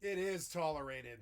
It is tolerated.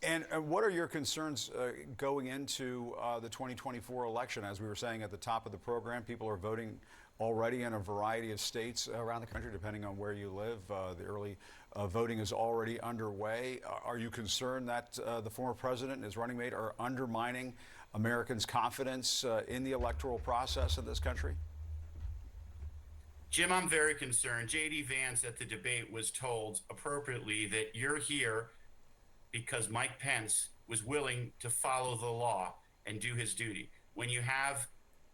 And what are your concerns going into the 2024 election? As we were saying at the top of the program, people are voting already in a variety of states around the country, depending on where you live. The early voting is already underway. Are you concerned that the former president and his running mate are undermining Americans' confidence in the electoral process of this country? Jim, I'm very concerned. J.D. Vance at the debate was told appropriately that you're here because Mike Pence was willing to follow the law and do his duty. When you have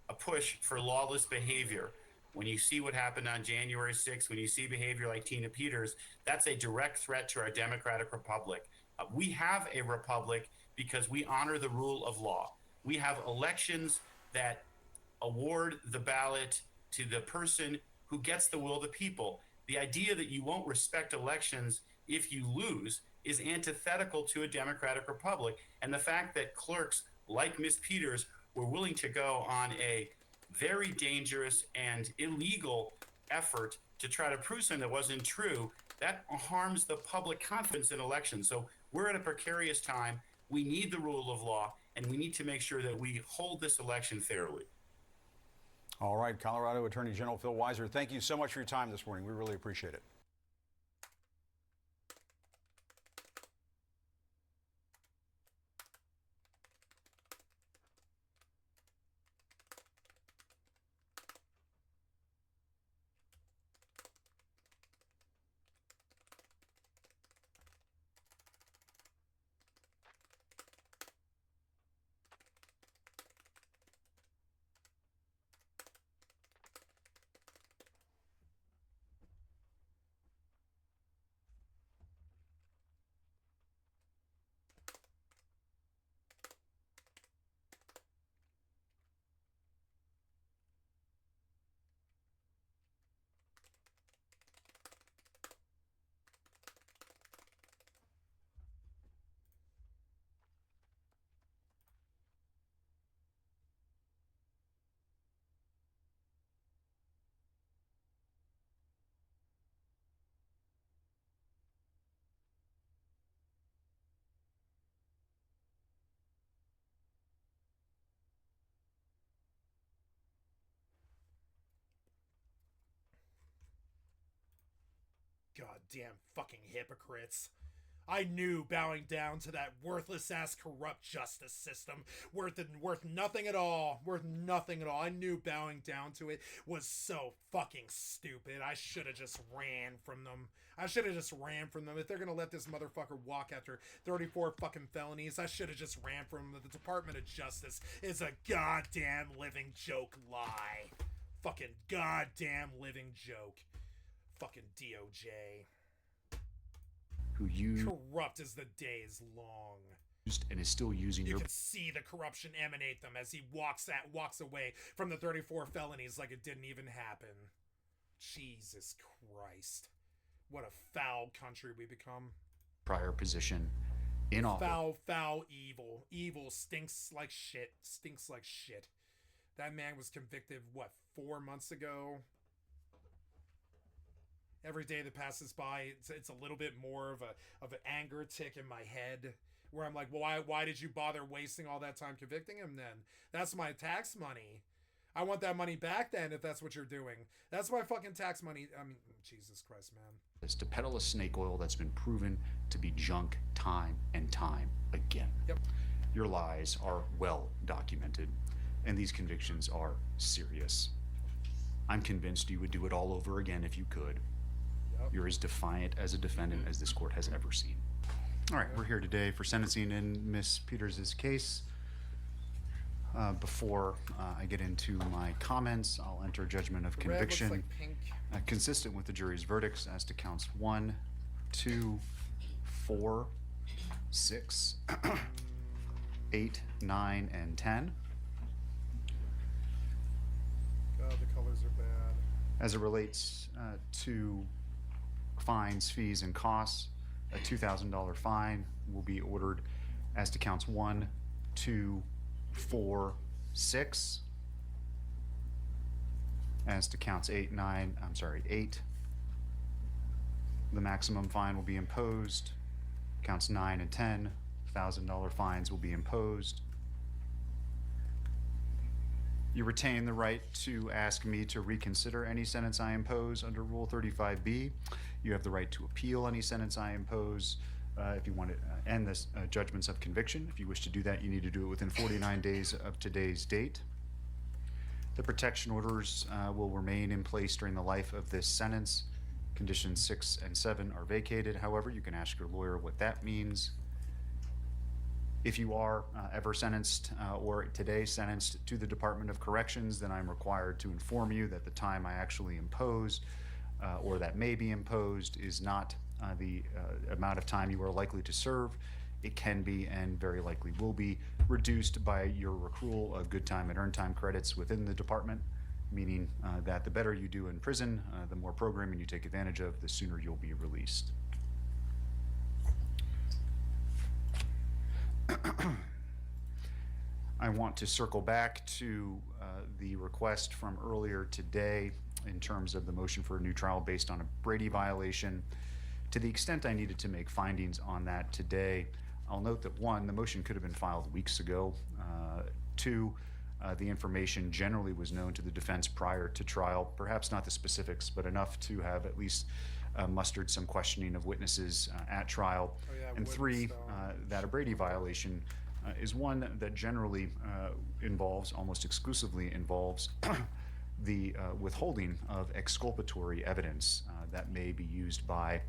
a push for lawless behavior, when you see what happened on January 6th, when you see behavior like Tina Peters, that's a direct threat to our democratic republic. We have a republic because we honor the rule of law. We have elections that award the ballot to the person who gets the will of the people. The idea that you won't respect elections if you lose is antithetical to a democratic republic. And the fact that clerks like Miss Peters were willing to go on a very dangerous and illegal effort to try to prove something that wasn't true, that harms the public confidence in elections. So we're at a precarious time. We need the rule of law, and we need to make sure that we hold this election fairly. All right, Colorado Attorney General Phil Weiser, thank you so much for your time this morning. We really appreciate it. Goddamn fucking hypocrites. I knew bowing down to that worthless ass corrupt justice system, worth nothing at all, worth nothing at all. I knew bowing down to it was so fucking stupid. I should have just ran from them. I should have just ran from them. If they're gonna let this motherfucker walk after 34 fucking felonies, I should have just ran from them. The Department of Justice is a goddamn living joke lie. Fucking goddamn living joke. Fucking DOJ. Who used Corrupt as the day is long. and is still using You your can see the corruption emanate them as he walks away from the 34 felonies like it didn't even happen. Jesus Christ. What a foul country we become. prior position in office. Foul, evil. Evil stinks like shit. Stinks like shit. That man was convicted, what, 4 months ago? Every day that passes by, it's a little bit more of an anger tick in my head, where I'm like, well, why did you bother wasting all that time convicting him then? That's my tax money. I want that money back then if that's what you're doing. That's my fucking tax money. I mean, Jesus Christ, man. Is to peddle a snake oil that's been proven to be junk time and time again. Yep. Your lies are well documented, and these convictions are serious. I'm convinced you would do it all over again if you could. Yep. You're as defiant as a defendant as this court has ever seen. All right, we're here today for sentencing in Miss Peters' case. Before I get into my comments, I'll enter judgment of The red looks conviction like pink. consistent with the jury's verdicts as to counts 1, 2, 4, 6, 8, 9, and 10. God, the colors are bad. As it relates to fines, fees, and costs, a $2,000 fine will be ordered as to counts 1, 2, 4, 6. As to counts 8, the maximum fine will be imposed. Counts 9 and 10, $1,000 fines will be imposed. You retain the right to ask me to reconsider any sentence I impose under Rule 35B. You have the right to appeal any sentence I impose. If you want to end this judgments of conviction, if you wish to do that, you need to do it within 49 days of today's date. The protection orders will remain in place during the life of this sentence. Conditions 6 and 7 are vacated. However, you can ask your lawyer what that means. If you are ever sentenced or today sentenced to the Department of Corrections, then I'm required to inform you that the time I actually impose or that may be imposed is not the amount of time you are likely to serve. It can be and very likely will be reduced by your accrual of good time and earned time credits within the department, meaning that the better you do in prison, the more programming you take advantage of, the sooner you'll be released. I want to circle back to the request from earlier today in terms of the motion for a new trial based on a Brady violation. To the extent I needed to make findings on that today, I'll note that 1, the motion could have been filed weeks ago. 2, the information generally was known to the defense prior to trial, perhaps not the specifics, but enough to have at least mustered some questioning of witnesses at trial. Oh, yeah, And 3, that a Brady violation is one that generally involves, almost exclusively involves, the withholding of exculpatory evidence that may be used by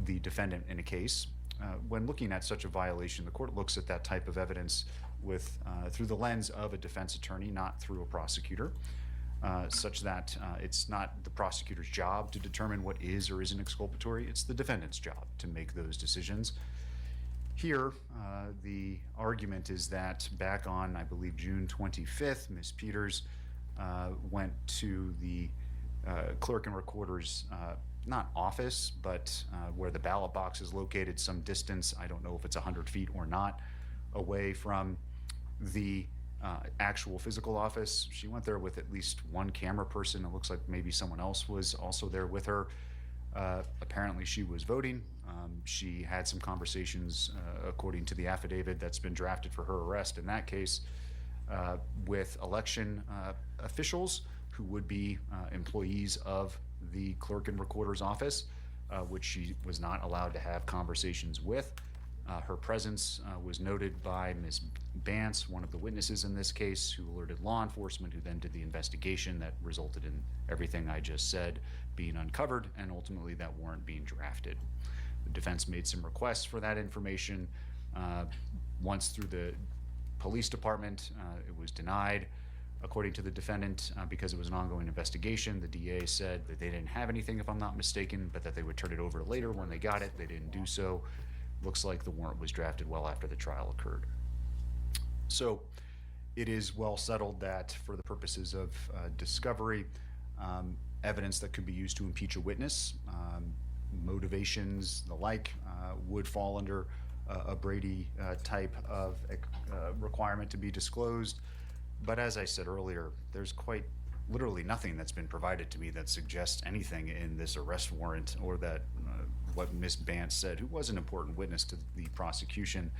the defendant in a case. When looking at such a violation, the court looks at that type of evidence with through the lens of a defense attorney, not through a prosecutor, such that it's not the prosecutor's job to determine what is or isn't exculpatory. It's the defendant's job to make those decisions. Here, the argument is that back on, I believe, June 25th, Ms. Peters went to the clerk and recorder's not office, but where the ballot box is located, some distance, I don't know if it's 100 feet or not, away from the actual physical office. She went there with at least one camera person. It looks like maybe someone else was also there with her. Apparently she was voting. She had some conversations, according to the affidavit that's been drafted for her arrest in that case, with election officials who would be employees of the clerk and recorder's office, which she was not allowed to have conversations with. Her presence was noted by Ms. Bance, one of the witnesses in this case, who alerted law enforcement, who then did the investigation that resulted in everything I just said being uncovered and ultimately that warrant being drafted. The defense made some requests for that information. Once through the police department, it was denied. According to the defendant, because it was an ongoing investigation, the DA said that they didn't have anything, if I'm not mistaken, but that they would turn it over later when they got it. They didn't do so. Looks like the warrant was drafted well after the trial occurred. So it is well settled that for the purposes of discovery, evidence that could be used to impeach a witness, motivations, the like, would fall under a Brady type of requirement to be disclosed. But as I said earlier, there's quite literally nothing that's been provided to me that suggests anything in this arrest warrant or that what Ms. Bance said, who was an important witness to the prosecution,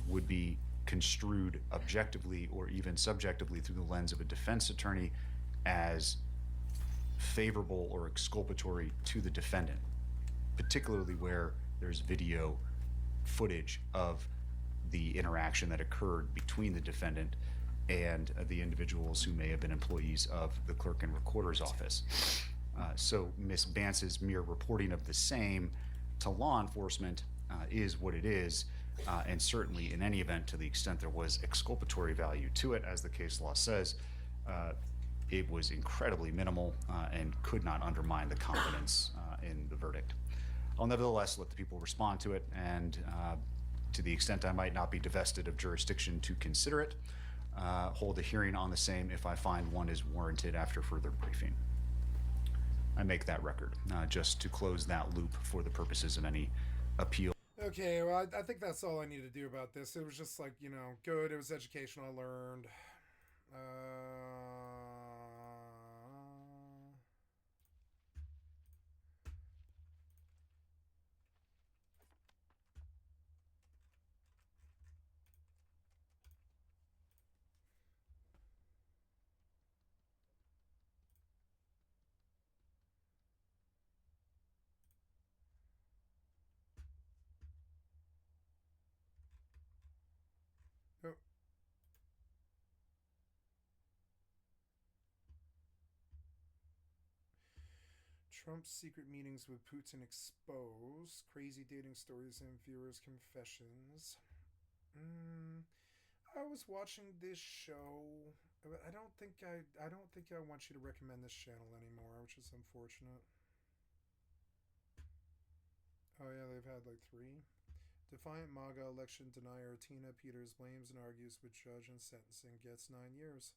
would be construed objectively or even subjectively through the lens of a defense attorney as favorable or exculpatory to the defendant, particularly where there's video footage of the interaction that occurred between the defendant and the individuals who may have been employees of the clerk and recorder's office. So Ms. Bance's mere reporting of the same to law enforcement is what it is, and certainly in any event, to the extent there was exculpatory value to it, as the case law says, it was incredibly minimal and could not undermine the confidence in the verdict. I'll nevertheless let the people respond to it, and to the extent I might not be divested of jurisdiction to consider it, hold a hearing on the same if I find one is warranted after further briefing. I make that record, just to close that loop for the purposes of any appeal. Okay, well, I think that's all I need to do about this. It was just like, you know, good. It was educational. I learned. Oh. Trump's secret meetings with Putin exposed. Crazy dating stories and viewers' confessions. I was watching this show, but I don't think I want you to recommend this channel anymore, which is unfortunate. Oh yeah, they've had like 3. Defiant MAGA election denier Tina Peters blames and argues with judge and sentencing, gets 9 years.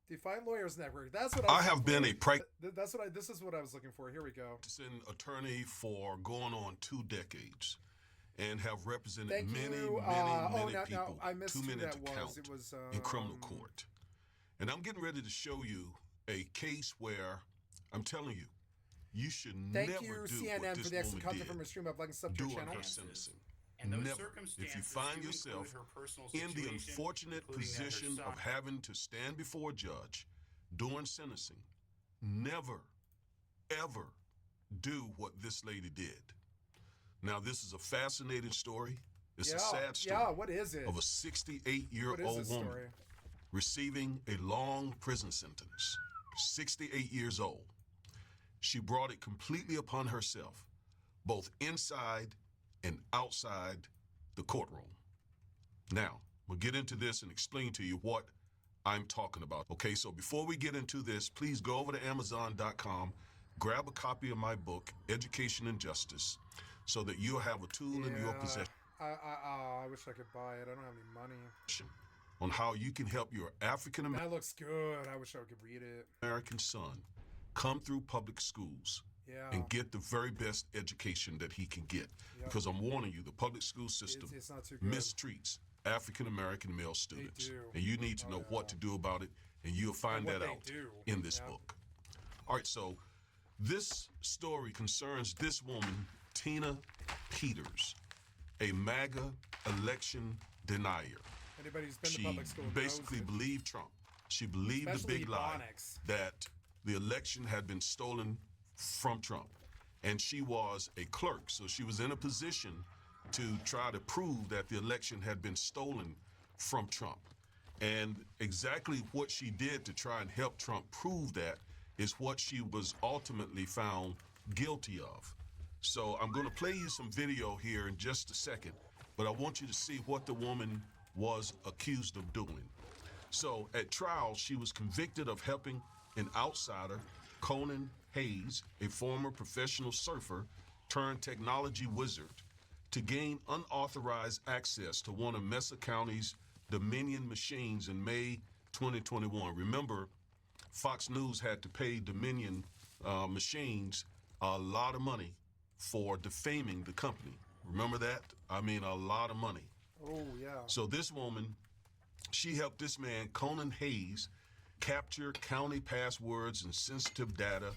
Defiant Lawyers Network. That's what I have been a this is what I was looking for. Here we go. An attorney for going on 2 decades, and have represented many people. I missed too who many that to was. count It was in criminal court. And I'm getting ready to show you a case where I'm telling you, you should Thank never you, do CNN, what for this the extra woman content did from her stream. I've liked sub to your during channel. her sentencing. And those Never. circumstances If you find do yourself include her personal in the situation, unfortunate including that her position son- of having to stand before a judge during sentencing, never, ever do what this lady did. Now, this is a fascinating story. It's a sad story. Yeah, what is it? Of a What is 68-year-old this woman story? receiving a long prison sentence. 68 years old. She brought it completely upon herself, both inside and outside the courtroom. Now, we'll get into this and explain to you what I'm talking about. Okay, so before we get into this, please go over to Amazon.com, grab a copy of my book, Education and Justice, so that you'll have a tool in your possession. I wish I could buy it. I don't have any money. On how you can help your African That looks good. I wish I could read it. American son come through public schools and get the very best education that he can get. Because I'm warning you, the public school system It's not too good. mistreats African American male students. do. And you need to know what to do about it, and you'll find what that they out do. in this book. All right, so this story concerns this woman, Tina Peters, a MAGA election denier. Anybody who's been to She public school basically knows believed Trump. She believed Especially the big lie Ebonics. that the election had been stolen from Trump. And she was a clerk, so she was in a position to try to prove that the election had been stolen from Trump. And exactly what she did to try and help Trump prove that is what she was ultimately found guilty of. So I'm going to play you some video here in just a second, but I want you to see what the woman was accused of doing. So at trial, she was convicted of helping an outsider, Conan Hayes, a former professional surfer turned technology wizard, to gain unauthorized access to one of Mesa County's Dominion machines in May 2021. Remember, Fox News had to pay Dominion machines a lot of money for defaming the company. Remember that? I mean, a lot of money. Oh, yeah. So this woman, she helped this man, Conan Hayes, capture county passwords and sensitive data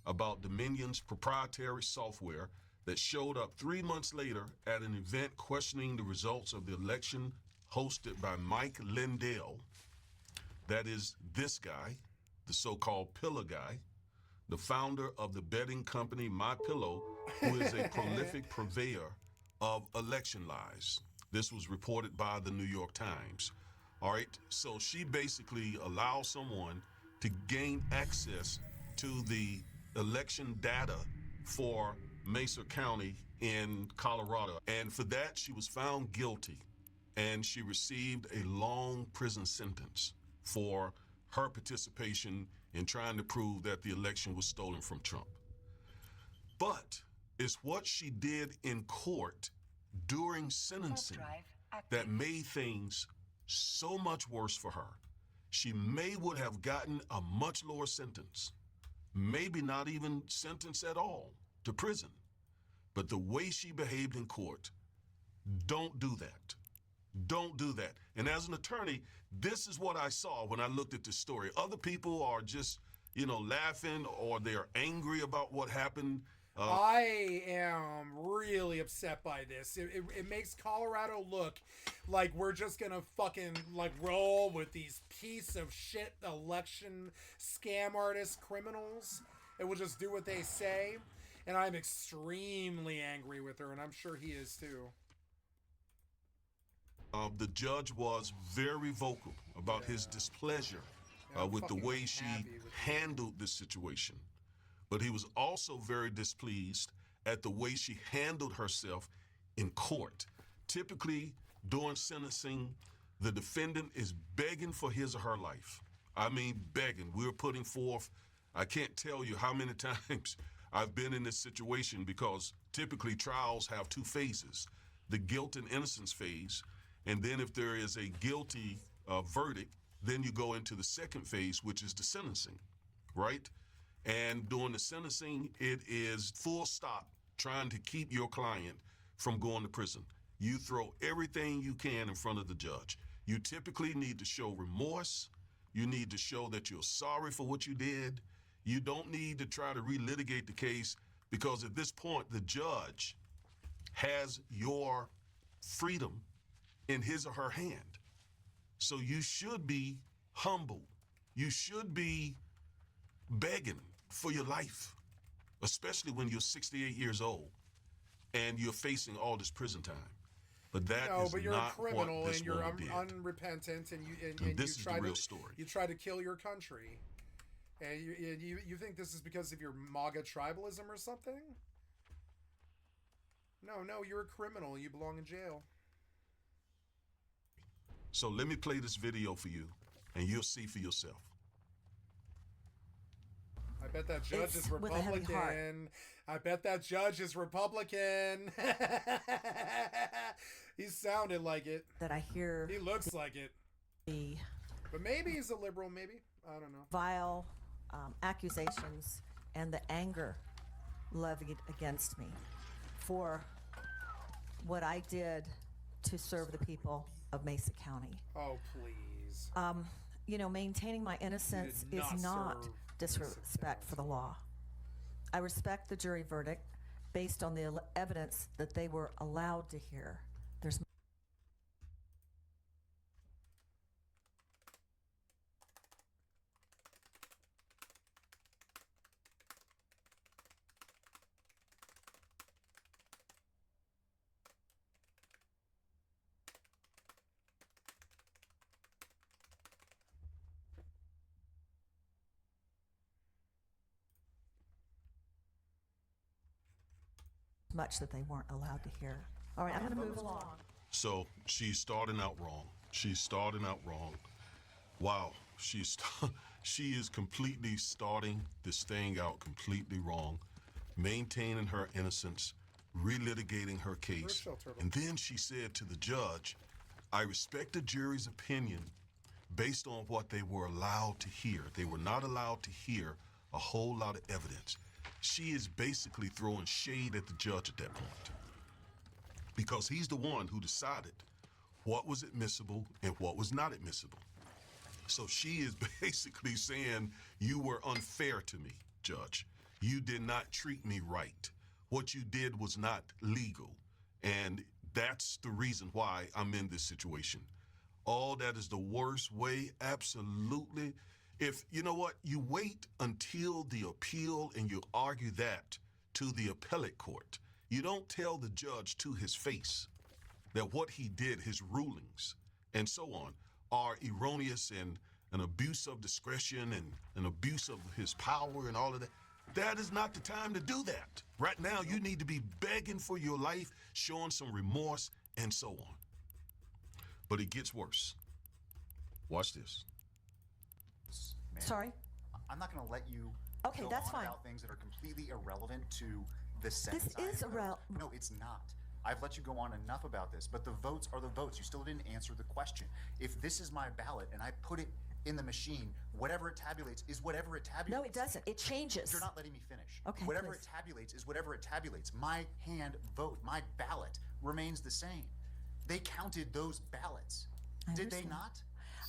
about Dominion's proprietary software that showed up 3 months later at an event questioning the results of the election hosted by Mike Lindell. That is this guy, the so-called Pillow guy, the founder of the betting company My Pillow, who is a prolific purveyor of election lies. This was reported by the New York Times. All right, so she basically allows someone to gain access to the election data for Mesa County in Colorado. And for that, she was found guilty, and she received a long prison sentence for her participation in trying to prove that the election was stolen from Trump. But it's what she did in court during sentencing that made things so much worse for her. She would have gotten a much lower sentence, maybe not even sentenced at all to prison. But the way she behaved in court, don't do that. Don't do that. And as an attorney, this is what I saw when I looked at this story. Other people are just, laughing, or they're angry about what happened. I am really upset by this. It makes Colorado look like we're just gonna fucking roll with these piece of shit election scam artist criminals, and we'll just do what they say. And I'm extremely angry with her, and I'm sure he is too. The judge was very vocal about his displeasure with the way she handled this situation. But he was also very displeased at the way she handled herself in court. Typically, during sentencing, the defendant is begging for his or her life. I mean, begging. We're putting forth, I can't tell you how many times I've been in this situation, because typically trials have two phases, the guilt and innocence phase. And then if there is a guilty verdict, then you go into the second phase, which is the sentencing, right? And during the sentencing, it is full stop trying to keep your client from going to prison. You throw everything you can in front of the judge. You typically need to show remorse. You need to show that you're sorry for what you did. You don't need to try to relitigate the case, because at this point, the judge has your freedom in his or her hand. So you should be humble. You should be begging for your life, especially when you're 68 years old and you're facing all this prison time. But that is but you're not a criminal, what this and you're woman did. unrepentant, and This is the real story. You try to kill your country, and you think this is because of your MAGA tribalism or something? No, you're a criminal. You belong in jail. So let me play this video for you, and you'll see for yourself. I bet that judge is with a heavy heart. Republican. I bet that judge is Republican. He sounded like it. That I hear He looks like it. the But maybe he's a liberal, maybe. I don't know. vile accusations and the anger levied against me for what I did to serve the people of Mesa County. Oh, please. Maintaining my innocence You did is not serve disrespect for the law. I respect the jury verdict based on the evidence that they were allowed to hear. There's much that they weren't allowed to hear. All right, I'm going to move along. So she's starting out wrong. She's starting out wrong. Wow, she is completely starting this thing out completely wrong, maintaining her innocence, relitigating her case. And then she said to the judge, I respect the jury's opinion based on what they were allowed to hear. They were not allowed to hear a whole lot of evidence. She is basically throwing shade at the judge at that point, because he's the one who decided what was admissible and what was not admissible. So she is basically saying, you were unfair to me, judge. You did not treat me right. What you did was not legal. And that's the reason why I'm in this situation. Oh, that is the worst way. Absolutely. If, you know what, you wait until the appeal and you argue that to the appellate court. You don't tell the judge to his face that what he did, his rulings, and so on, are erroneous and an abuse of discretion and an abuse of his power and all of that. That is not the time to do that. Right now, you need to be begging for your life, showing some remorse, and so on. But it gets worse. Watch this. Ma'am, Sorry? I'm not going to let you Okay, go that's on fine. about things that are completely irrelevant to the sentence. is No, it's not. I've let you go on enough about this, but the votes are the votes. You still didn't answer the question. If this is my ballot and I put it in the machine, whatever it tabulates is whatever it tabulates. No, it doesn't. It changes. You're not letting me finish. Okay, Whatever please. it tabulates is whatever it tabulates. My hand vote, my ballot remains the same. They counted those ballots. I Did they understand. not?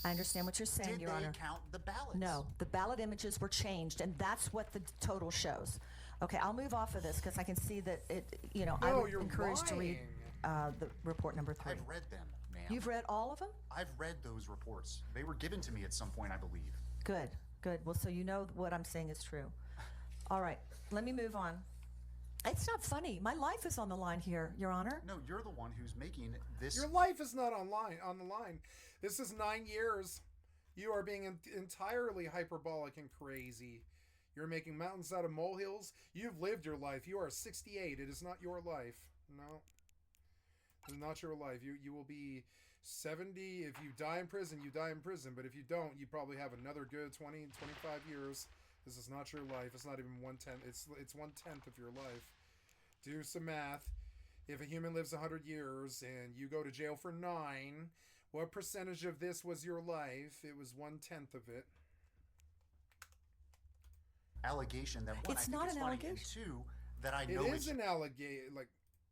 I understand what you're saying, Did Your they Honor. count the ballots? No, the ballot images were changed, and that's what the total shows. Okay, I'll move off of this because I can see that I No, would you're encourage to read lying. the report number 3. I've read them, ma'am. You've read all of them? I've read those reports. They were given to me at some point, I believe. Good, good. Well, so you know what I'm saying is true. All right, let me move on. It's not funny. My life is on the line here, Your Honor. No, you're the one who's making this. Your life is not on the line. This is 9 years. You are being entirely hyperbolic and crazy. You're making mountains out of molehills. You've lived your life. You are 68. It is not your life. No. It is not your life. You will be 70. If you die in prison, you die in prison. But if you don't, you probably have another good 20, 25 years. This is not your life. It's not even 1/10. It's 1/10 of your life. Do some math. If a human lives 100 years and you go to jail for 9, what percentage of this was your life? It was 1/10 of it. Allegation that one, It's I think not is an funny, allegation. and two, that I It know is it's an allegation. Like,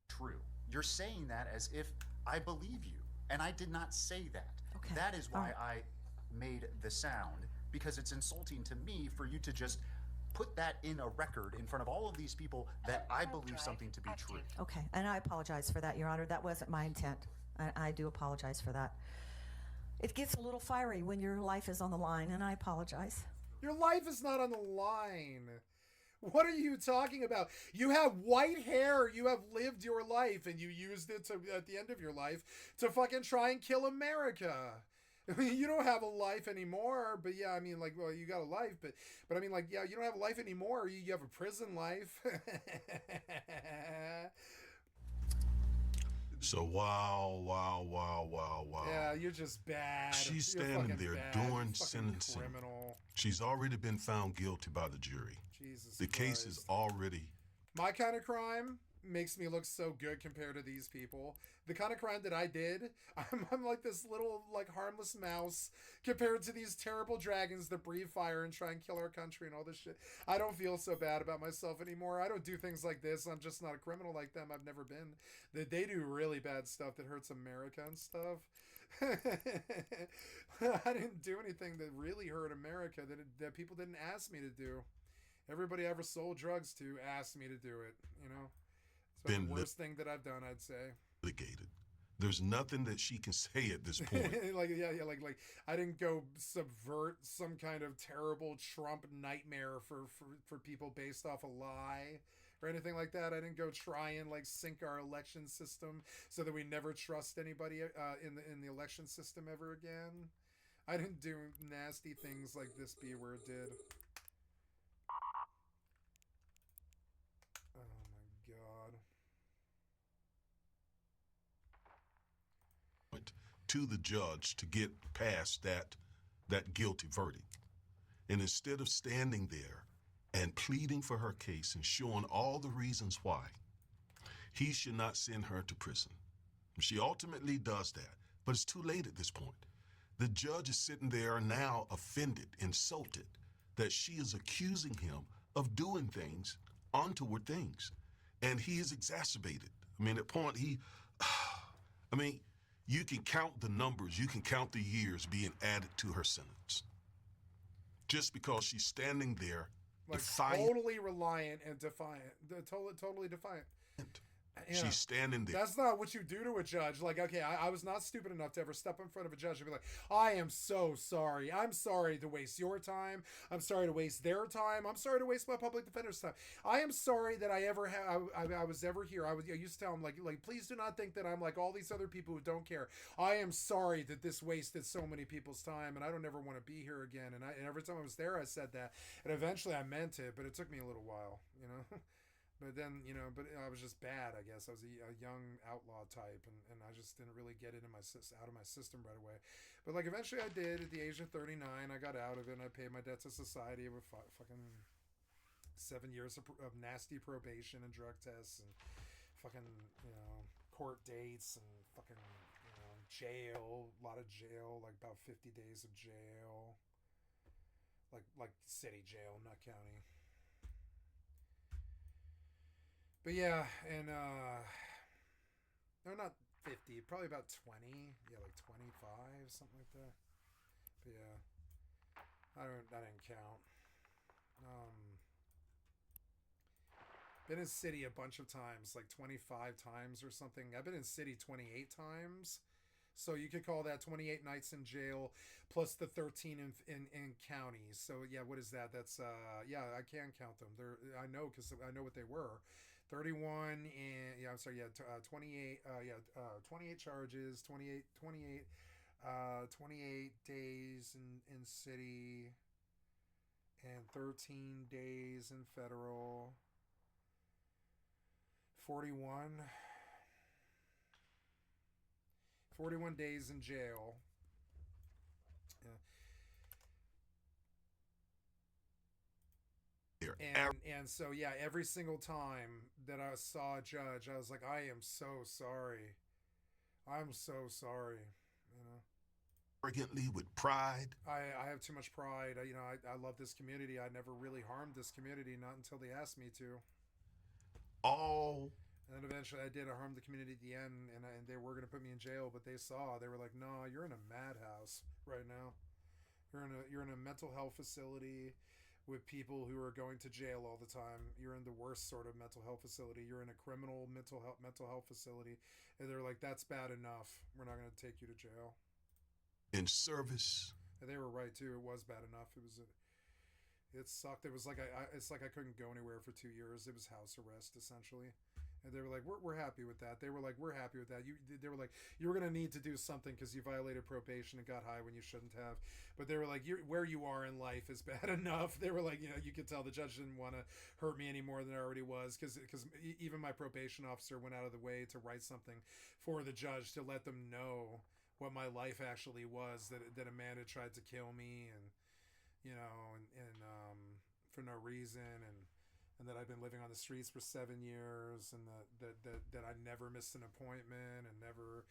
true. You're saying that as if I believe you, and I did not say that. Okay. That is why Alright. I made the sound, because it's insulting to me for you to just put that in a record in front of all of these people that I believe something to be true. Okay, and I apologize for that, Your Honor. That wasn't my intent. I do apologize for that. It gets a little fiery when your life is on the line, and I apologize. your life is not on the line. What are you talking about? You have white hair. You have lived your life, and you used it to, at the end of your life, to fucking try and kill America. I mean, you don't have a life anymore, but yeah, I mean, like, well, you got a life, but I mean, like, yeah, you don't have a life anymore. You have a prison life. So wow. Yeah, you're just bad. She's You're standing fucking there bad. doing You're fucking sentencing. criminal. She's already been found guilty by the jury. Jesus The case is Christ. already. My kind of crime makes me look so good compared to these people. The kind of crime that I did, I'm like this little, like, harmless mouse compared to these terrible dragons that breathe fire and try and kill our country and all this shit. I don't feel so bad about myself anymore. I don't do things like this. I'm just not a criminal like them. I've never been. They do really bad stuff that hurts America and stuff. I didn't do anything that really hurt America that people didn't ask me to do. Everybody I ever sold drugs to asked me to do it, you know? It's Been the worst thing that I've done, I'd say. Litigated. There's nothing that she can say at this point. like I didn't go subvert some kind of terrible Trump nightmare for people based off a lie or anything like that. I didn't go try and like sink our election system so that we never trust anybody in the election system ever again. I didn't do nasty things like this B word did. Oh my god. To the judge to get past that guilty verdict. And instead of standing there and pleading for her case and showing all the reasons why, he should not send her to prison. She ultimately does that, but it's too late at this point. The judge is sitting there now offended, insulted, that she is accusing him of doing things, untoward things. And he is exacerbated. I mean, at point you can count the numbers, you can count the years being added to her sentence. Just because she's standing there Like defiant. totally reliant and defiant. Totally defiant. Yeah. She's standing there. That's not what you do to a judge. Like, okay, I was not stupid enough to ever step in front of a judge and be like, I am so sorry. I'm sorry to waste your time. I'm sorry to waste their time. I'm sorry to waste my public defender's time. I am sorry that I ever I was ever here. I used to tell him, like, please do not think that I'm like all these other people who don't care. I am sorry that this wasted so many people's time, and I don't ever want to be here again. And every time I was there, I said that. And eventually I meant it, but it took me a little while, you know? But then, you know, but I was just bad, I guess. I was a young outlaw type, and I just didn't really get it out of my system right away. But, like, eventually I did. At the age of 39, I got out of it, and I paid my debt to society with fucking 7 years of nasty probation and drug tests and fucking, you know, court dates and fucking, you know, jail, a lot of jail, like about 50 days of jail. Like city jail, not county. But yeah, and no, not 50, probably about 20, yeah, like 25, something like that. But yeah, I didn't count. Been in city a bunch of times, like 25 times or something. I've been in city 28 times. So you could call that 28 nights in jail plus the 13 in counties. So yeah, what is that? That's yeah, I can count them. I know because I know what they were. 31 and yeah, I'm sorry, yeah, 28 28 charges, 28 days in city and 13 days in federal. 41 days in jail. And so yeah, every single time that I saw a judge, I was like, I am so sorry. I'm so sorry. You know. Arrogantly with pride. I have too much pride. I love this community. I never really harmed this community, not until they asked me to. All. And then eventually I did. I harmed the community at the end, and they were going to put me in jail, but they were like, no, you're in a madhouse right now. You're in a mental health facility with people who are going to jail all the time. You're in the worst sort of mental health facility. You're in a criminal mental health facility. And they're like, that's bad enough. We're not going to take you to jail. In service. And they were right too. It was bad enough. It sucked. It was like it's like I couldn't go anywhere for 2 years. It was house arrest essentially. And they were like, we're happy with that. They were like, we're happy with that. They were like, you were going to need to do something because you violated probation and got high when you shouldn't have. But they were like, where you are in life is bad enough. They were like, you know, you could tell the judge didn't want to hurt me any more than I already was, because even my probation officer went out of the way to write something for the judge to let them know what my life actually was, that Amanda tried to kill me, and you know, and for no reason, and that I've been living on the streets for 7 years, and that I never missed an appointment and never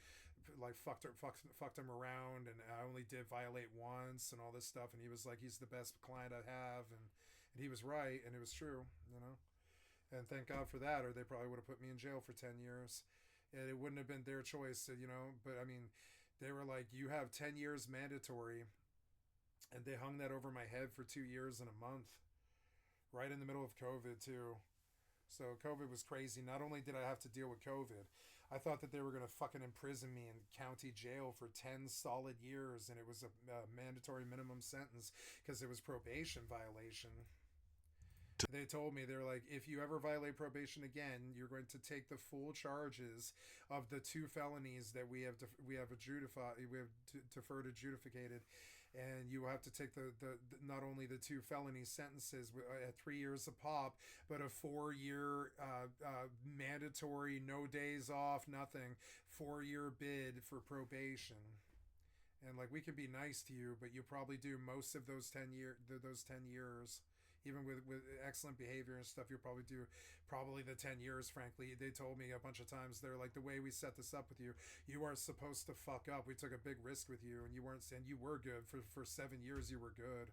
like fucked him around, and I only did violate once and all this stuff. And he was like, he's the best client I have, and he was right, and it was true, you know. And thank God for that, or they probably would have put me in jail for 10 years. And it wouldn't have been their choice, you know. But I mean, they were like, you have 10 years mandatory, and they hung that over my head for 2 years and a month. Right in the middle of COVID too. So COVID was crazy. Not only did I have to deal with COVID, I thought that they were going to fucking imprison me in county jail for 10 solid years, and it was a mandatory minimum sentence because it was probation violation. They told me, they're like, if you ever violate probation again, you're going to take the full charges of the 2 felonies that we have deferred adjudicated, and you have to take the not only the 2 felony sentences at 3 years a pop, but a 4-year mandatory, no days off, nothing, 4-year bid for probation. And like, we can be nice to you, but you probably do most of those 10 years. Even with excellent behavior and stuff, you'll probably do the 10 years, frankly. They told me a bunch of times, they're like, the way we set this up with you, you aren't supposed to fuck up. We took a big risk with you, and you weren't saying you were good. For 7 years, you were good.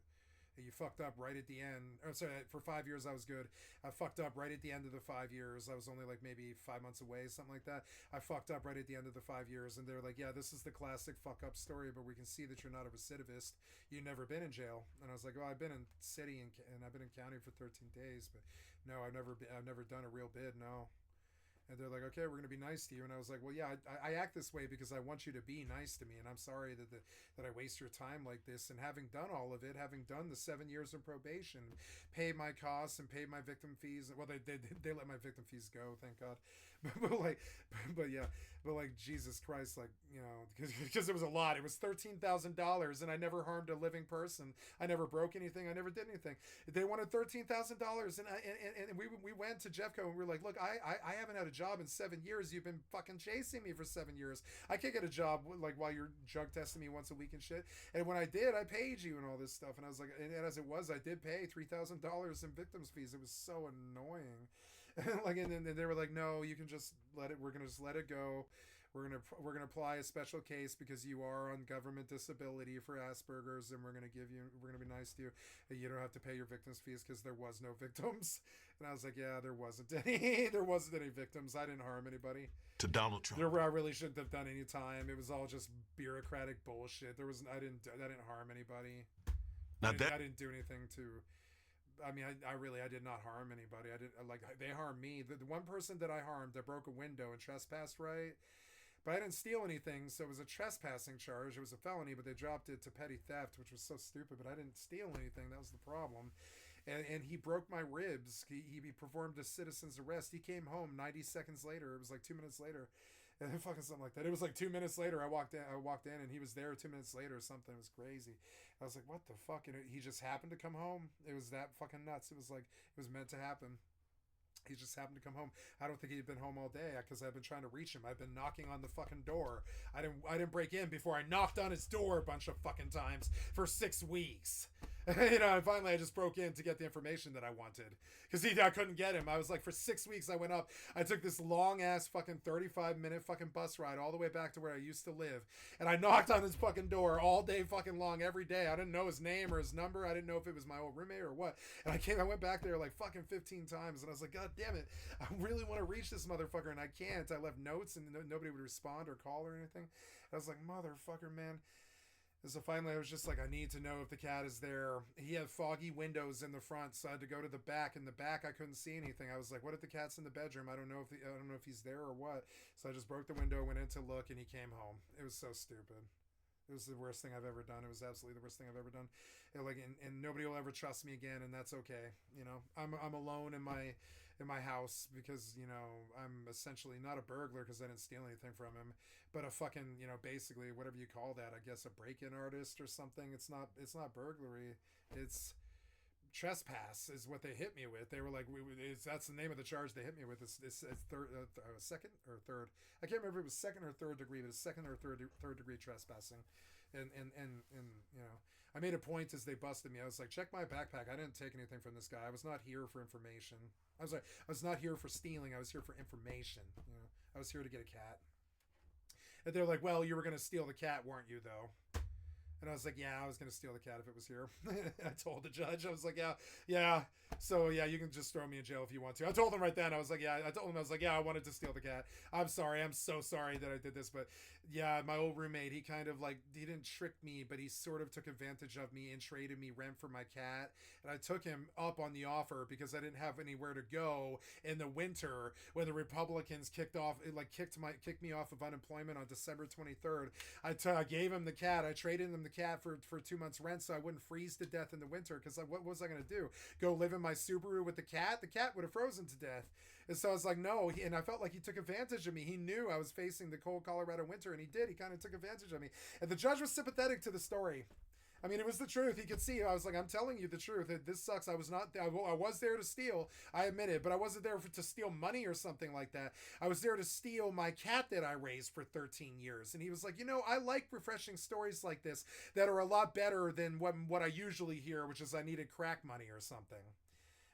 And you fucked up right at the end. Oh, sorry, for 5 years, I was good. I fucked up right at the end of the 5 years. I was only like maybe 5 months away, something like that. I fucked up right at the end of the 5 years, and they're like, yeah, this is the classic fuck up story, but we can see that you're not a recidivist. You've never been in jail. And I was like, well, I've been in city and I've been in county for 13 days, but no, I've never done a real bid, no. And they're like, okay, we're going to be nice to you. And I was like, well, yeah, I act this way because I want you to be nice to me. And I'm sorry that I waste your time like this. And having done all of it, having done the 7 years of probation, paid my costs and paid my victim fees. Well, they let my victim fees go, thank God. But like, Jesus Christ, like, you know, because it was a lot. It was $13,000 and I never harmed a living person. I never broke anything. I never did anything. They wanted $13,000. And we went to Jeffco and we were like, look, I haven't had a job in 7 years. You've been fucking chasing me for 7 years. I can't get a job like while you're drug testing me once a week and shit. And when I did, I paid you and all this stuff. And I was like, and as it was, I did pay $3,000 in victims fees. It was so annoying. Like, and then they were like, no, you can just let it. We're gonna just let it go. We're gonna apply a special case because you are on government disability for Asperger's, and we're gonna be nice to you. You don't have to pay your victims fees because there was no victims. And I was like, yeah, there wasn't any. There wasn't any victims. I didn't harm anybody. To Donald Trump. I really shouldn't have done any time. It was all just bureaucratic bullshit. I didn't harm anybody. Now I didn't do anything to. I mean, I did not harm anybody. I didn't, like, they harmed me. The one person that I harmed, that broke a window and trespassed, right? But I didn't steal anything, so it was a trespassing charge. It was a felony, but they dropped it to petty theft, which was so stupid. But I didn't steal anything. That was the problem. And he broke my ribs. He performed a citizen's arrest. He came home 90 seconds later. It was like 2 minutes later. And fucking something like that. It was like 2 minutes later. I walked in and he was there 2 minutes later or something. It was crazy. I was like, what the fuck? And he just happened to come home. It was that fucking nuts. It was like, it was meant to happen. He just happened to come home. I don't think he'd been home all day because I've been trying to reach him. I've been knocking on the fucking door. I didn't break in before I knocked on his door a bunch of fucking times for 6 weeks. You know, and finally I just broke in to get the information that I wanted because I couldn't get him. I was like, for 6 weeks I went up. I took this long ass fucking 35-minute fucking bus ride all the way back to where I used to live, and I knocked on his fucking door all day fucking long every day. I didn't know his name or his number. I didn't know if it was my old roommate or what. And I went back there like fucking 15 times, and I was like, God damn it, I really want to reach this motherfucker and I can't. I left notes and nobody would respond or call or anything. I was like, motherfucker, man. And so finally I was just like, I need to know if the cat is there. He had foggy windows in the front, so I had to go to the back. In the back I couldn't see anything. I was like, what if the cat's in the bedroom? I don't know if he's there or what. So I just broke the window, went in to look, and he came home. It was so stupid. It was the worst thing I've ever done. It was absolutely the worst thing I've ever done. And nobody will ever trust me again, and that's okay. You know, I'm alone in my house because, you know, I'm essentially not a burglar because I didn't steal anything from him, but a fucking, you know, basically whatever you call that, I guess a break-in artist or something. It's not burglary. It's trespass is what they hit me with. They were like, that's the name of the charge they hit me with. It's second or third. I can't remember if it was second or third degree, but it's second or third degree trespassing. And you know, I made a point as they busted me. I was like, check my backpack. I didn't take anything from this guy. I was not here for information. I was not here for stealing. I was here for information. You know, I was here to get a cat. And they're like, well, you were going to steal the cat, weren't you, though? And I was like, yeah, I was going to steal the cat if it was here. I told the judge, I was like, yeah. So, yeah, you can just throw me in jail if you want to. I told him right then, I was like, yeah, I wanted to steal the cat. I'm sorry. I'm so sorry that I did this. But, yeah, my old roommate, he kind of like, he didn't trick me, but he sort of took advantage of me and traded me rent for my cat. And I took him up on the offer because I didn't have anywhere to go in the winter when the Republicans kicked me off of unemployment on December 23rd. I gave him the cat. I traded him the cat for 2 months rent so I wouldn't freeze to death in the winter, because what was I going to do, go live in my Subaru with the cat would have frozen to death. And so I was like, no. And I felt like he took advantage of me. He knew I was facing the cold Colorado winter, and he kind of took advantage of me. And the judge was sympathetic to the story. I mean, it was the truth. He could see. I was like, I'm telling you the truth. This sucks. I was there to steal. I admit it, but I wasn't there to steal money or something like that. I was there to steal my cat that I raised for 13 years. And he was like, you know, I like refreshing stories like this that are a lot better than what I usually hear, which is I needed crack money or something.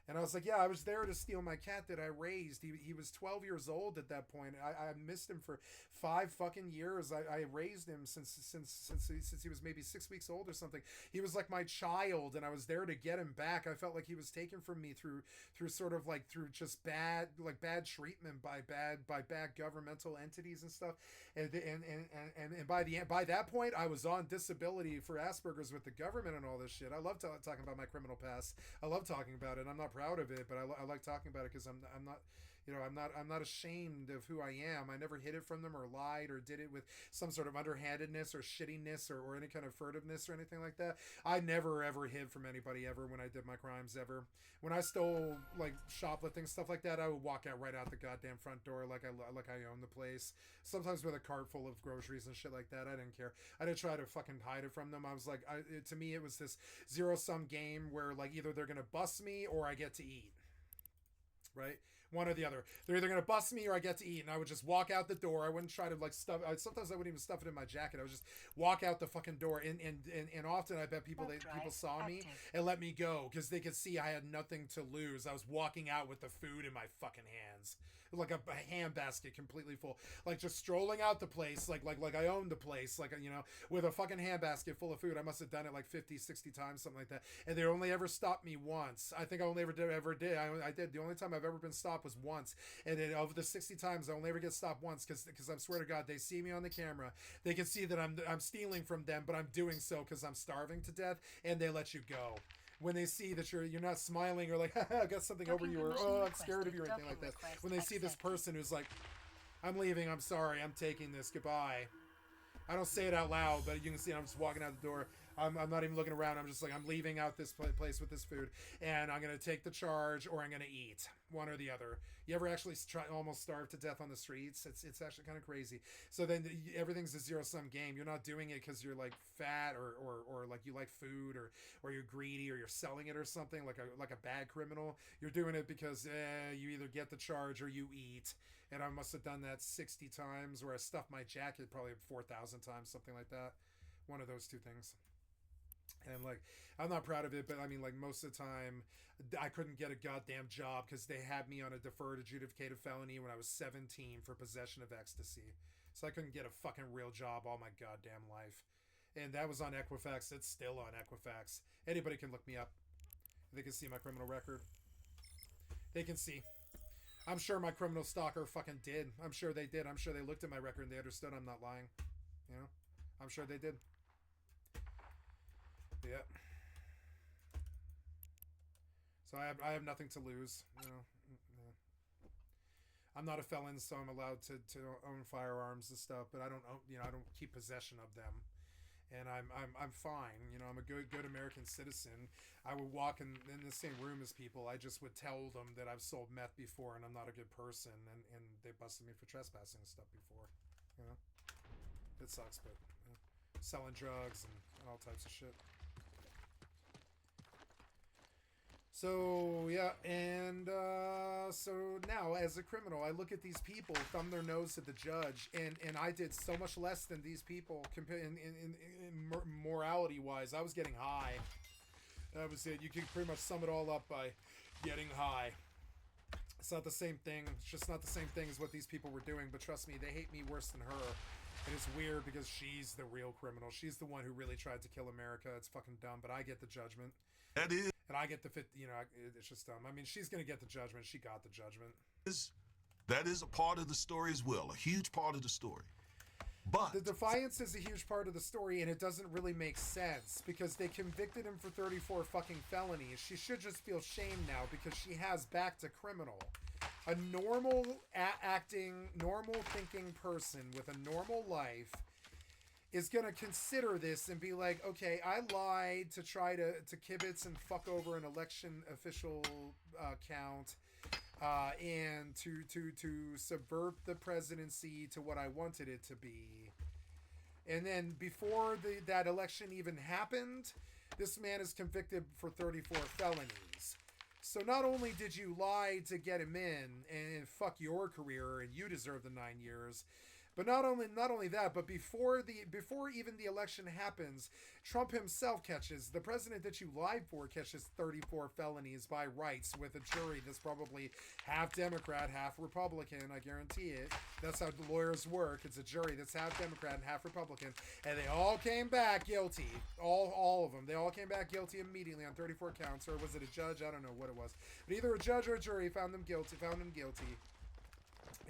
And I was like, yeah, I was there to steal my cat that I raised. He was 12 years old at that point. I missed him for 5 fucking years. I raised him since he was maybe 6 weeks old or something. He was like my child, and I was there to get him back. I felt like he was taken from me through sort of like through just bad treatment by bad governmental entities and stuff. And by that point, I was on disability for Asperger's with the government and all this shit. I love talking about my criminal past. I love talking about it. I'm not proud of it, but I like talking about it because I'm not, You know, I'm not ashamed of who I am. I never hid it from them or lied or did it with some sort of underhandedness or shittiness or any kind of furtiveness or anything like that. I never ever hid from anybody ever when I did my crimes ever. When I stole, like, shoplifting, stuff like that, I would walk out right out the goddamn front door like I owned the place. Sometimes with a cart full of groceries and shit like that. I didn't care. I didn't try to fucking hide it from them. I was like, to me it was this zero-sum game where, like, either they're gonna bust me or I get to eat. Right? One or the other. They're either gonna bust me or I get to eat, and I would just walk out the door. I wouldn't try to, like, stuff. Sometimes I wouldn't even stuff it in my jacket. I would just walk out the fucking door, and often I bet people saw me and let me go because they could see I had nothing to lose. I was walking out with the food in my fucking hands, like a handbasket completely full, like just strolling out the place, like I owned the place, like, you know, with a fucking handbasket full of food. I must have done it like 50, 60 times, something like that, and they only ever stopped me once. I think I only ever did. I did. The only time I've ever been stopped was once, and then of the 60 times I only ever get stopped once because I swear to God they see me on the camera, they can see that I'm stealing from them, but I'm doing so because I'm starving to death, and they let you go when they see that you're not smiling or like, I got something over you, or oh, I'm scared of you or anything like that. When they see this person who's like, I'm leaving, I'm sorry, I'm taking this, goodbye. I don't say it out loud, but you can see I'm just walking out the door. I'm not even looking around. I'm just like, I'm leaving out this place with this food, and I'm going to take the charge or I'm going to eat. One or the other. You ever actually almost starve to death on the streets? It's actually kind of crazy. So then everything's a zero-sum game. You're not doing it because you're, like, fat or like you like food or you're greedy or you're selling it or something like a bad criminal. You're doing it because you either get the charge or you eat. And I must have done that 60 times, or I stuffed my jacket probably 4,000 times, something like that. One of those two things. And, like, I'm not proud of it, but I mean, like, most of the time I couldn't get a goddamn job because they had me on a deferred adjudicated felony when I was 17 for possession of ecstasy. So I couldn't get a fucking real job all my goddamn life. And that was on Equifax. It's still on Equifax. Anybody can look me up. They can see my criminal record. They can see. I'm sure my criminal stalker fucking did. I'm sure they did. I'm sure they looked at my record and they understood I'm not lying. You know? I'm sure they did. Yeah. So I have nothing to lose. You know? I'm not a felon, so I'm allowed to own firearms and stuff, but I don't own, I don't keep possession of them. And I'm fine. You know, I'm a good American citizen. I would walk in the same room as people. I just would tell them that I've sold meth before and I'm not a good person, and they busted me for trespassing and stuff before. You know? It sucks, but selling drugs and all types of shit. So, yeah, and so now, as a criminal, I look at these people, thumb their nose at the judge, and I did so much less than these people in morality-wise. I was getting high. That was it. You can pretty much sum it all up by getting high. It's not the same thing. It's just not the same thing as what these people were doing, but trust me, they hate me worse than her. And it's weird because she's the real criminal. She's the one who really tried to kill America. It's fucking dumb, but I get the judgment. That is. And I get the fit, it's just dumb. I mean, she's going to get the judgment. She got the judgment. That is a part of the story as well, a huge part of the story. But the defiance is a huge part of the story, and it doesn't really make sense because they convicted him for 34 fucking felonies. She should just feel shame now because she has backed a criminal. A normal acting, normal thinking person with a normal life is going to consider this and be like, okay, I lied to try to kibitz and fuck over an election official count and to subvert the presidency to what I wanted it to be. And then before that election even happened, this man is convicted for 34 felonies. So not only did you lie to get him in and fuck your career and you deserve the 9 years, but not only that, but before even the election happens, Trump himself catches, the president that you lied for catches 34 felonies by rights with a jury that's probably half Democrat, half Republican, I guarantee it. That's how the lawyers work. It's a jury that's half Democrat and half Republican. And they all came back guilty. All of them. They all came back guilty immediately on 34 counts. Or was it a judge? I don't know what it was. But either a judge or a jury found him guilty.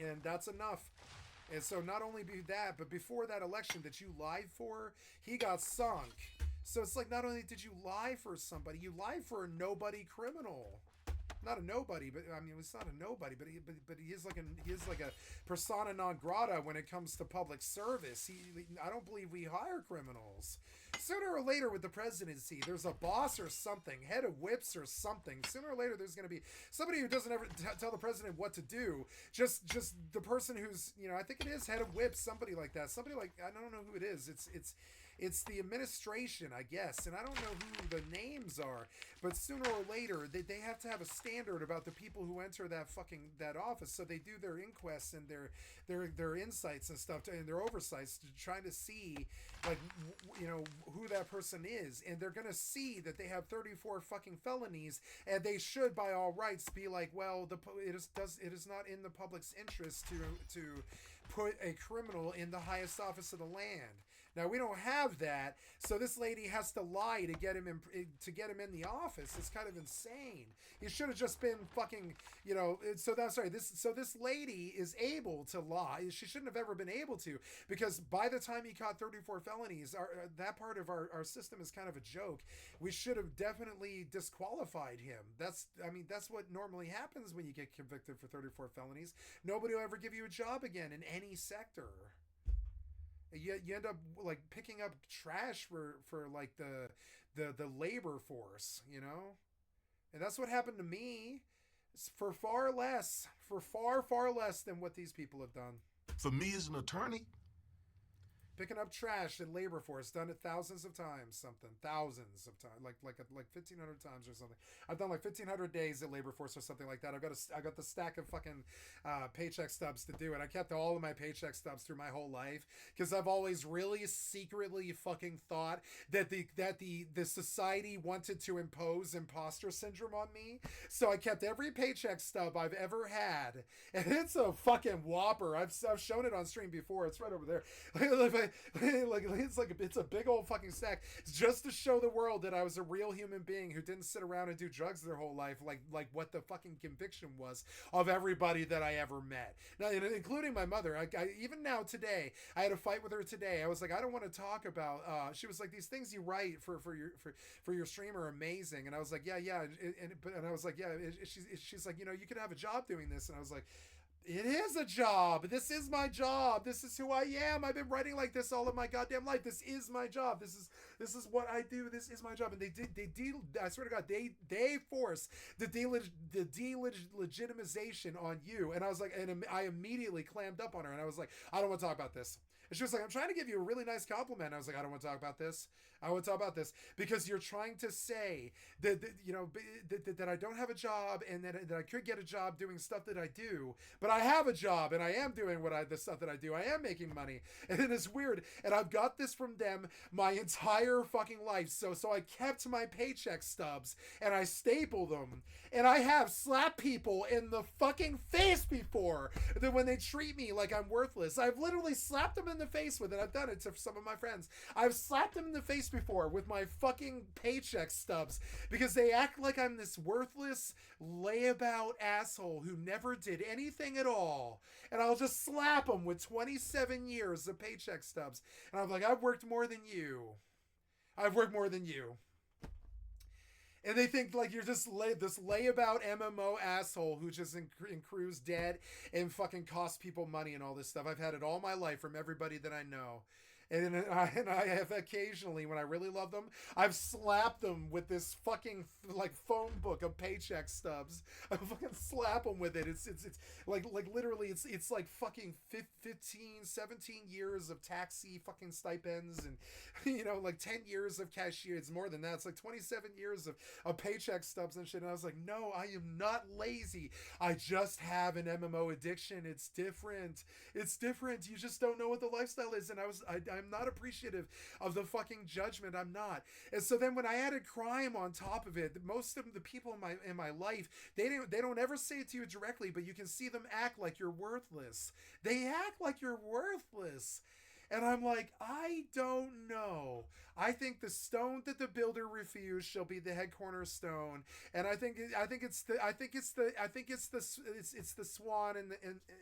And that's enough. And so not only be that, but before that election that you lied for, he got sunk. So it's like not only did you lie for somebody, you lied for a nobody criminal. not a nobody, but I mean, it's not a nobody, but he is like a persona non grata when it comes to public service. I don't believe we hire criminals. Sooner or later with the presidency, there's a boss or something, head of whips or something. Sooner or later, there's going to be somebody who doesn't ever tell the president what to do. Just the person who's, I think it is head of whips, somebody like that. Somebody like, I don't know who it is. It's the administration, I guess, and I don't know who the names are, but sooner or later they have to have a standard about the people who enter that office. So they do their inquests and their insights and stuff and their oversights to trying to see like who that person is, and they're gonna see that they have 34 fucking felonies, and they should by all rights be like, well, it is not in the public's interest to put a criminal in the highest office of the land. Now we don't have that, so this lady has to lie to get him in the office. It's kind of insane. He should have just been fucking, This lady is able to lie. She shouldn't have ever been able to, because by the time he caught 34 felonies, that part of our system is kind of a joke. We should have definitely disqualified him. That's what normally happens when you get convicted for 34 felonies. Nobody will ever give you a job again in any sector. You end up like picking up trash for like the labor force, and that's what happened to me for far less than what these people have done. For me as an attorney, picking up trash in labor force, done it thousands of times, like 1,500 times or something. I've done like 1,500 days at labor force or something like that. I got the stack of fucking paycheck stubs to do, and I kept all of my paycheck stubs through my whole life because I've always really secretly fucking thought that the society wanted to impose imposter syndrome on me. So I kept every paycheck stub I've ever had, and it's a fucking whopper. I've shown it on stream before. It's right over there. It's a big old fucking stack just to show the world that I was a real human being who didn't sit around and do drugs their whole life, like what the fucking conviction was of everybody that I ever met. Now, including my mother. I even now today, I had a fight with her today. I was like, I don't want to talk about. She was like, these things you write for your stream are amazing, and I was like, yeah, and I was like, yeah. She's like, you could have a job doing this, and I was like, it is a job. This is my job. This is who I am. I've been writing like this all of my goddamn life. This is my job. This is what I do. This is my job. And I swear to God, they force the delegitimization on you. And I was like, and I immediately clammed up on her, and I was like, I don't want to talk about this. And she was like, I'm trying to give you a really nice compliment. And I was like, I don't want to talk about this. I want to talk about this because you're trying to say that I don't have a job and that I could get a job doing stuff that I do, but I have a job and I am doing the stuff that I do. I am making money, and it is weird. And I've got this from them my entire fucking life. So I kept my paycheck stubs and I stapled them, and I have slapped people in the fucking face before that when they treat me like I'm worthless. I've literally slapped them in the face with it. I've done it to some of my friends. I've slapped them in the face before with my fucking paycheck stubs because they act like I'm this worthless layabout asshole who never did anything at all. And I'll just slap them with 27 years of paycheck stubs. And I'm like, I've worked more than you. And they think like you're just this layabout MMO asshole who just accrues debt and fucking costs people money and all this stuff. I've had it all my life from everybody that I know. And I have occasionally, when I really love them, I've slapped them with this fucking like phone book of paycheck stubs. I fucking slap them with it. It's like literally it's like fucking 15, 17 years of taxi fucking stipends and like 10 years of cashier. It's more than that. It's like 27 years of paycheck stubs and shit. And I was like, no, I am not lazy. I just have an MMO addiction. It's different. You just don't know what the lifestyle is. And I'm not appreciative of the fucking judgment. I'm not. And so then when I added crime on top of it, most of the people in my life, they don't ever say it to you directly, but you can see them act like you're worthless. They act like you're worthless. And I'm like, I don't know. I think the stone that the builder refused shall be the head cornerstone. And I think it's the swan and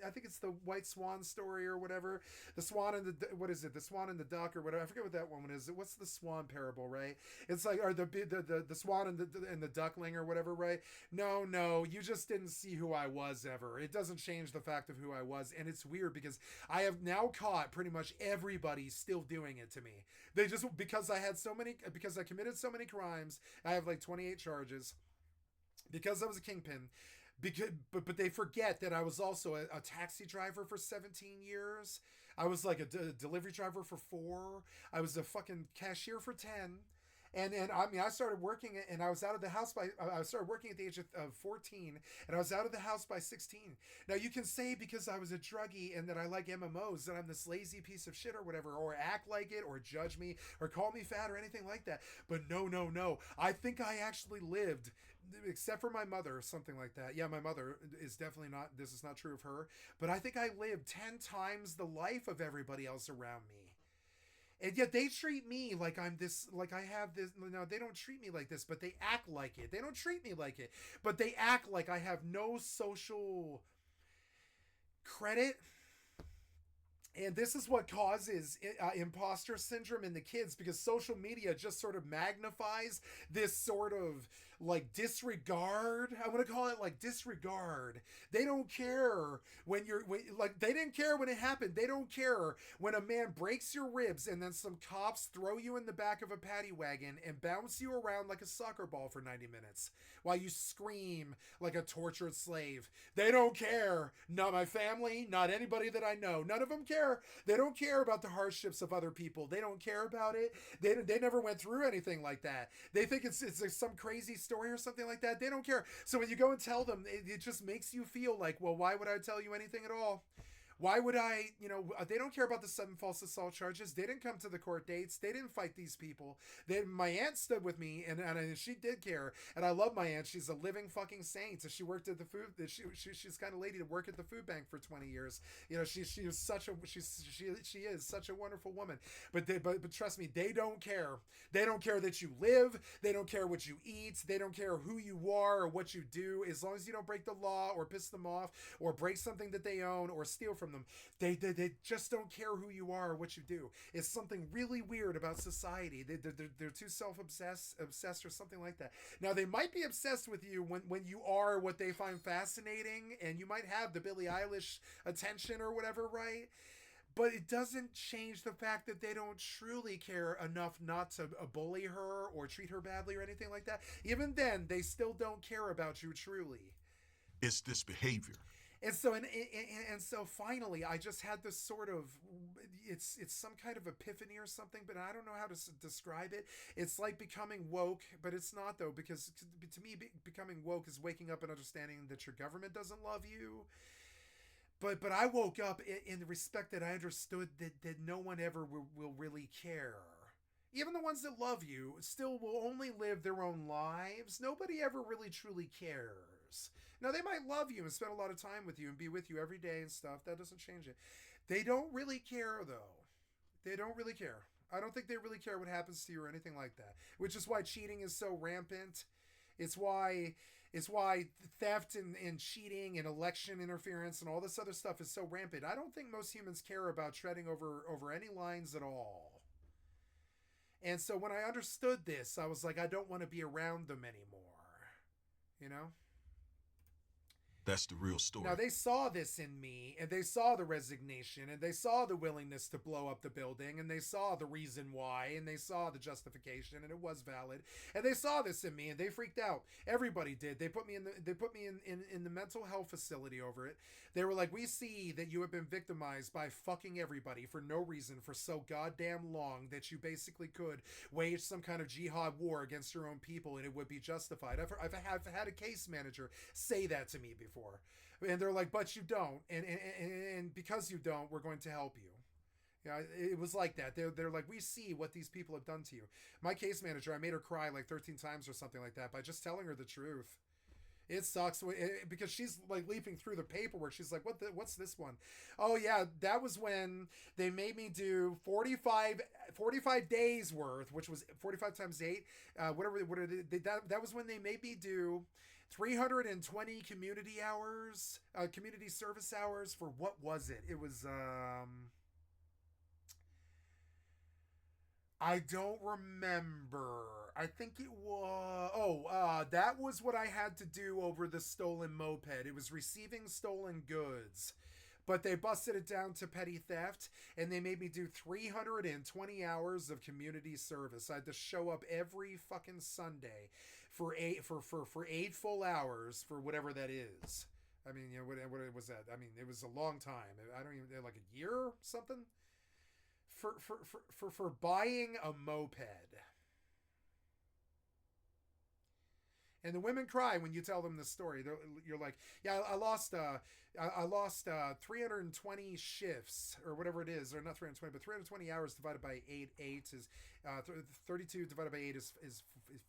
I think it's the white swan story or whatever. The swan and the, what is it? The swan and the duck or whatever. I forget what that one is. What's the swan parable, right? It's like, or the swan and the duckling or whatever, right? No, you just didn't see who I was ever. It doesn't change the fact of who I was. And it's weird because I have now caught pretty much everybody still doing it to me. They just, because I committed so many crimes, I have like 28 charges, because I was a kingpin. But they forget that I was also a taxi driver for 17 years. I was like a delivery driver for 4. I was a fucking cashier for 10. And I mean, I started working and I was out of the house I started working at the age of 14, and I was out of the house by 16. Now you can say because I was a druggie and that I like MMOs that I'm this lazy piece of shit or whatever, or act like it, or judge me, or call me fat or anything like that. But no. I think I actually lived, except for my mother or something like that. Yeah, my mother is definitely not, this is not true of her. But I think I lived 10 times the life of everybody else around me. And yet they treat me like I'm this, like I have this. No, they don't treat me like this, but they act like it. They don't treat me like it, but they act like I have no social credit. And this is what causes imposter syndrome in the kids, because social media just sort of magnifies this sort of like disregard. I want to call it like disregard. They don't care when they didn't care when it happened. They don't care when a man breaks your ribs and then some cops throw you in the back of a paddy wagon and bounce you around like a soccer ball for 90 minutes while you scream like a tortured slave. They don't care. Not my family, not anybody that I know. None of them care. They don't care about the hardships of other people. They don't care about it. They never went through anything like that. They think it's like some crazy story or something like that. They don't care. So when you go and tell them, it just makes you feel like, well, why would I tell you anything at all? Why would I, they don't care about the 7 false assault charges. They didn't come to the court dates. They didn't fight these people. My aunt stood with me, and she did care. And I love my aunt. She's a living fucking saint. She worked at the food. She's kind of lady to work at the food bank for 20 years. She is such a wonderful woman. But trust me, they don't care. They don't care that you live. They don't care what you eat. They don't care who you are or what you do. As long as you don't break the law or piss them off or break something that they own or steal from them. They just don't care who you are or what you do. It's something really weird about society. They're too obsessed or something like that. Now they might be obsessed with you when you are what they find fascinating, and you might have the Billie Eilish attention or whatever, right? But it doesn't change the fact that they don't truly care enough not to bully her or treat her badly or anything like that. Even then, they still don't care about you truly. It's this behavior. And so finally, I just had this sort of, it's some kind of epiphany or something, but I don't know how to describe it. It's like becoming woke, but it's not though, because to me, becoming woke is waking up and understanding that your government doesn't love you. But I woke up in the respect that I understood that no one ever will really care. Even the ones that love you still will only live their own lives. Nobody ever really truly cares. Now, they might love you and spend a lot of time with you and be with you every day and stuff. That doesn't change it. They don't really care, though. They don't really care. I don't think they really care what happens to you or anything like that. Which is why cheating is so rampant. It's why theft and cheating and election interference and all this other stuff is so rampant. I don't think most humans care about treading over any lines at all. And so when I understood this, I was like, I don't want to be around them anymore. That's the real story. Now, they saw this in me, and they saw the resignation, and they saw the willingness to blow up the building, and they saw the reason why, and they saw the justification, and it was valid. And they saw this in me, and they freaked out. Everybody did. They put me in the mental health facility over it. They were like, we see that you have been victimized by fucking everybody for no reason for so goddamn long that you basically could wage some kind of jihad war against your own people, and it would be justified. I've had a case manager say that to me before. And they're like, but you don't, and because you don't, we're going to help you. It was like that. They're like, we see what these people have done to you. My case manager, I made her cry like 13 times or something like that by just telling her the truth. It sucks because she's like leaping through the paperwork. She's like, what's this one? Oh yeah, that was when they made me do 45 days worth, which was 45 times 8, whatever. That was when they made me do 320 community hours, community service hours for what was it? It was I don't remember. I think it was... that was what I had to do over the stolen moped. It was receiving stolen goods. But they busted it down to petty theft, and they made me do 320 hours of community service. I had to show up every fucking Sunday for 8 full hours for whatever that is. I mean, you know, what was that? I mean, it was a long time. I don't even... like a year or something? For buying a moped. And the women cry when you tell them the story. You're like, yeah, I lost 320 shifts or whatever it is, or not 320, but 320 hours divided by 8 is 32 divided by 8 is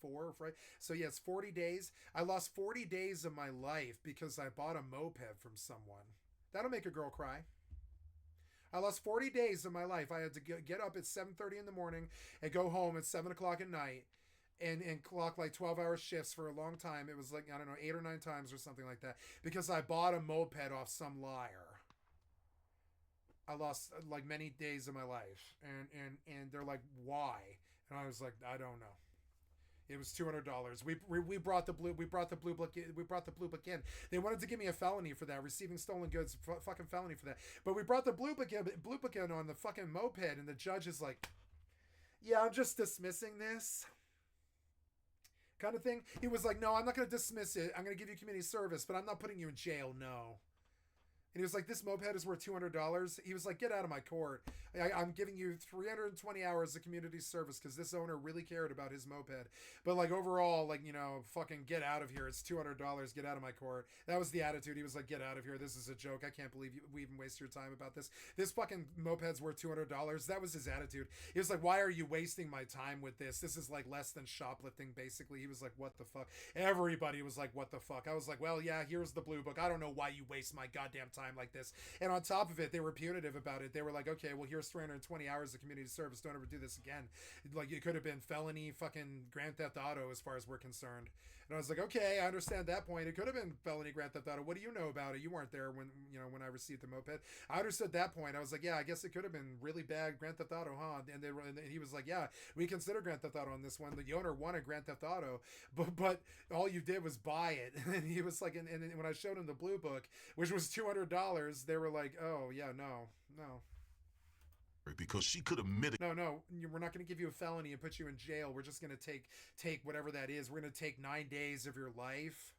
4, right? So yeah, it's 40 days. I lost 40 days of my life because I bought a moped from someone. That'll make a girl cry. I lost 40 days of my life. I had to get up at 7:30 in the morning and go home at 7 o'clock at night and clock like 12-hour shifts for a long time. It was like, I don't know, 8 or 9 times or something like that because I bought a moped off some liar. I lost like many days of my life. And they're like, why? And I was like, I don't know. It was $200. We brought the blue book in. They wanted to give me a felony for that, receiving stolen goods, fucking felony for that. But we brought the blue book in on the fucking moped, and the judge is like, yeah, I'm just dismissing this kind of thing. He was like, no, I'm not going to dismiss it. I'm going to give you community service, but I'm not putting you in jail. No. And he was like, this moped is worth $200. He was like, get out of my court. I'm giving you 320 hours of community service because this owner really cared about his moped. But like overall, like, you know, fucking get out of here. It's $200. Get out of my court. That was the attitude. He was like, get out of here. This is a joke. I can't believe we even waste your time about this. This fucking moped's worth $200. That was his attitude. He was like, why are you wasting my time with this? This is like less than shoplifting, basically. He was like, what the fuck? Everybody was like, what the fuck? I was like, well, yeah, here's the blue book. I don't know why you waste my goddamn time like this. And on top of it, they were punitive about it. They were like, okay, well, here's 320 hours of community service. Don't ever do this again. Like, it could have been felony fucking Grand Theft Auto as far as we're concerned. And I was like, okay, I understand that point. It could have been felony Grand Theft Auto. What do you know about it? You weren't there when I received the moped. I understood that point. I was like, yeah, I guess it could have been really bad Grand Theft Auto, huh? And he was like, yeah, we consider Grand Theft Auto on this one. The owner wanted Grand Theft Auto, but all you did was buy it. And he was like, and when I showed him the blue book, which was $200, they were like, oh yeah, no. Because she could have mitigated. No, we're not going to give you a felony and put you in jail. We're just going to take whatever that is. We're going to take 9 days of your life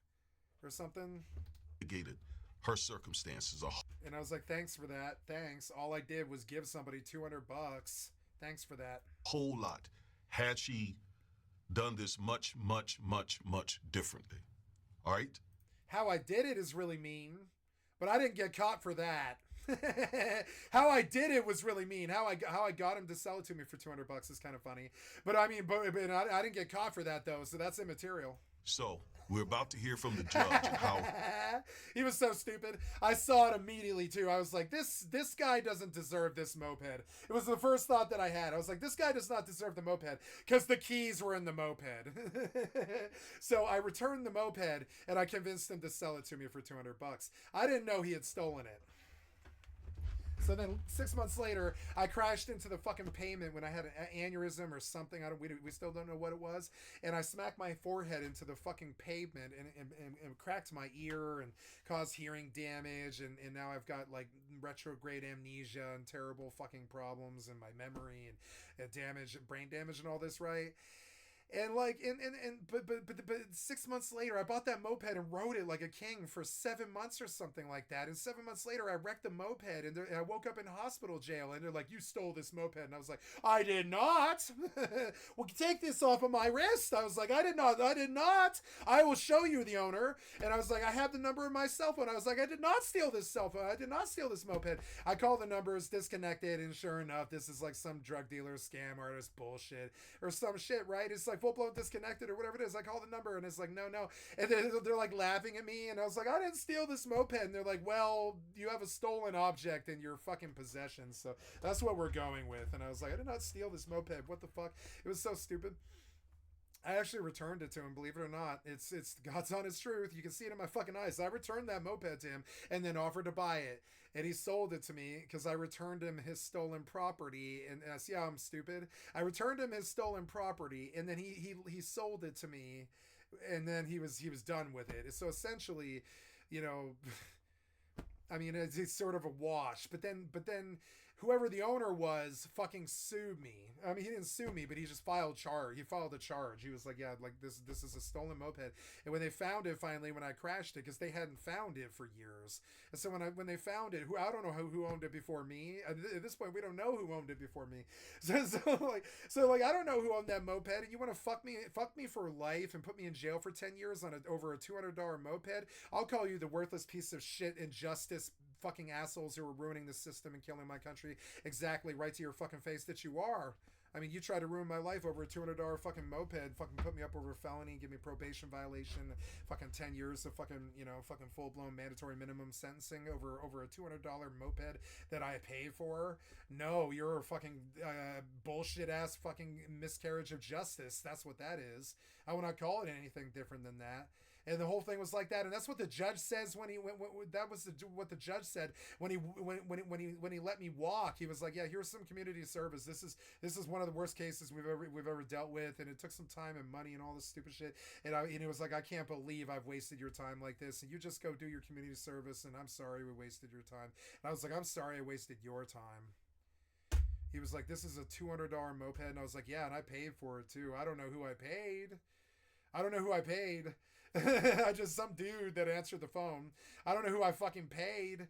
or something. Mitigated her circumstances. And I was like, thanks for that. Thanks. All I did was give somebody $200. Thanks for that. Whole lot. Had she done this much, much, much, much differently. All right? How I did it is really mean, but I didn't get caught for that. How I did it was really mean. How I got him to sell it to me for $200 is kind of funny. But I mean, but I didn't get caught for that though, so that's immaterial. So we're about to hear from the judge how he was so stupid. I saw it immediately too. I was like, this guy doesn't deserve this moped. It was the first thought that I had. I was like, this guy does not deserve the moped because the keys were in the moped. So I returned the moped and I convinced him to sell it to me for $200. I didn't know he had stolen it. So then 6 months later, I crashed into the fucking pavement when I had an aneurysm or something. We still don't know what it was. And I smacked my forehead into the fucking pavement and cracked my ear and caused hearing damage. And now I've got like retrograde amnesia and terrible fucking problems in my memory and brain damage and all this, right? And like, but 6 months later, I bought that moped and rode it like a king for 7 months or something like that. And 7 months later, I wrecked the moped and I woke up in hospital jail. And they're like, "You stole this moped." And I was like, "I did not." "Well, take this off of my wrist." I was like, I did not. "I will show you the owner." And I was like, "I have the number of my cell phone." I was like, "I did not steal this cell phone. I did not steal this moped." I call the number, it's disconnected. And sure enough, this is like some drug dealer scam artist bullshit or some shit, right? It's like full-blown disconnected or whatever it is. I call the number and it's like, no. And then they're like laughing at me. And I was like, I didn't steal this moped. And they're like, well, you have a stolen object in your fucking possession. So that's what we're going with. And I was like, I did not steal this moped. What the fuck? It was so stupid. I actually returned it to him, believe it or not. It's God's honest truth. You can see it in my fucking eyes. I returned that moped to him and then offered to buy it. And he sold it to me because I returned him his stolen property. And see how I'm stupid? I returned him his stolen property and then he sold it to me. And then he was done with it. So essentially, you know, I mean, it's sort of a wash. But then whoever the owner was fucking sued me. I mean, he didn't sue me, but he just filed charge. He filed a charge. He was like, yeah, like this is a stolen moped. And when they found it finally, when I crashed it, because they hadn't found it for years. And so when they found it, I don't know who owned it before me. At this point, we don't know who owned it before me. So I don't know who owned that moped. And you want to fuck me for life and put me in jail for 10 years on over a $200 moped? I'll call you the worthless piece of shit injustice fucking assholes who are ruining the system and killing my country. Exactly, right to your fucking face that you are. I mean, you tried to ruin my life over a $200 fucking moped, fucking put me up over a felony, give me probation violation, fucking 10 years of fucking, you know, fucking full-blown mandatory minimum sentencing over a $200 moped that I paid for. No, you're a fucking bullshit-ass fucking miscarriage of justice. That's what that is. I will not call it anything different than that. And the whole thing was like that, and that's what the judge says when what the judge said when he let me walk. He was like, "Yeah, here's some community service. This is one of the worst cases we've ever dealt with, and it took some time and money and all this stupid shit." And it was like, "I can't believe I've wasted your time like this. And you just go do your community service, and I'm sorry we wasted your time." And I was like, "I'm sorry I wasted your time." He was like, "This is a $200 moped," and I was like, "Yeah, and I paid for it too. I don't know who I paid. I just some dude that answered the phone. I don't know who I fucking paid,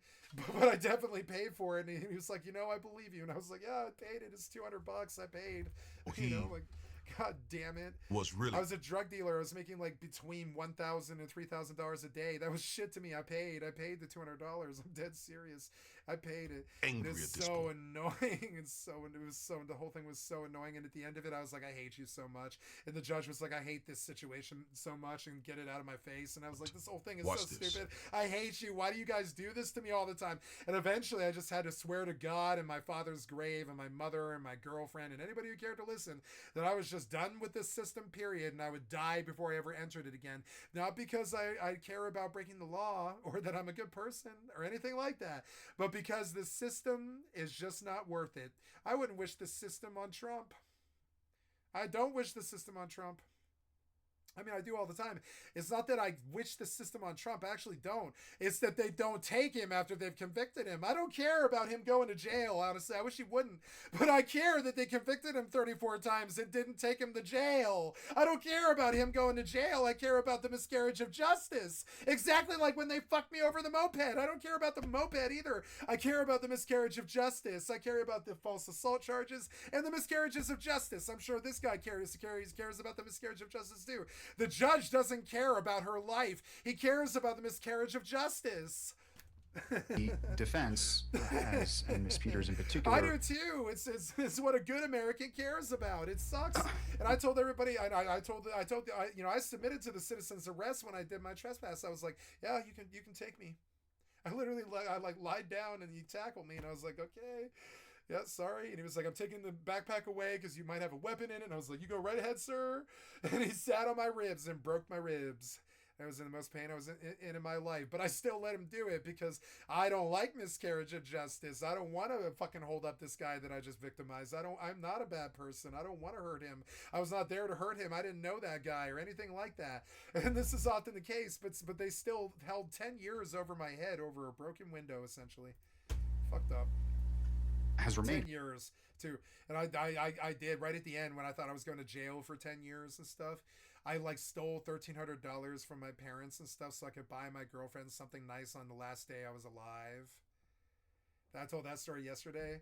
but I definitely paid for it." And he was like, "You know, I believe you." And I was like, "Yeah, I paid it. It's $200. I paid." You know, like, God damn it. I was a drug dealer. I was making like between $1,000 and $3,000 a day. That was shit to me. I paid the $200. I'm dead serious. I paid it. Angry it was at this so point. annoying, and the whole thing was so annoying. And at the end of it, I was like, "I hate you so much." And the judge was like, "I hate this situation so much," and get it out of my face. And I was like, "This whole thing is stupid. I hate you. Why do you guys do this to me all the time?" And eventually, I just had to swear to God and my father's grave and my mother and my girlfriend and anybody who cared to listen that I was just done with this system, period, and I would die before I ever entered it again. Not because I care about breaking the law or that I'm a good person or anything like that, but because the system is just not worth it. I wouldn't wish the system on Trump. I don't wish the system on Trump. I mean, I do all the time. It's not that I wish the system on Trump. I actually don't. It's that they don't take him after they've convicted him. I don't care about him going to jail, honestly. I wish he wouldn't. But I care that they convicted him 34 times and didn't take him to jail. I don't care about him going to jail. I care about the miscarriage of justice. Exactly like when they fucked me over the moped. I don't care about the moped either. I care about the miscarriage of justice. I care about the false assault charges and the miscarriages of justice. I'm sure this guy cares about the miscarriage of justice too. The judge doesn't care about her life. He cares about the miscarriage of justice. The defense has, and Ms. Peters in particular. I do too. It's what a good American cares about. It sucks. And I told everybody. I submitted to the citizen's arrest when I did my trespass. I was like, "Yeah, you can take me." I literally lied down and he tackled me, and I was like, "Okay. Yeah, sorry." And he was like, "I'm taking the backpack away because you might have a weapon in it." And I was like, "You go right ahead, sir." And he sat on my ribs and broke my ribs. I was in the most pain I was in my life. But I still let him do it because I don't like miscarriage of justice. I don't want to fucking hold up this guy that I just victimized. I'm not a bad person. I don't want to hurt him. I was not there to hurt him. I didn't know that guy or anything like that. And this is often the case. But they still held 10 years over my head over a broken window, essentially. Fucked up. Has remained 10 years too. And I did right at the end when I thought I was going to jail for 10 years and stuff. I stole $1,300 from my parents and stuff so I could buy my girlfriend something nice on the last day I was alive. I told that story yesterday.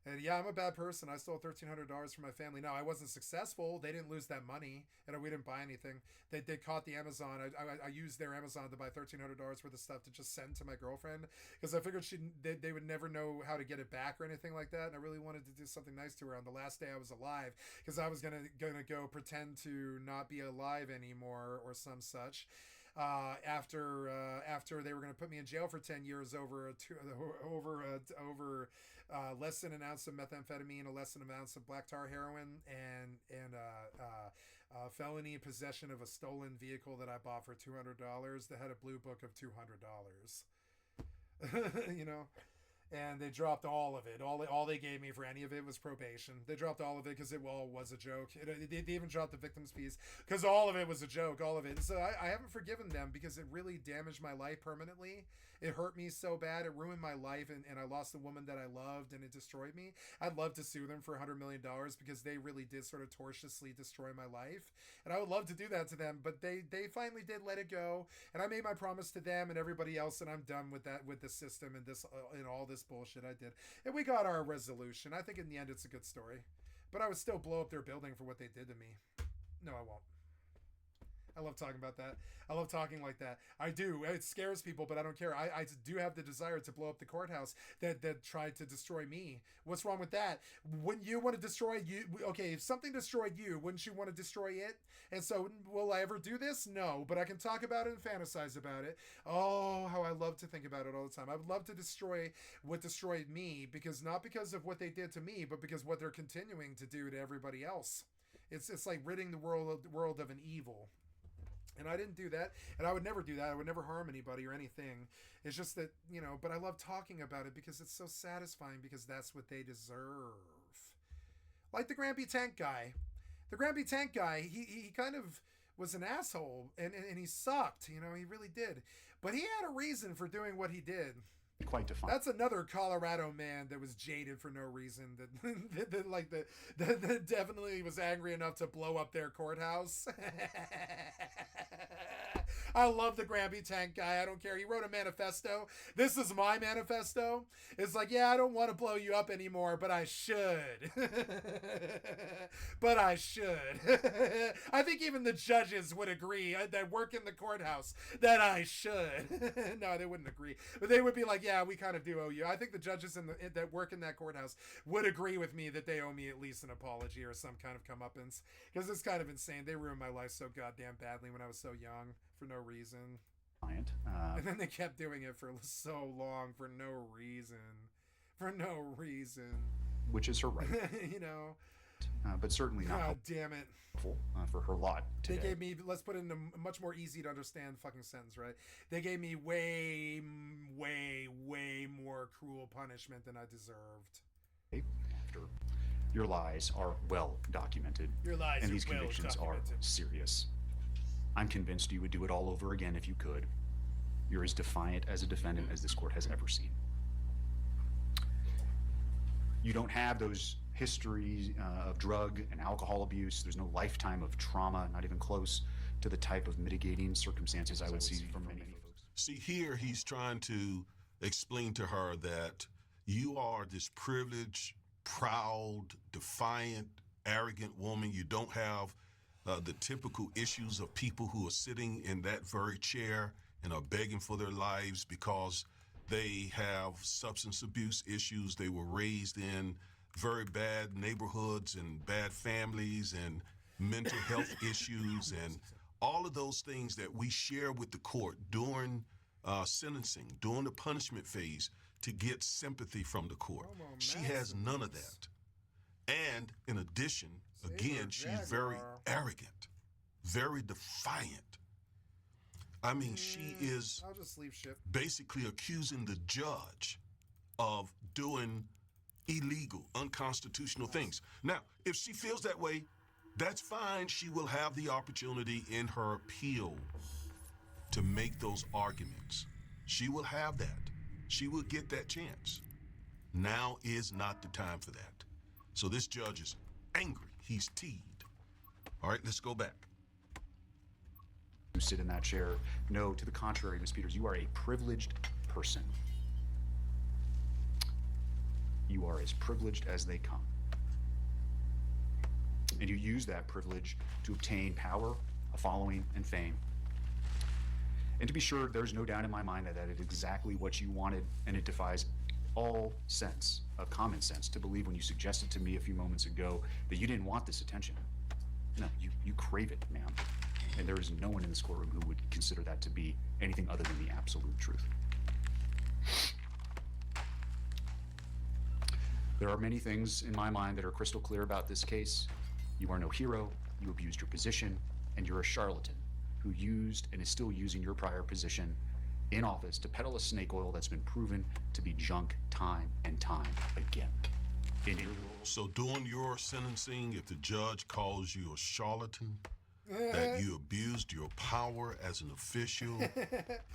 And yeah, I'm a bad person. I stole $1,300 from my family. No, I wasn't successful. They didn't lose that money, and we didn't buy anything. They caught the Amazon. I used their Amazon to buy $1,300 worth of stuff to just send to my girlfriend because I figured they would never know how to get it back or anything like that. And I really wanted to do something nice to her on the last day I was alive because I was gonna go pretend to not be alive anymore or some such. After they were going to put me in jail for 10 years over less than an ounce of methamphetamine, a less than an ounce of black tar heroin, and felony possession of a stolen vehicle that I bought for $200 that had a blue book of $200. You know. And they dropped all of it. All they gave me for any of it was probation. They dropped all of it because it all was a joke. They even dropped the victim's fees because all of it was a joke, all of it. And so I haven't forgiven them because it really damaged my life permanently. It hurt me so bad. It ruined my life, and I lost the woman that I loved, and it destroyed me. I'd love to sue them for $100 million because they really did sort of tortiously destroy my life. And I would love to do that to them, but they finally did let it go. And I made my promise to them and everybody else, and I'm done with that, with the system and this and all this bullshit I did. And we got our resolution. I think in the end it's a good story. But I would still blow up their building for what they did to me. No, I won't. I love talking about that. I love talking like that. I do. It scares people, but I don't care. I do have the desire to blow up the courthouse that tried to destroy me. What's wrong with that? Wouldn't you want to destroy you? Okay, if something destroyed you, wouldn't you want to destroy it? And so, will I ever do this? No, but I can talk about it and fantasize about it. Oh, how I love to think about it all the time. I would love to destroy what destroyed me, because not because of what they did to me, but because what they're continuing to do to everybody else. It's like ridding the world of an evil. And I didn't do that, and I would never do that. I would never harm anybody or anything. It's just that, but I love talking about it because it's so satisfying, because that's what they deserve. Like the Granby Tank guy. The Granby Tank guy, he kind of was an asshole, and he sucked, he really did. But he had a reason for doing what he did. Quite defined. That's another Colorado man that was jaded for no reason. That definitely was angry enough to blow up their courthouse. I love the Granby Tank guy. I don't care. He wrote a manifesto. This is my manifesto. It's like, yeah, I don't want to blow you up anymore, but I should. But I should. I think even the judges would agree that work in the courthouse that I should. No, they wouldn't agree, but they would be like, yeah, we kind of do owe you. I think the judges that work in that courthouse would agree with me that they owe me at least an apology or some kind of comeuppance, because it's kind of insane. They ruined my life so goddamn badly when I was so young for no reason. And then they kept doing it for so long for no reason. For no reason. Which is her right. But certainly not. God damn it. For her lot today. They gave me, let's put it in a much more easy to understand fucking sentence, right? They gave me way more cruel punishment than I deserved. After your lies are well documented. Your lies and are these well convictions documented. are serious. I'm convinced you would do it all over again if you could. You're as defiant as a defendant as this court has ever seen. You don't have those histories of drug and alcohol abuse. There's no lifetime of trauma, not even close to the type of mitigating circumstances I would see from many folks. See, here he's trying to explain to her that you are this privileged, proud, defiant, arrogant woman. You don't have the typical issues of people who are sitting in that very chair and are begging for their lives because they have substance abuse issues. They were raised in very bad neighborhoods and bad families and mental health issues and all of those things that we share with the court during sentencing, during the punishment phase, to get sympathy from the court. She has none of that. And in addition, again, she's very arrogant, very defiant. I mean, she is I'll just leave shit. basically accusing the judge of doing illegal, unconstitutional things. Now, if she feels that way, that's fine. She will have the opportunity in her appeal to make those arguments. She will have that. She will get that chance. Now is not the time for that. So this judge is angry. He's teed. All right, let's go back. Who sit in that chair. No, to the contrary, Ms. Peters, you are a privileged person. you are as privileged as they come. And you use that privilege to obtain power, a following, and fame. And to be sure, there's no doubt in my mind that that is exactly what you wanted, and it defies all sense of common sense to believe when you suggested to me a few moments ago that you didn't want this attention. No, you crave it, ma'am. And there is no one in this courtroom who would consider that to be anything other than the absolute truth. There are many things in my mind that are crystal clear about this case. You are no hero, you abused your position, and you're a charlatan who used and is still using your prior position in office to peddle a snake oil that's been proven to be junk time and time again. So during your sentencing, if the judge calls you a charlatan, that you abused your power as an official,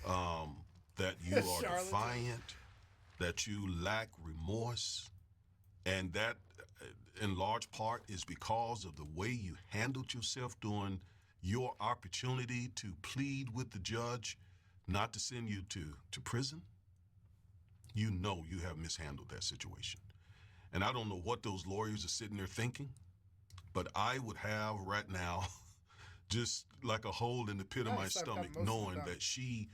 that you are defiant, that you lack remorse, and that in large part is because of the way you handled yourself during your opportunity to plead with the judge not to send you to prison, you know you have mishandled that situation. And I don't know what those lawyers are sitting there thinking, but I would have right now just like a hole in the pit of my stomach knowing that she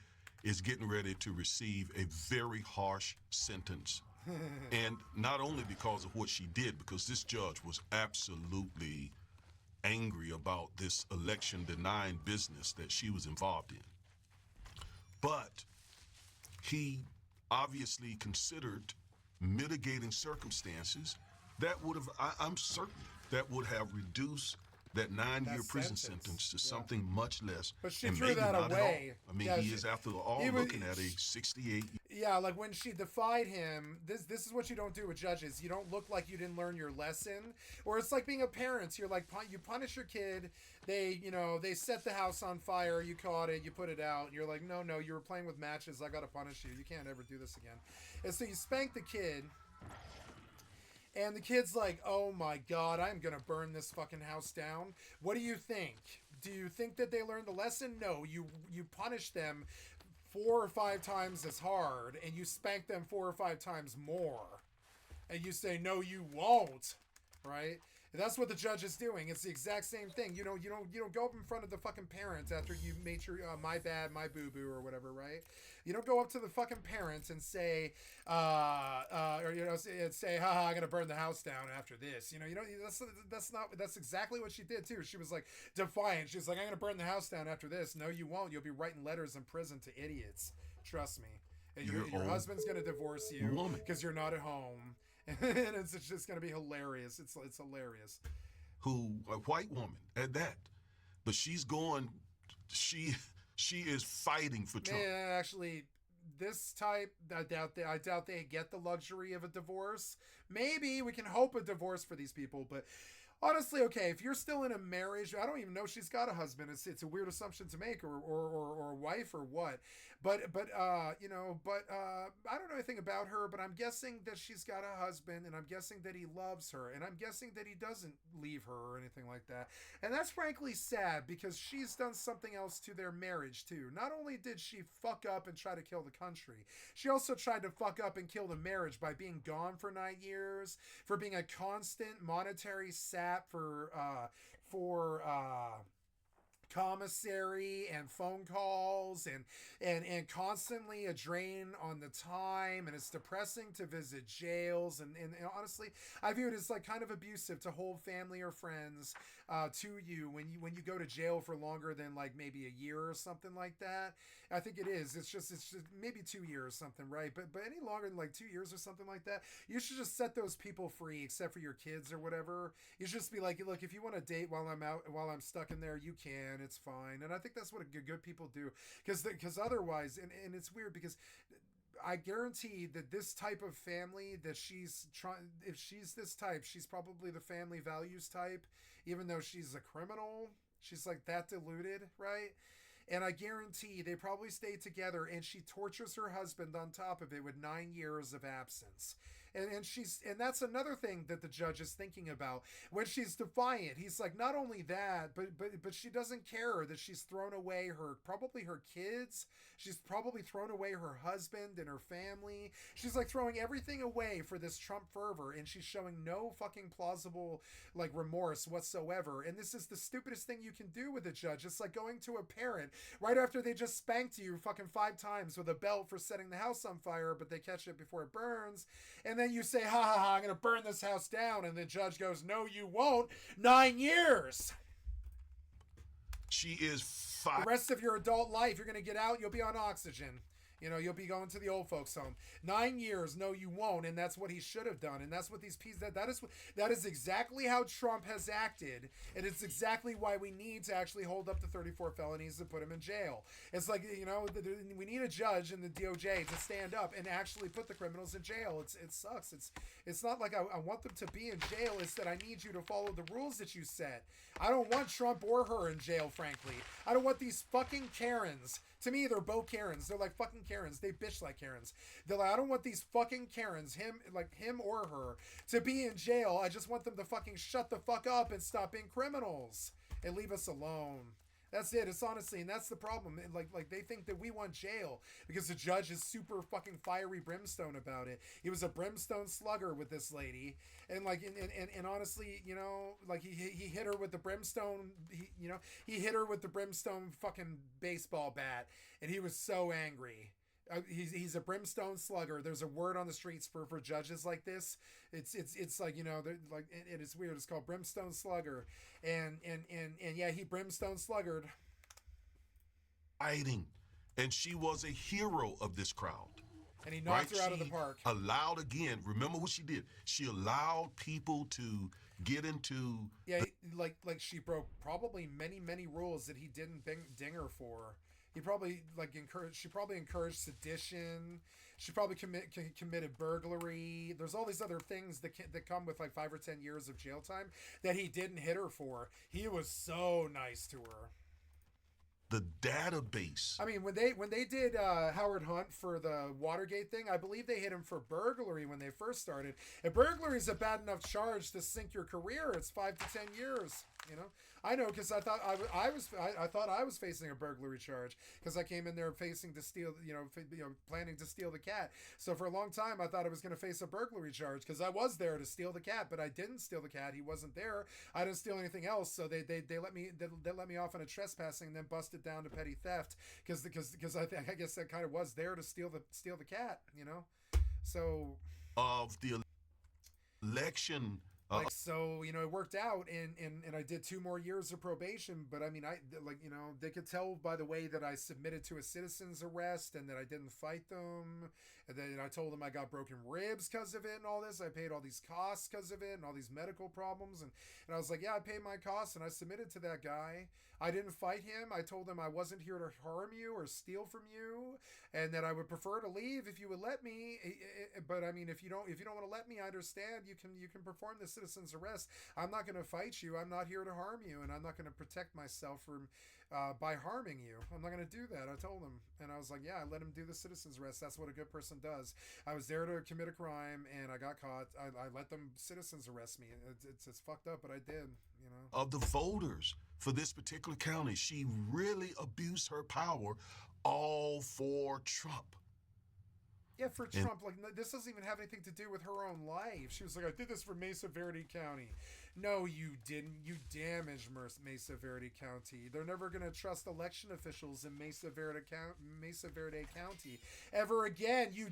is getting ready to receive a very harsh sentence. And not only because of what she did, because this judge was absolutely angry about this election denying business that she was involved in. But he obviously considered mitigating circumstances that would have, I'm certain, that would have reduced that 9-year prison sentence to something much less. But she threw that away. I mean, he is, after all, looking at a 68. Yeah, like when she defied him, this is what you don't do with judges. You don't look like you didn't learn your lesson. Or it's like being a parent. You're like, you punish your kid. They set the house on fire. You caught it. You put it out. And you're like, no, you were playing with matches. I got to punish you. You can't ever do this again. And so you spank the kid. And the kid's like, oh my God, I'm going to burn this fucking house down. What do you think? Do you think that they learned the lesson? No, you punish them 4 or 5 times as hard, and you spank them 4 or 5 times more. And you say, no, you won't. Right? And that's what the judge is doing. It's the exact same thing. You don't go up in front of the fucking parents after you made your my bad, my boo-boo or whatever, right? You don't go up to the fucking parents and say, say, haha, I'm gonna burn the house down after this. That's exactly what she did too. She was like defiant. She was like, I'm gonna burn the house down after this. No, you won't. You'll be writing letters in prison to idiots. Trust me. And your husband's gonna divorce you because you're not at home. And it's just going to be hilarious. It's hilarious. A white woman at that, but she is fighting for Trump. Yeah, actually, this type, I doubt they get the luxury of a divorce. Maybe we can hope a divorce for these people, but honestly, okay, if you're still in a marriage, I don't even know if she's got a husband. It's a weird assumption to make, or a wife, or what. But I don't know anything about her, but I'm guessing that she's got a husband, and I'm guessing that he loves her, and I'm guessing that he doesn't leave her or anything like that. And that's frankly sad, because she's done something else to their marriage too. Not only did she fuck up and try to kill the country, she also tried to fuck up and kill the marriage by being gone for 9 years, for being a constant monetary sap for commissary and phone calls and constantly a drain on the time, and it's depressing to visit jails, and honestly I view it as like kind of abusive to hold family or friends to you when you go to jail for longer than like maybe a year or something like that. I think it is. It's just maybe 2 years or something, right? But any longer than like 2 years or something like that, you should just set those people free, except for your kids or whatever. You should just be like, look, if you want to date while I'm stuck in there, you can. It's fine. And I think that's what good people do, because otherwise, and it's weird, because I guarantee that this type of family that she's trying, if she's this type, she's probably the family values type, even though she's a criminal. She's like that deluded, right? And I guarantee they probably stay together, and she tortures her husband on top of it with 9 years of absence. And that's another thing that the judge is thinking about when she's defiant. He's like, not only that, but she doesn't care that she's thrown away probably her kids. She's probably thrown away her husband and her family. She's like throwing everything away for this Trump fervor, and she's showing no fucking plausible like remorse whatsoever. And this is the stupidest thing you can do with a judge. It's like going to a parent right after they just spanked you fucking 5 times with a belt for setting the house on fire, but they catch it before it burns. And then you say, ha ha ha, I'm going to burn this house down. And the judge goes, no, you won't. 9 years. She is The rest of your adult life, you're going to get out, you'll be on oxygen. You know, you'll be going to the old folks home. 9 years, no, you won't, and that's what he should have done. And that's what these pieces that is exactly how Trump has acted, and it's exactly why we need to actually hold up the 34 felonies and put him in jail. It's like, you know, we need a judge in the DOJ to stand up and actually put the criminals in jail. It sucks. It's not like I want them to be in jail. It's that I need you to follow the rules that you set. I don't want Trump or her in jail, frankly. I don't want these fucking Karens. To me, they're both Karens. They're like fucking Karens. They bitch like Karens. They're like, I don't want these fucking Karens, him or her, to be in jail. I just want them to fucking shut the fuck up and stop being criminals and leave us alone. That's it. It's honestly, and that's the problem. And like they think that we want jail because the judge is super fucking fiery brimstone about it. He was a brimstone slugger with this lady, and like, and honestly, you know, like he hit her with the brimstone. He hit her with the brimstone fucking baseball bat, and he was so angry. He's a brimstone slugger. There's a word on the streets for judges like this. It's like, you know, like it is weird. It's called brimstone slugger, and yeah, he brimstone sluggered. Fighting, and she was a hero of this crowd. And he knocked her out of the park. Allowed again. Remember what she did? She allowed people to get into. Yeah, like she broke probably many rules that he didn't ding her for. He probably encouraged sedition. She probably committed burglary. There's all these other things that come with like 5 or 10 years of jail time that he didn't hit her for. He was so nice to her. The database. I mean, when they did Howard Hunt for the Watergate thing, I believe they hit him for burglary when they first started. And burglary is a bad enough charge to sink your career. It's 5 to 10 years. You know, I know, because I thought I was facing a burglary charge because I came in there planning to steal the cat. So for a long time, I thought I was going to face a burglary charge because I was there to steal the cat, but I didn't steal the cat. He wasn't there. I didn't steal anything else. So they let me off on a trespassing and then busted down to petty theft because I guess that kind of was there to steal the cat. You know, so of the election. So, you know, it worked out, and I did 2 more years of probation, but I mean, they could tell by the way that I submitted to a citizen's arrest and that I didn't fight them, and then I told them I got broken ribs because of it and all this. I paid all these costs because of it and all these medical problems, and I was like, yeah, I paid my costs, and I submitted to that guy. I didn't fight him. I told him I wasn't here to harm you or steal from you, and that I would prefer to leave if you would let me. But I mean, if you don't want to let me, I understand. You can perform the citizen's arrest. I'm not going to fight you. I'm not here to harm you, and I'm not going to protect myself from by harming you. I'm not going to do that. I told him, and I was like, yeah, I let him do the citizen's arrest. That's what a good person does. I was there to commit a crime, and I got caught. I let them citizens arrest me. It's fucked up, but I did. You know, of the voters for this particular county, she really abused her power, all for Trump. Yeah, for Trump. Like, this doesn't even have anything to do with her own life. She was like, I did this for Mesa Verde County. No, you didn't. You damaged Mesa Verde County. They're never going to trust election officials in Mesa Verde County ever again. You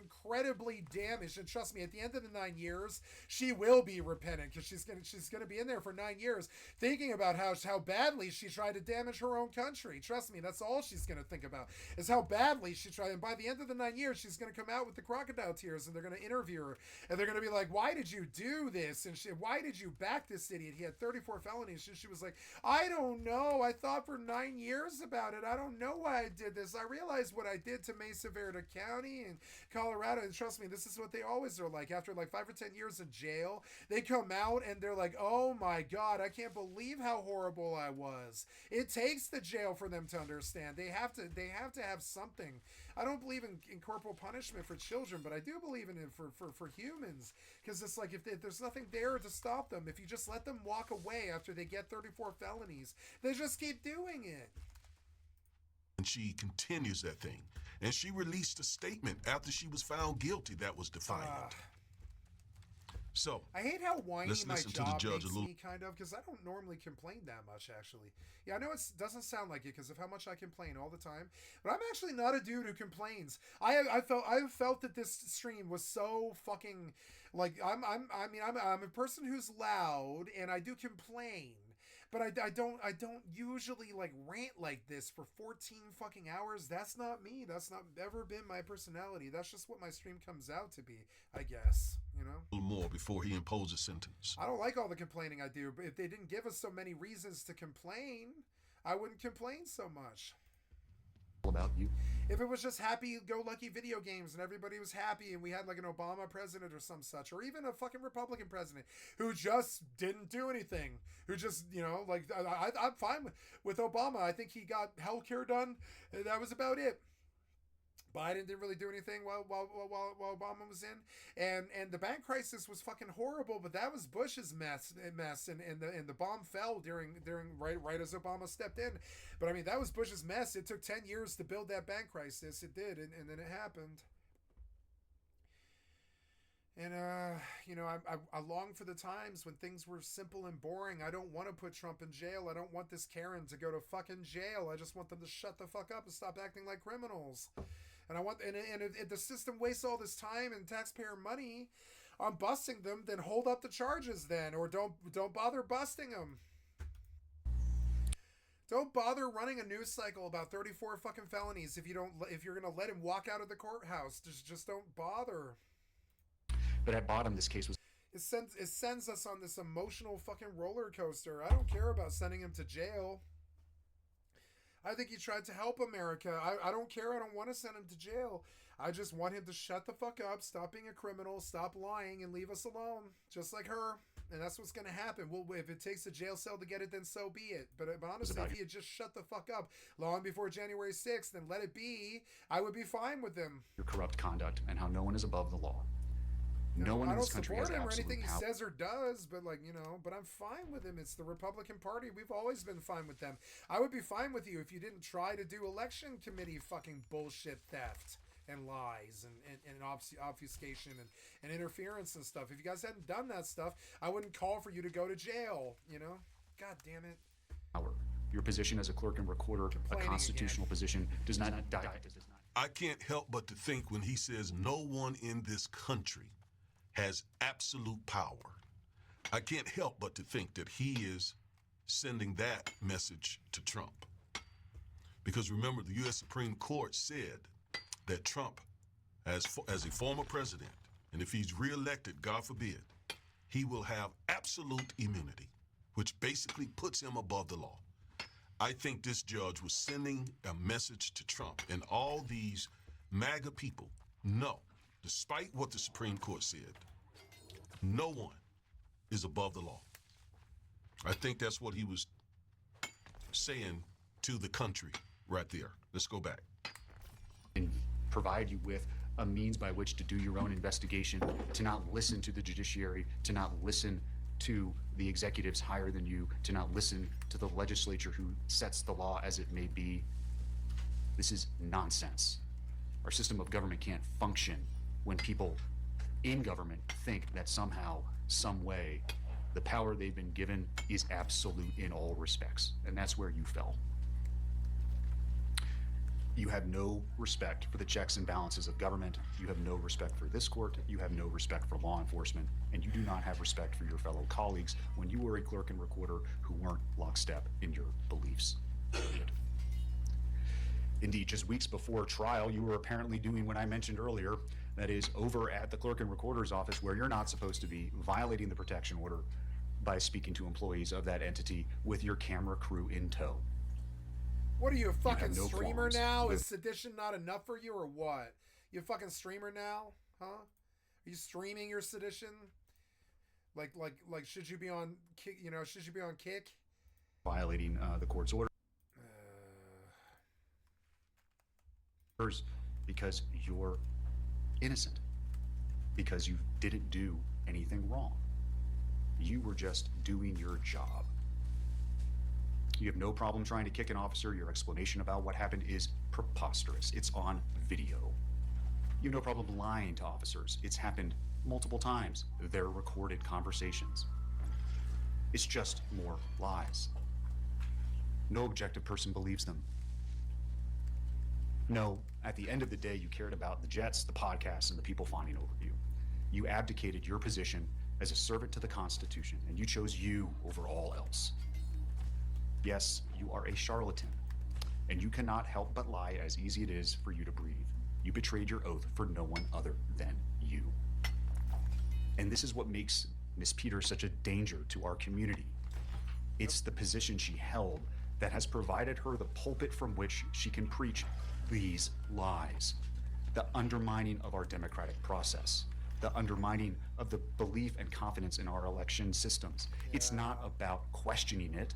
incredibly damaged. And trust me, at the end of the 9 years, she will be repentant, because she's gonna be in there for 9 years thinking about how badly she tried to damage her own country. Trust me, that's all she's gonna think about, is how badly she tried. And by the end of the 9 years, she's gonna come out with the crocodile tears, and they're gonna interview her, and they're gonna be like, why did you do this? And why did you back this idiot? He had 34 felonies. She was like, I don't know. I thought for 9 years about it. I don't know why I did this. I realized what I did to Mesa Verde County and Colorado. And trust me, this is what they always are like. After like 5 or 10 years in jail, they come out and they're like, oh my God, I can't believe how horrible I was. It takes the jail for them to understand. They have to have something. I don't believe in corporal punishment for children, but I do believe in it for humans, because it's like if there's nothing there to stop them, if you just let them walk away after they get 34 felonies, they just keep doing it. And she continues that thing, and she released a statement after she was found guilty that was defiant. So I hate how whiny let's my listen to job the judge makes a little. me, kind of, because I don't normally complain that much, actually. Yeah, I know it doesn't sound like it because of how much I complain all the time, but I'm actually not a dude who complains. I felt that this stream was so fucking like I'm a person who's loud and I do complain. But I don't usually like rant like this for 14 fucking hours. That's not me. That's not ever been my personality. That's just what my stream comes out to be, I guess, you know? A little more before he imposes sentence. I don't like all the complaining I do, but if they didn't give us so many reasons to complain, I wouldn't complain so much. About you. If it was just happy-go-lucky video games and everybody was happy and we had like an Obama president or some such, or even a fucking Republican president who just didn't do anything, who just, you know, like, I'm fine with Obama. I think he got healthcare done. That was about it. Biden didn't really do anything while Obama was in, and the bank crisis was fucking horrible. But that was Bush's mess, and the bomb fell during right as Obama stepped in. But I mean, that was Bush's mess. It took 10 years to build that bank crisis. It did, and then it happened. And you know, I long for the times when things were simple and boring. I don't want to put Trump in jail. I don't want this Karen to go to fucking jail. I just want them to shut the fuck up and stop acting like criminals. And I want, and if the system wastes all this time and taxpayer money on busting them, then hold up the charges then, or don't bother busting them. Don't bother running a news cycle about 34 fucking felonies if you're gonna let him walk out of the courthouse. Just don't bother. But at bottom, this case was. It sends us on this emotional fucking roller coaster. I don't care about sending him to jail. I think he tried to help America. I don't care. I don't want to send him to jail. I just want him to shut the fuck up, stop being a criminal, stop lying, and leave us alone. Just like her. And that's what's going to happen. Well, if it takes a jail cell to get it, then so be it. But honestly, if he had just shut the fuck up long before January 6th and let it be, I would be fine with him. Your corrupt conduct and how no one is above the law. No one in this country has I don't support him or absolute anything power. he says or does, but like, you know, but I'm fine with him. It's the Republican Party. We've always been fine with them. I would be fine with you if you didn't try to do election committee fucking bullshit theft and lies and obfuscation and interference and stuff. If you guys hadn't done that stuff, I wouldn't call for you to go to jail, you know? God damn it. Your position as a clerk and recorder, a constitutional position, does not die. I can't help but to think when he says no one in this country has absolute power, I can't help but to think that he is sending that message to Trump. Because remember, the U.S. Supreme Court said that Trump, as a former president, and if he's reelected, God forbid, he will have absolute immunity, which basically puts him above the law. I think this judge was sending a message to Trump and all these MAGA people. No, despite what the Supreme Court said, no one is above the law. I think that's what he was saying to the country right there. Let's go back. And provide you with a means by which to do your own investigation, to not listen to the judiciary, to not listen to the executives higher than you, to not listen to the legislature who sets the law as it may be. This is nonsense. Our system of government can't function when people in government think that somehow, some way, the power they've been given is absolute in all respects. And that's where you fell. You have no respect for the checks and balances of government. You have no respect for this court. You have no respect for law enforcement. And you do not have respect for your fellow colleagues when you were a clerk and recorder who weren't lockstep in your beliefs. Period. Indeed, just weeks before trial, you were apparently doing what I mentioned earlier, that is, over at the clerk and recorder's office where you're not supposed to be, violating the protection order, by speaking to employees of that entity with your camera crew in tow. What are you, a fucking no streamer qualms now? with- Is sedition not enough for you, or what? You a fucking streamer now? Huh? Are you streaming your sedition? Like, should you be on Kick? You know, should you be on Kick? Violating the court's orders because you're innocent, because you didn't do anything wrong. You were just doing your job. You have no problem trying to kick an officer. Your explanation about what happened is preposterous. It's on video. You have no problem lying to officers. It's happened multiple times. They're recorded conversations. It's just more lies. No objective person believes them. No, at the end of the day, you cared about the jets, the podcasts, and the people fawning over you. You abdicated your position as a servant to the Constitution, and you chose you over all else. Yes, you are a charlatan, and you cannot help but lie, as easy it is for you to breathe. You betrayed your oath for no one other than you. And this is what makes Miss Peters such a danger to our community. It's the position she held that has provided her the pulpit from which she can preach these lies. The undermining of our democratic process, the undermining of the belief and confidence in our election systems. It's not about questioning it.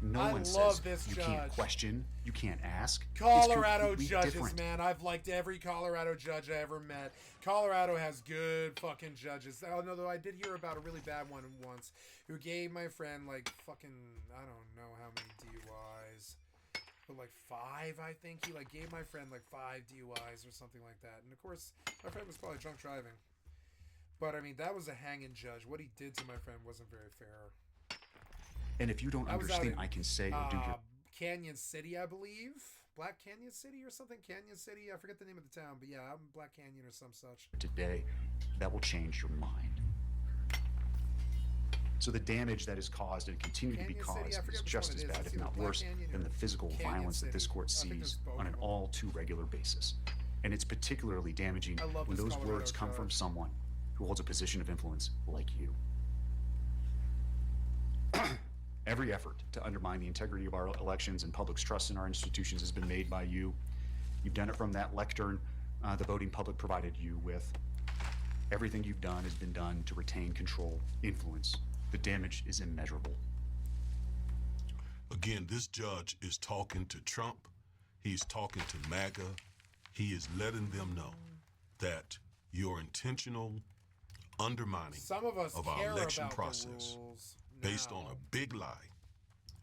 No I one love says this you judge. can't question, you can't ask. It's Colorado completely judges, different. man. I've liked every Colorado judge I ever met. Colorado has good fucking judges. Although I did hear about a really bad one once who gave my friend like fucking, I don't know how many DUIs. But like 5, I think. He like gave my friend like 5 DUIs or something like that. And of course, my friend was probably drunk driving. But I mean, that was a hanging judge. What he did to my friend wasn't very fair. And if you don't I was out understand, in, I can say or do your Canyon City, I believe. Black Canyon City or something? Canyon City? I forget the name of the town. But yeah, I'm Black Canyon or some such. today, that will change your mind. So the damage that is caused and continue to be Canyon City, I caused forget is which just one as it is. bad, It's if either not Black worse, Canyon than or the physical Canyon violence that City. this court I think sees there's both on an of them. all too regular basis. And it's particularly damaging I love when this those Colorado words come from judge. someone who holds a position of influence like you. Every effort to undermine the integrity of our elections and public's trust in our institutions has been made by you. You've done it from that lectern the voting public provided you with. Everything you've done has been done to retain control, influence. The damage is immeasurable. Again, this judge is talking to Trump. He's talking to MAGA. He is letting them know that your intentional undermining Some of us of care our election about process the rules based now. on a big lie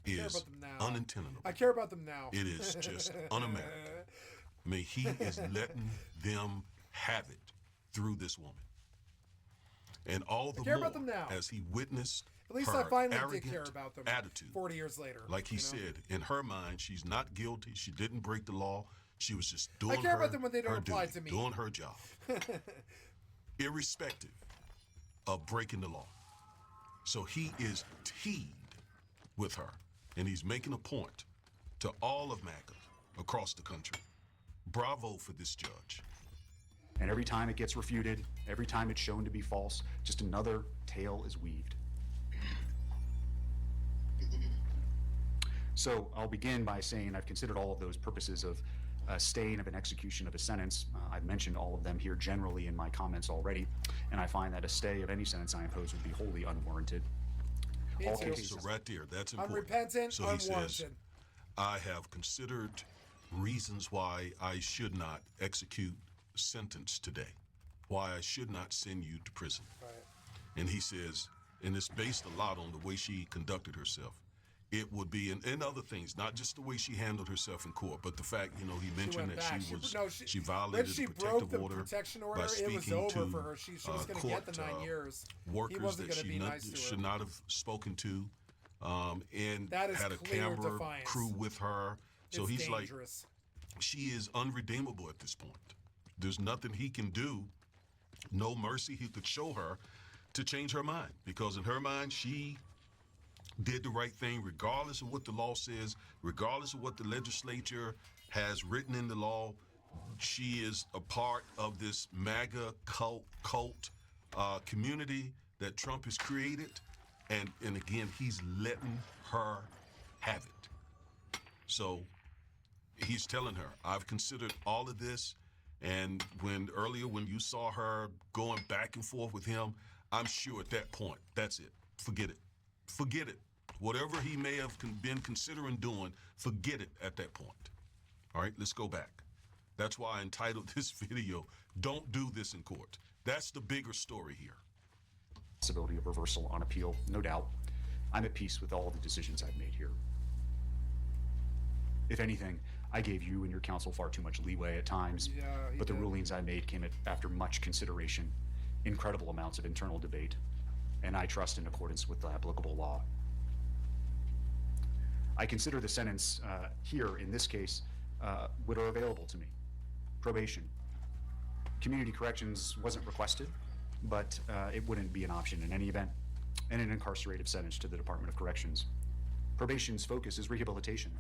care is about them now. unintendable. I care about them now. It is just un-American. I mean, he is letting them have it through this woman. And all the care more about them now. as he witnessed At least her I finally did arrogant care about them. attitude. 40 years later. Like he you know? said, in her mind, she's not guilty. She didn't break the law. She was just doing care her, about them when they don't her apply duty, to me. doing her job, irrespective of breaking the law. So he is teed with her, and he's making a point to all of MAGA across the country. Bravo for this judge. And every time it gets refuted, every time it's shown to be false, just another tale is weaved. So I'll begin by saying I've considered all of those purposes of staying of an execution of a sentence. I've mentioned all of them here generally in my comments already, and I find that a stay of any sentence I impose would be wholly unwarranted. Me All too. cases- So right there, that's important. Unrepentant, so he says, unwarranted. I have considered reasons why I should not execute sentence today, why I should not send you to prison. Right. And he says, and it's based a lot on the way she conducted herself. It would be, and other things, not just the way she handled herself in court, but the fact, he mentioned went that back. she When violated she the broke protective the order protection order, by it speaking was over to for her. She was going to get the 9 years. He workers wasn't that going to she be nice to should her. not have spoken to, and That is had a clear camera defiance. crew with her. So It's he's dangerous. like, she is unredeemable at this point. There's nothing he can do, no mercy he could show her to change her mind, because in her mind, she did the right thing regardless of what the law says, regardless of what the legislature has written in the law. She is a part of this MAGA cult community that Trump has created, And again, he's letting her have it. So he's telling her, I've considered all of this. And when you saw her going back and forth with him, I'm sure at that point, that's it. Forget it. Forget it. Whatever he may have been considering doing, forget it at that point. All right, let's go back. That's why I entitled this video, Don't Do This in Court. That's the bigger story here. Possibility of reversal on appeal, no doubt. I'm at peace with all the decisions I've made here. If anything, I gave you and your counsel far too much leeway at times, but the rulings I made came after much consideration, incredible amounts of internal debate, and I trust in accordance with the applicable law. I consider the sentence here, in this case, what are available to me. Probation. Community corrections wasn't requested, but it wouldn't be an option in any event, and an incarcerative sentence to the Department of Corrections. Probation's focus is rehabilitation.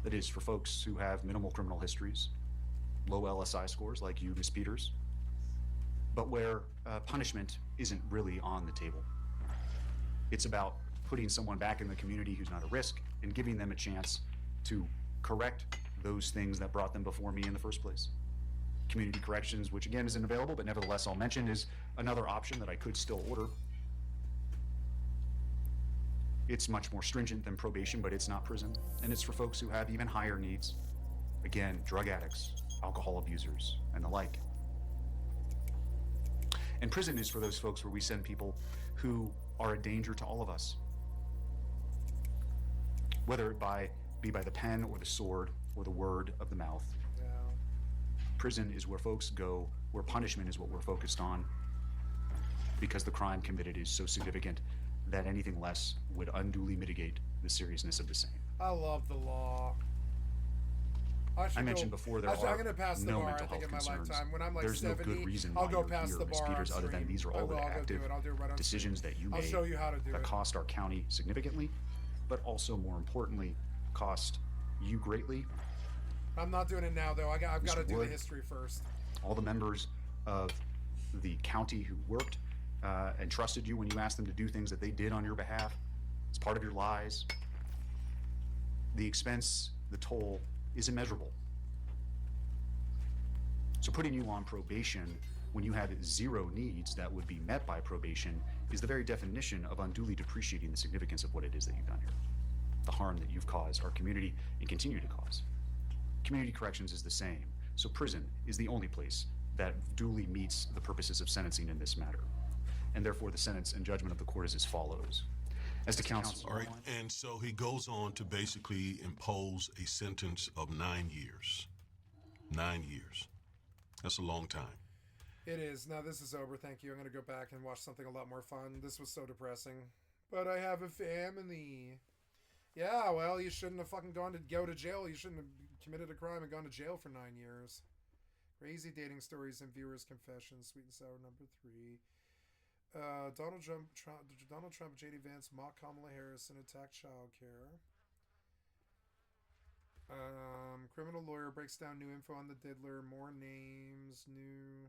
That is, for folks who have minimal criminal histories, low LSI scores like you, Ms. Peters, but where punishment isn't really on the table. It's about putting someone back in the community who's not a risk and giving them a chance to correct those things that brought them before me in the first place. Community corrections, which again isn't available, but nevertheless I'll mention, is another option that I could still order. It's much more stringent than probation, but it's not prison, and it's for folks who have even higher needs. Again, drug addicts, alcohol abusers, and the like. And prison is for those folks where we send people who are a danger to all of us. Whether it be by the pen or the sword or the word of the mouth. Yeah. Prison is where folks go, where punishment is what we're focused on, because the crime committed is so significant that anything less would unduly mitigate the seriousness of the same. I love the law. I mentioned before there I'm are gonna pass the no bar, mental I think, health in my concerns. lifetime. When I'm like There's 70, no good reason I'll why go you're past here, the Ms. bar Peters, on other than stream. these are all the I'll active do it. I'll do it right on decisions that you I'll made show you how to do that it. cost our county significantly, but also more importantly, cost you greatly. I'm not doing it now, though. I've got to Mr. do the Wood, history first. all the members of the county who worked and trusted you when you asked them to do things that they did on your behalf. It's part of your lies. The expense, the toll is immeasurable. So putting you on probation when you have zero needs that would be met by probation is the very definition of unduly depreciating the significance of what it is that you've done here. The harm that you've caused our community and continue to cause. Community corrections is the same. So prison is the only place that duly meets the purposes of sentencing in this matter. And therefore the sentence and judgment of the court is as follows. As to counsel. All right, and so he goes on to basically impose a sentence of 9 years. 9 years. That's a long time. It is. Now, this is over. Thank you. I'm going to go back and watch something a lot more fun. This was so depressing. But I have a family. Yeah, well, you shouldn't have fucking go to jail. You shouldn't have committed a crime and gone to jail for 9 years. Crazy dating stories and viewers' confessions. Sweet and sour number 3. Donald Trump, J.D. Vance mock Kamala Harris and attack childcare. Criminal lawyer breaks down new info on the diddler. More names. New.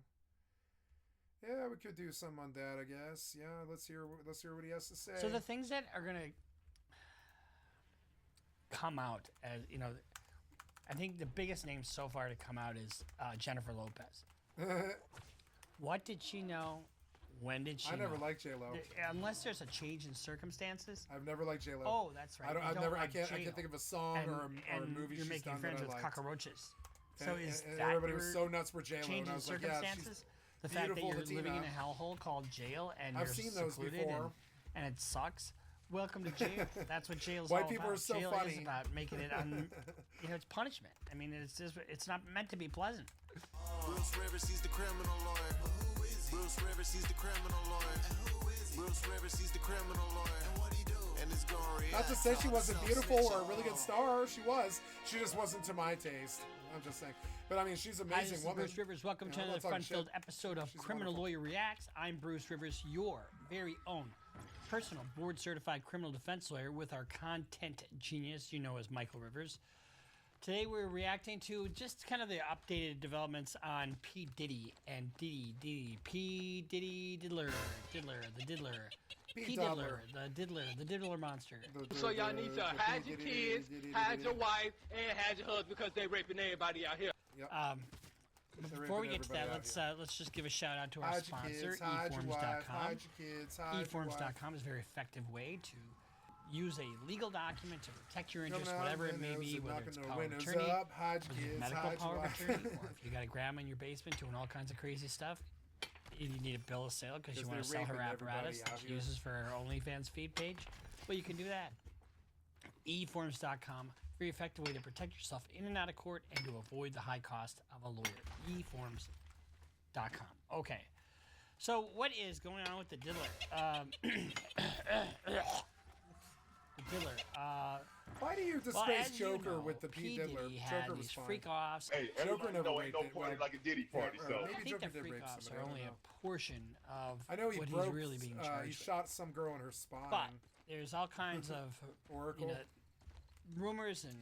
Yeah, we could do some on that, I guess. Yeah, let's hear what he has to say. So the things that are gonna come out as I think the biggest name so far to come out is Jennifer Lopez. What did she know? When did she? I never know? liked J-Lo. Unless there's a change in circumstances. I've never liked J-Lo. Oh, that's right. I can't think of a song or a movie you're she's making done friends that I with liked. cockroaches. So And is that everybody your was so nuts for J-Lo, change and I in was like, yeah, circumstances? she's The fact that beautiful you're living in Latina. a hellhole called jail and I've you're seen those secluded before. and it sucks. Welcome to jail. That's what jail's White all people about. are so jail funny. is about making it it's punishment. I mean, it's not meant to be pleasant. Bruce Rivers, he's the criminal lawyer. Bruce Rivers, he's the criminal lawyer. Bruce Rivers, he's the criminal lawyer. And what he do? And it's going Not to say she wasn't beautiful or a really good star. She was. She just wasn't to my taste. I'm just saying. But I mean, she's an Hi, amazing this is woman. Bruce Rivers. Welcome Yeah, to I'm another not talking fun-filled shit. episode of She's Criminal wonderful. Lawyer Reacts. I'm Bruce Rivers, your very own personal board-certified criminal defense lawyer with our content genius, you know as Michael Rivers. Today we're reacting to just kind of the updated developments on P. Diddy and P. Diddy Diddler, the Diddler. P-Diddler, the Diddler monster. So y'all need to hide your kids, hide your wife, and hide your husband because they raping everybody out here. Before we get to that, let's just give a shout out to our sponsor, eForms.com. eForms.com is a very effective way to use a legal document to protect your interests, whatever it may be, whether it's power of attorney, medical power of attorney, or if you got a grandma in your basement doing all kinds of crazy stuff, you need a bill of sale because you want to sell her apparatus that she uses for her OnlyFans feed page, well, you can do that. eForms.com, very effective way to protect yourself in and out of court and to avoid the high cost of a lawyer. eForms.com. Okay, so what is going on with the Diddler? The Diddler. Why do you disgrace Joker with the P-Diddler? Joker was fine. Freak-offs. Hey, everybody know ain't no party like a Diddy party, so. I think the freak-offs are only a portion of I know he what broke, he's really being charged he with. shot some girl in her spine. But there's all kinds of Oracle. Rumors and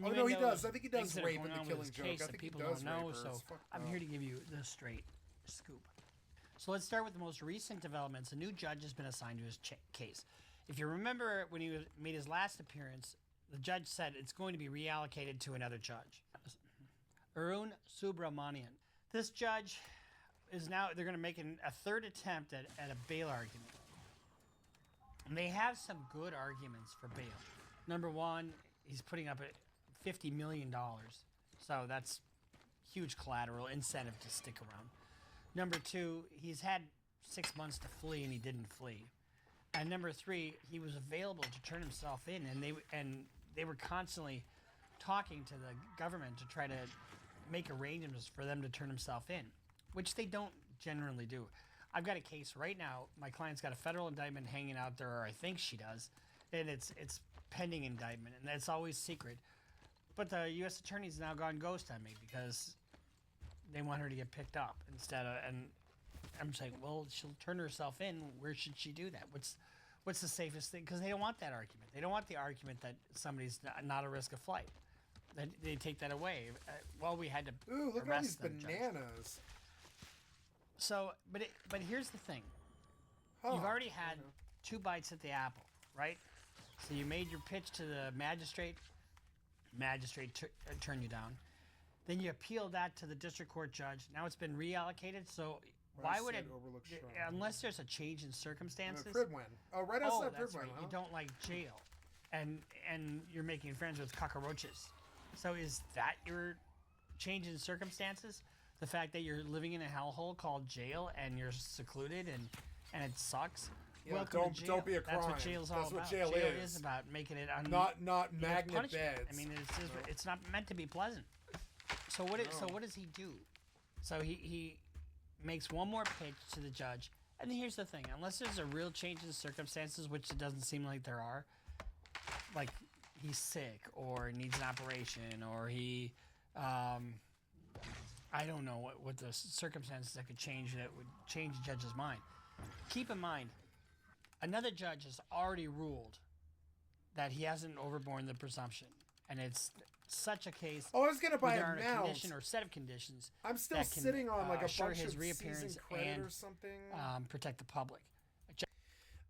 Oh no, he does. I think he things does that are rape in going the on with Killing his Joke. case I that think he people does don't know, rape her. so It's fucked I'm up. here to give you the straight scoop. So let's start with the most recent developments. A new judge has been assigned to his case. If you remember when he made his last appearance, the judge said it's going to be reallocated to another judge, Arun Subramanian. This judge is now, they're going to make a third attempt at a bail argument. And they have some good arguments for bail. Number one, he's putting up $50 million. So that's huge collateral incentive to stick around. Number two, he's had 6 months to flee and he didn't flee. And number three, he was available to turn himself in, and they were constantly talking to the government to try to make arrangements for them to turn himself in, which they don't generally do. I've got a case right now. My client's got a federal indictment hanging out there, or I think she does, and it's pending indictment, and that's always secret. But the U.S. attorney's now gone ghost on me because they want her to get picked up instead of, and I'm saying, well, she'll turn herself in. Where should she do that? What's the safest thing? Because they don't want that argument. They don't want the argument that somebody's not a risk of flight. They take that away. Well, we had to Ooh, look at all arrest these them, bananas. Judge. So, but here's the thing. Huh. You've already had 2 bites at the apple, right? So you made your pitch to the magistrate. Magistrate turned you down. Then you appealed that to the district court judge. Now it's been reallocated. So why would it? Unless there's a change in circumstances. Pridwin. Oh, right outside that's Pridwin. right. Huh? You don't like jail, and you're making friends with cockroaches. So is that your change in circumstances? The fact that you're living in a hellhole called jail and you're secluded and it sucks. Yeah, Welcome to jail. don't be a crime. That's what jail's all That's about. what jail is about making it not you know, magnet punishment. beds. I mean, it's not meant to be pleasant. So what does he do? So he makes one more pitch to the judge, and here's the thing: unless there's a real change in circumstances, which it doesn't seem like there are, like he's sick or needs an operation or he, I don't know what the circumstances that could change that would change the judge's mind. Keep in mind, another judge has already ruled that he hasn't overborne the presumption, and it's such a case. Oh, I was gonna buy a a mount. condition or set of conditions. I'm still that can, sitting on like a assure bunch his of reappearance season credit and or something. Protect the public.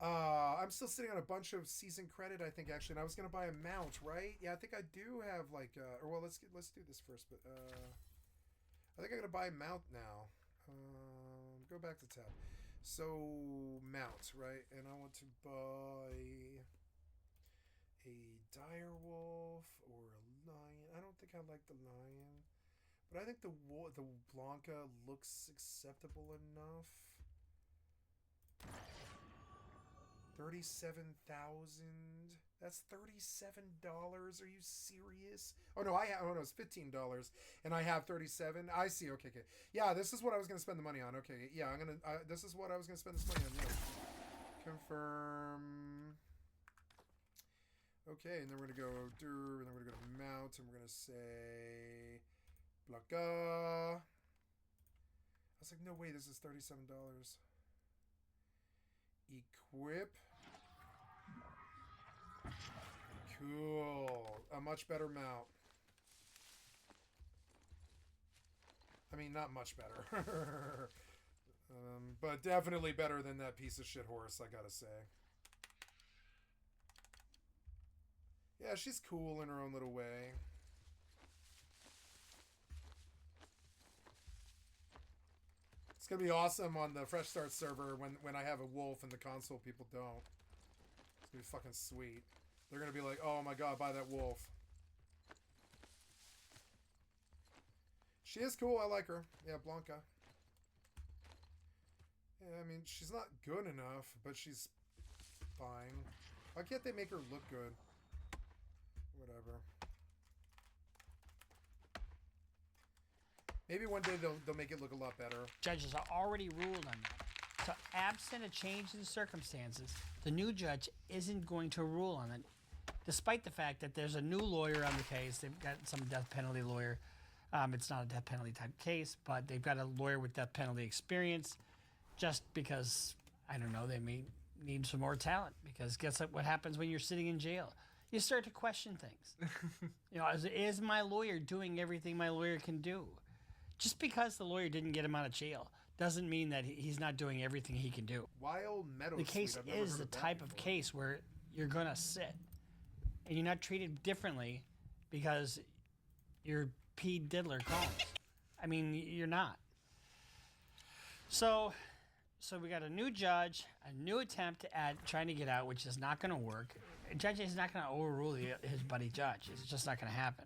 I'm still sitting on a bunch of season credit, I think, actually, and I was gonna buy a mount, right? Yeah, I think I do have like, or well, let's do this first, but I think I'm gonna buy a mount now. Go back to tab. So mount, right? And I want to buy a dire wolf or a lion. I don't think I like the lion, but I think the Blanca looks acceptable enough. 37,000. That's $37. Are you serious? Oh no, no, it's $15, and I have 37. I see. Okay. Yeah, this is what I was gonna spend the money on. Okay, yeah, this is what I was gonna spend this money on. Yeah. Confirm. Okay, and then we're gonna go and then we're gonna go to mount, and we're gonna say Blanca. I was like, no way, this is $37. Equip. Cool. A much better mount. I mean, not much better. But definitely better than that piece of shit horse, I gotta say. Yeah, she's cool in her own little way. It's gonna be awesome on the Fresh Start server when I have a wolf and the console people don't. It's gonna be fucking sweet. They're gonna be like, oh my god, buy that wolf. She is cool, I like her. Yeah, Blanca. Yeah, I mean, she's not good enough, but she's fine. Why can't they make her look good? Whatever. Maybe one day they'll make it look a lot better. Judges have already ruled on that. So absent a change in circumstances, the new judge isn't going to rule on it, despite the fact that there's a new lawyer on the case. They've got some death penalty lawyer. It's not a death penalty type case, but they've got a lawyer with death penalty experience just because, I don't know, they may need some more talent. Because guess what happens when you're sitting in jail? You start to question things. You know, is my lawyer doing everything my lawyer can do? Just because the lawyer didn't get him out of jail doesn't mean that he's not doing everything he can do. Wild Meadow The case Sweet, I've never is heard the of that type of before. case where you're going to sit and you're not treated differently because you're P. Diddler Collins. I mean, you're not. So we got a new judge, a new attempt at trying to get out, which is not going to work. A judge is not going to overrule his buddy judge. It's just not going to happen.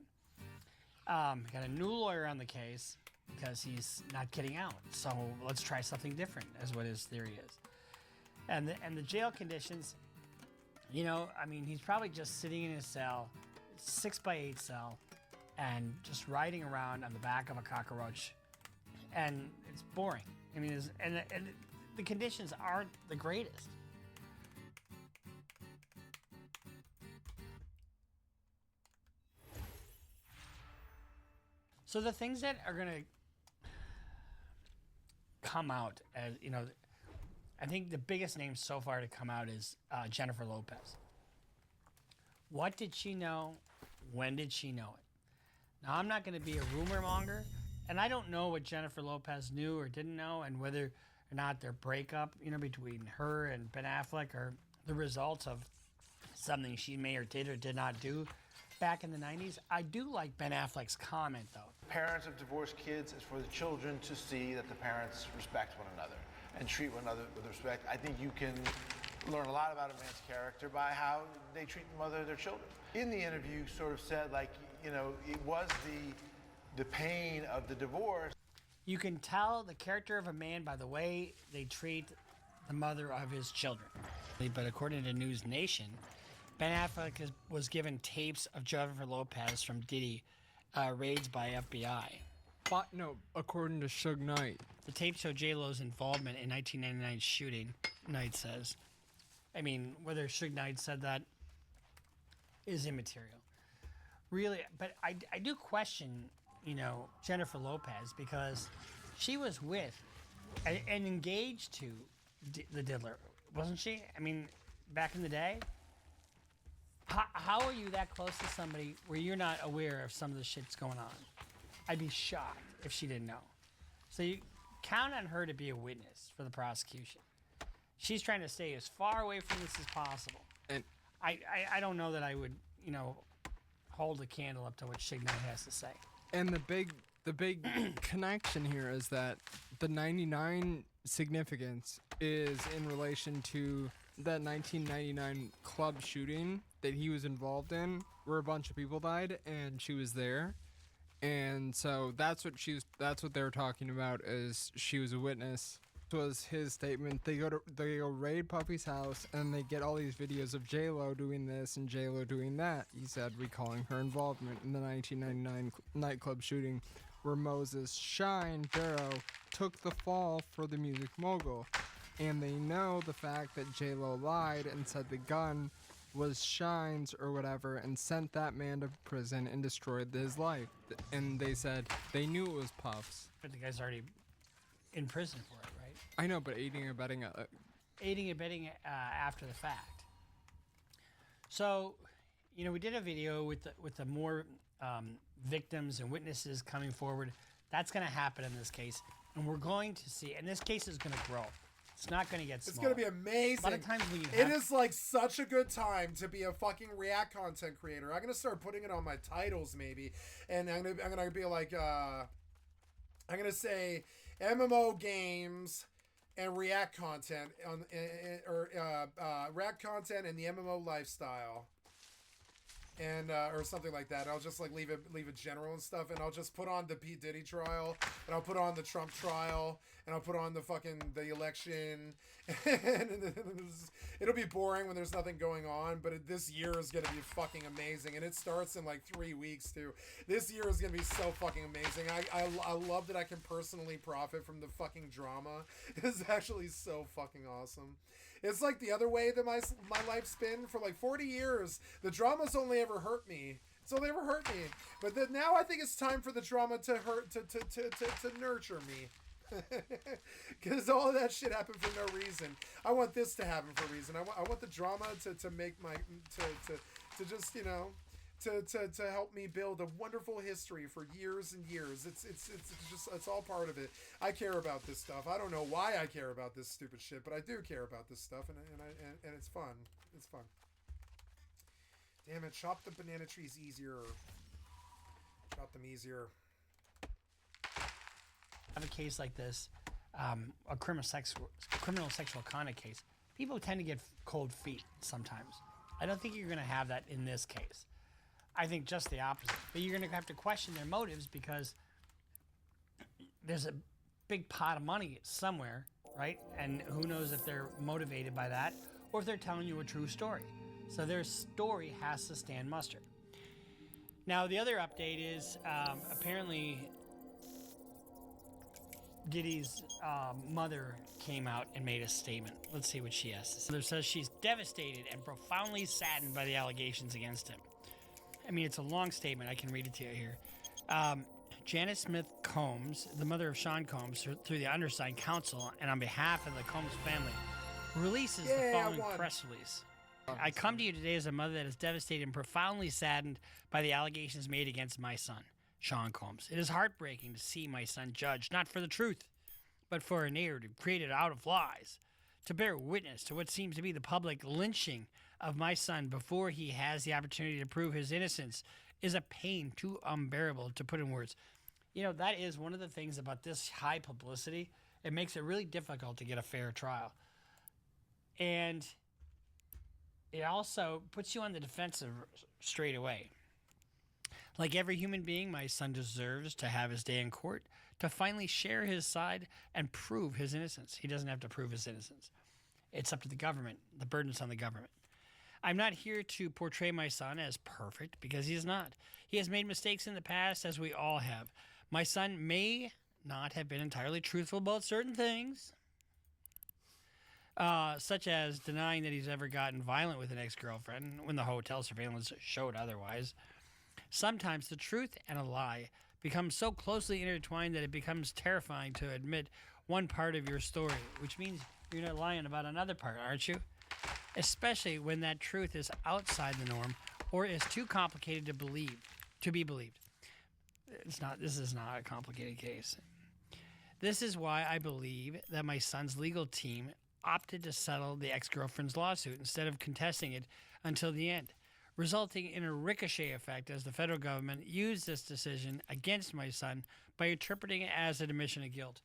Got a new lawyer on the case because he's not getting out. So let's try something different, is what his theory is. And the jail conditions, you know, I mean, he's probably just sitting in his cell, 6x8 cell, and just riding around on the back of a cockroach, and it's boring. I mean, and the conditions aren't the greatest. So the things that are going to come out, as you know, I think the biggest name so far to come out is Jennifer Lopez. What did she know? When did she know it? Now, I'm not going to be a rumor monger, and I don't know what Jennifer Lopez knew or didn't know, and whether or not their breakup, you know, between her and Ben Affleck are the results of something she may or did not do back in the 90s. I do like Ben Affleck's comment, though. Parents of divorced kids is for the children to see that the parents respect one another and treat one another with respect. I think you can learn a lot about a man's character by how they treat the mother of their children. In the interview, sort of said, like, you know, it was the pain of the divorce. You can tell the character of a man by the way they treat the mother of his children. But according to News Nation, Ben Affleck was given tapes of Jennifer Lopez from Diddy raids by FBI. But no, according to Suge Knight. The tape show J-Lo's involvement in 1999 shooting, Knight says. I mean, whether Suge Knight said that is immaterial. Really, but I do question, you know, Jennifer Lopez, because she was with and engaged to the Diddler, wasn't she? I mean, back in the day. How are you that close to somebody where you're not aware of some of the shit that's going on? I'd be shocked if she didn't know. So you count on her to be a witness for the prosecution. She's trying to stay as far away from this as possible. And I don't know that I would, you know, hold a candle up to what Suge Knight has to say. And the big connection here is that the 99 significance is in relation to that 1999 club shooting that he was involved in, where a bunch of people died, and she was there. And so that's what they were talking about, is she was a witness. This was his statement. They go raid Puffy's house, and they get all these videos of J-Lo doing this and J-Lo doing that. He said, recalling her involvement in the 1999 nightclub shooting, where Moses Shine Barrow took the fall for the music mogul. And they know the fact that J-Lo lied and said the gun was Shine's or whatever, and sent that man to prison and destroyed his life. And they said they knew it was Puff's. But the guy's already in prison for it, right? I know, but aiding and abetting after the fact. So, you know, we did a video with the more victims and witnesses coming forward. That's going to happen in this case. And we're going to see, and this case is going to grow. It's not going to get It's smaller. going to be amazing. A lot of times when you it is like such a good time to be a fucking React content creator. I'm going to start putting it on my titles maybe. And I'm going to be like, I'm going to say MMO games and React content React content and the MMO lifestyle. And or something like that. I'll just like leave it general and stuff, and I'll just put on the P. Diddy trial, and I'll put on the Trump trial, and I'll put on the election, and it'll be boring when there's nothing going on. But this year is gonna be fucking amazing, and it starts in like 3 weeks too. This year is gonna be so fucking amazing. I love that I can personally profit from the fucking drama. It's actually so fucking awesome. It's like the other way that my life's been for like 40 years. The drama's only ever hurt me. It's only ever hurt me. But then now I think it's time for the drama to nurture me. Because all of that shit happened for no reason. I want this to happen for a reason. I want the drama to make my to just, you know, to help me build a wonderful history for years and years. It's all part of it. I care about this stuff. I don't know why I care about this stupid shit, but I do care about this stuff, and it's fun. It's fun. Damn it! Chop the banana trees easier. Chop them easier. Have a case like this, a criminal sexual conduct case. People tend to get cold feet sometimes. I don't think you're going to have that in this case. I think just the opposite. But you're going to have to question their motives because there's a big pot of money somewhere, right? And who knows if they're motivated by that or if they're telling you a true story. So their story has to stand muster. Now, the other update is apparently Diddy's mother came out and made a statement. Let's see what she has to say. Mother says she's devastated and profoundly saddened by the allegations against him. I mean, it's a long statement. I can read it to you here. Janet Smith Combs, the mother of Sean Combs, through the undersigned counsel and on behalf of the Combs family, releases the following press release. I come to you today as a mother that is devastated and profoundly saddened by the allegations made against my son, Sean Combs. It is heartbreaking to see my son judged, not for the truth, but for a narrative created out of lies, to bear witness to what seems to be the public lynching of my son before he has the opportunity to prove his innocence is a pain too unbearable to put in words. You know, that is one of the things about this high publicity. It makes it really difficult to get a fair trial. And it also puts you on the defensive straight away. Like every human being, my son deserves to have his day in court, to finally share his side and prove his innocence. He doesn't have to prove his innocence. It's up to the government. The burden's on the government. I'm not here to portray my son as perfect because he is not. He has made mistakes in the past, as we all have. My son may not have been entirely truthful about certain things, such as denying that he's ever gotten violent with an ex-girlfriend when the hotel surveillance showed otherwise. Sometimes the truth and a lie become so closely intertwined that it becomes terrifying to admit one part of your story, which means you're not lying about another part, aren't you? Especially when that truth is outside the norm or is too complicated to be believed. This is not a complicated case. This is why I believe that my son's legal team opted to settle the ex-girlfriend's lawsuit instead of contesting it until the end, resulting in a ricochet effect as the federal government used this decision against my son by interpreting it as an admission of guilt.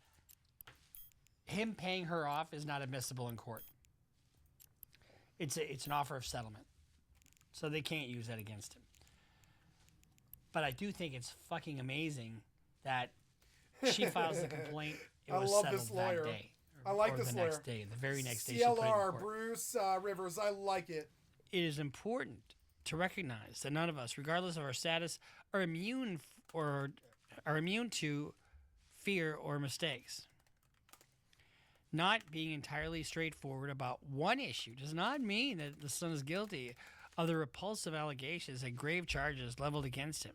Him paying her off is not admissible in court. It's an offer of settlement. So they can't use that against him. But I do think it's fucking amazing that she files the complaint. It was settled that day. I like this lawyer. Next day, the very next day. She put it in court. Bruce Rivers, I like it. It is important to recognize that none of us, regardless of our status, are immune to fear or mistakes. Not being entirely straightforward about one issue does not mean that the son is guilty of the repulsive allegations and grave charges leveled against him.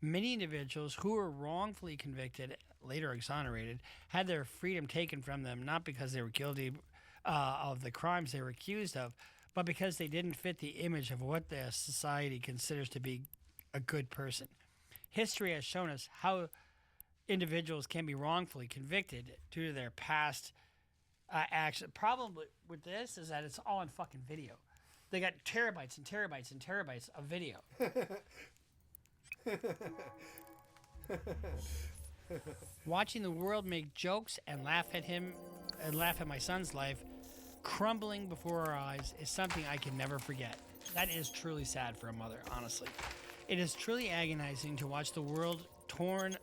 Many individuals who were wrongfully convicted, later exonerated, had their freedom taken from them not because they were guilty of the crimes they were accused of, but because they didn't fit the image of what the society considers to be a good person. History has shown us how individuals can be wrongfully convicted due to their past action. The problem with this is that it's all on fucking video. They got terabytes and terabytes and terabytes of video. Watching the world make jokes and laugh at him and laugh at my son's life crumbling before our eyes is something I can never forget. That is truly sad for a mother, honestly. It is truly agonizing to watch the world turn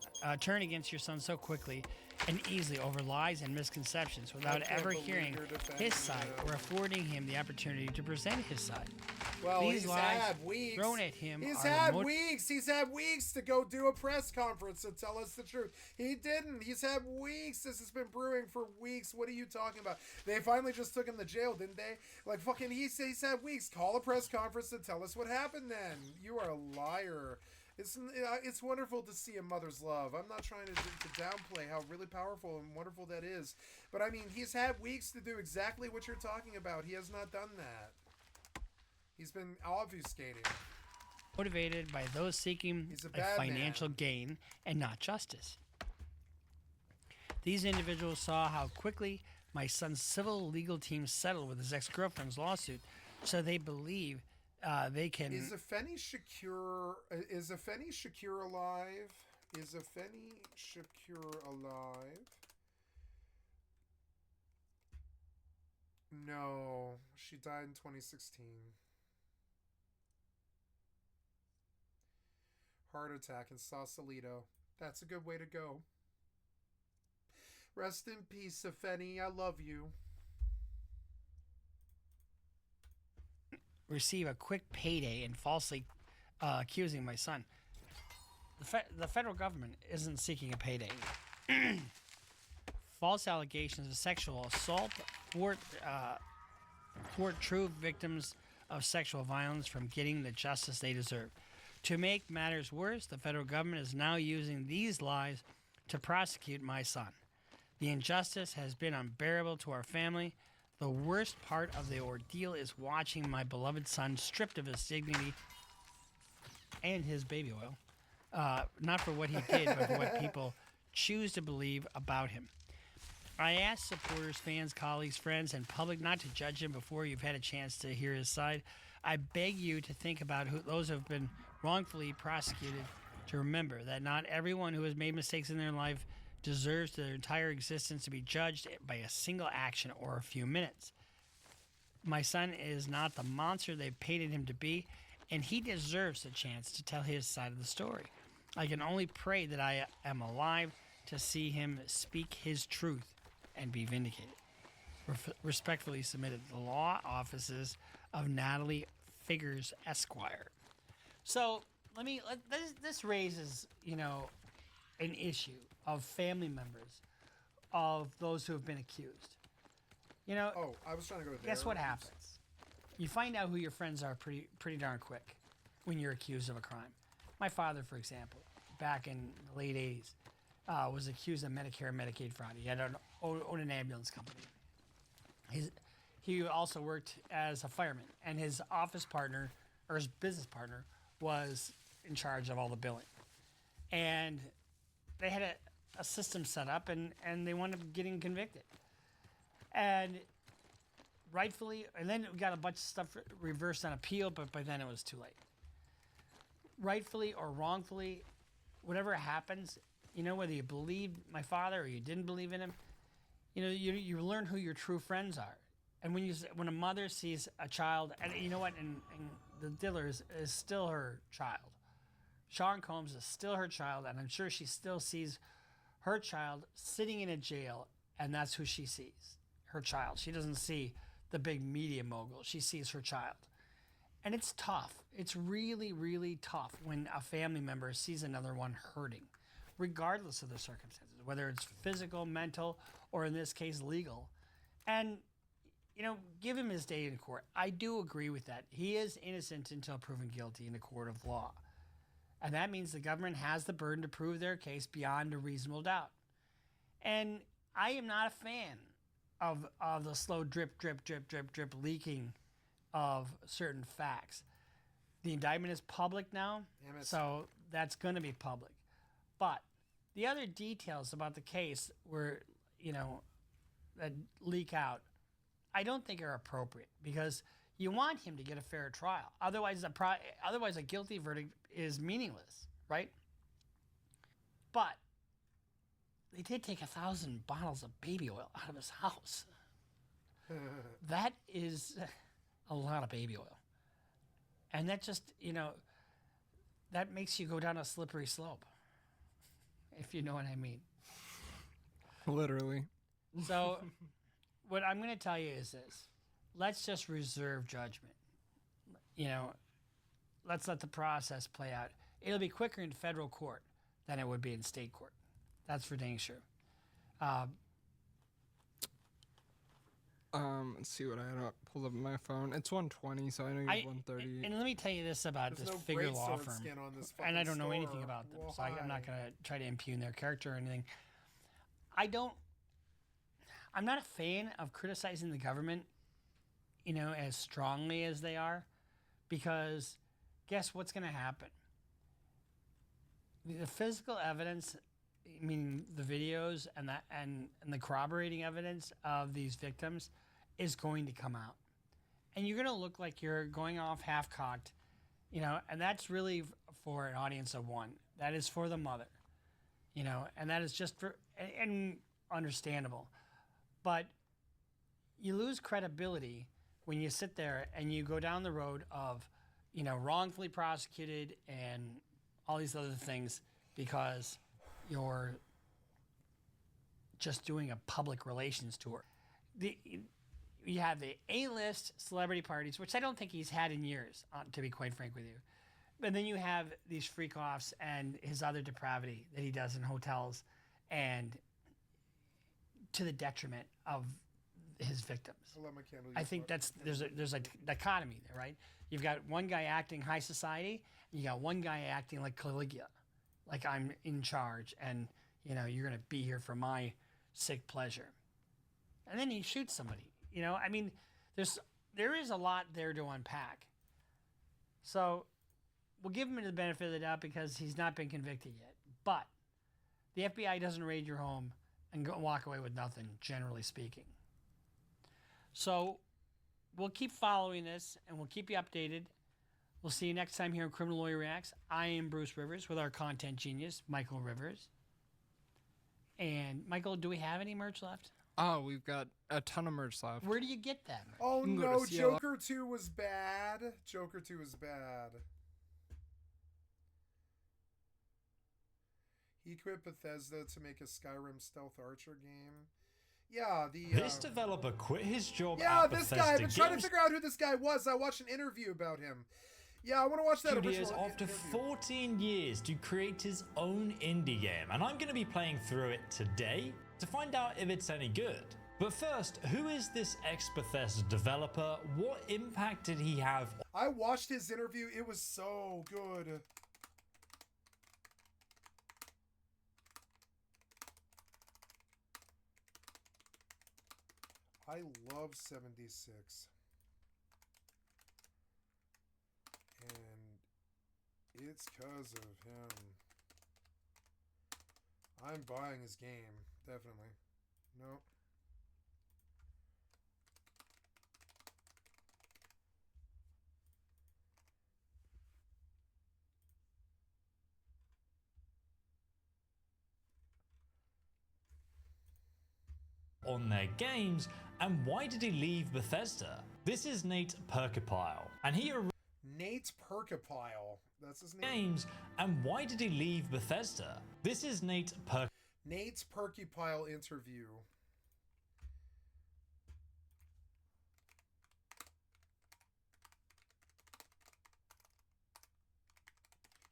against your son so quickly and easily over lies and misconceptions without ever hearing his side or affording him the opportunity to present his side. Well, These he's lies had weeks. thrown at him He's are had the weeks. He's had weeks to go do a press conference and tell us the truth. He didn't. He's had weeks. This has been brewing for weeks. What are you talking about? They finally just took him to jail, didn't they? Like, fucking, he's had weeks. Call a press conference and tell us what happened then. You are a liar. It's wonderful to see a mother's love. I'm not trying to downplay how really powerful and wonderful that is. But, I mean, he's had weeks to do exactly what you're talking about. He has not done that. He's been obfuscating. Motivated by those seeking a financial gain and not justice. These individuals saw how quickly my son's civil legal team settled with his ex-girlfriend's lawsuit, so they believe they can... Is Afeni Shakur alive? Is Afeni Shakur alive? No, she died in 2016. Heart attack in Sausalito. That's a good way to go. Rest in peace, Afeni. I love you. Receive a quick payday and falsely accusing my son. The federal government isn't seeking a payday. False allegations of sexual assault thwart true victims of sexual violence from getting the justice they deserve. To make matters worse, the federal government is now using these lies to prosecute my son. The injustice has been unbearable to our family. The worst part of the ordeal is watching my beloved son stripped of his dignity and his baby oil, not for what he did, but for what people choose to believe about him. I ask supporters, fans, colleagues, friends, and public not to judge him before you've had a chance to hear his side. I beg you to think about those who have been wrongfully prosecuted, to remember that not everyone who has made mistakes in their life deserves their entire existence to be judged by a single action or a few minutes. My son is not the monster they've painted him to be, and he deserves a chance to tell his side of the story. I can only pray that I am alive to see him speak his truth and be vindicated. Respectfully submitted, the law offices of Natalie Figures, Esquire. So this raises, an issue of family members of those who have been accused. Oh, I was trying to go there. Guess what happens? You find out who your friends are pretty darn quick when you're accused of a crime. My father, for example, back in the late 80s, was accused of Medicare and Medicaid fraud. He had owned an ambulance company. He also worked as a fireman, and his office partner, or his business partner, was in charge of all the billing. And they had a system set up, and they wound up getting convicted. And rightfully, and then we got a bunch of stuff reversed on appeal, but by then it was too late. Rightfully or wrongfully, whatever happens, whether you believed my father or you didn't believe in him, you learn who your true friends are. And when a mother sees a child, and you know what, and the Diller is still her child. Sean Combs is still her child, and I'm sure she still sees her child sitting in a jail, and that's who she sees, her child. She doesn't see the big media mogul. She sees her child. And it's tough. It's really, really tough when a family member sees another one hurting, regardless of the circumstances, whether it's physical, mental, or in this case, legal. And, give him his day in court. I do agree with that. He is innocent until proven guilty in a court of law. And that means the government has the burden to prove their case beyond a reasonable doubt. And I am not a fan of the slow drip, drip, drip, drip, drip leaking of certain facts. The indictment is public now, so that's going to be public. But the other details about the case were, that leak out, I don't think are appropriate because you want him to get a fair trial. Otherwise, a guilty verdict is meaningless, right? But they did take 1,000 bottles of baby oil out of his house. That is a lot of baby oil. And that just, that makes you go down a slippery slope, if you know what I mean. Literally. So what I'm going to tell you is this. Let's just reserve judgment. Let's let the process play out. It'll be quicker in federal court than it would be in state court. That's for dang sure. Let's see what I had pulled up on my phone. It's 120, so I know you have 130. And let me tell you this about There's this no figure great law sword firm. skin on this And I fucking don't know anything store. about them, so Why? I'm not going to try to impugn their character or anything. I'm not a fan of criticizing the government, as strongly as they are, because guess what's going to happen? The physical evidence, meaning the videos and the corroborating evidence of these victims, is going to come out, and you're going to look like you're going off half-cocked, and that's really for an audience of one. That is for the mother, and that is just for and understandable, but you lose credibility when you sit there and you go down the road of, wrongfully prosecuted and all these other things because you're just doing a public relations tour. You have the A-list celebrity parties, which I don't think he's had in years, to be quite frank with you. But then you have these freak-offs and his other depravity that he does in hotels, and to the detriment of his victims. I think there's a dichotomy there, right? You've got one guy acting high society, and you got one guy acting like Caligula, like I'm in charge, and you're gonna be here for my sick pleasure. And then he shoots somebody. There is a lot there to unpack. So we'll give him the benefit of the doubt because he's not been convicted yet. But the FBI doesn't raid your home and walk away with nothing, generally speaking. So we'll keep following this and we'll keep you updated. We'll see you next time here on Criminal Lawyer Reacts. I am Bruce Rivers with our content genius, Michael Rivers. And Michael, do we have any merch left? Oh, we've got a ton of merch left. Where do you get that merch? Oh You can go no, to CL. Joker 2 was bad. Joker 2 was bad. He quit Bethesda to make a Skyrim stealth archer game. Yeah, this developer quit his job yeah, at this Bethesda guy. I've been trying to Games figure out who this guy was. I watched an interview about him. Yeah, I want to watch that Studios original after interview. 14 years to create his own indie game, and I'm going to be playing through it today to find out if it's any good. But first, who is this ex-Bethesda developer? What impact did he have? I watched his interview. It was so good. I love 76. And it's 'cause of him. I'm buying his game, definitely. Nope. On their games, and why did he leave Bethesda? This is Nate Perkipile, and he Nate Perkipile. That's his name. games, and why did he leave Bethesda? This is Nate's Perkipile interview.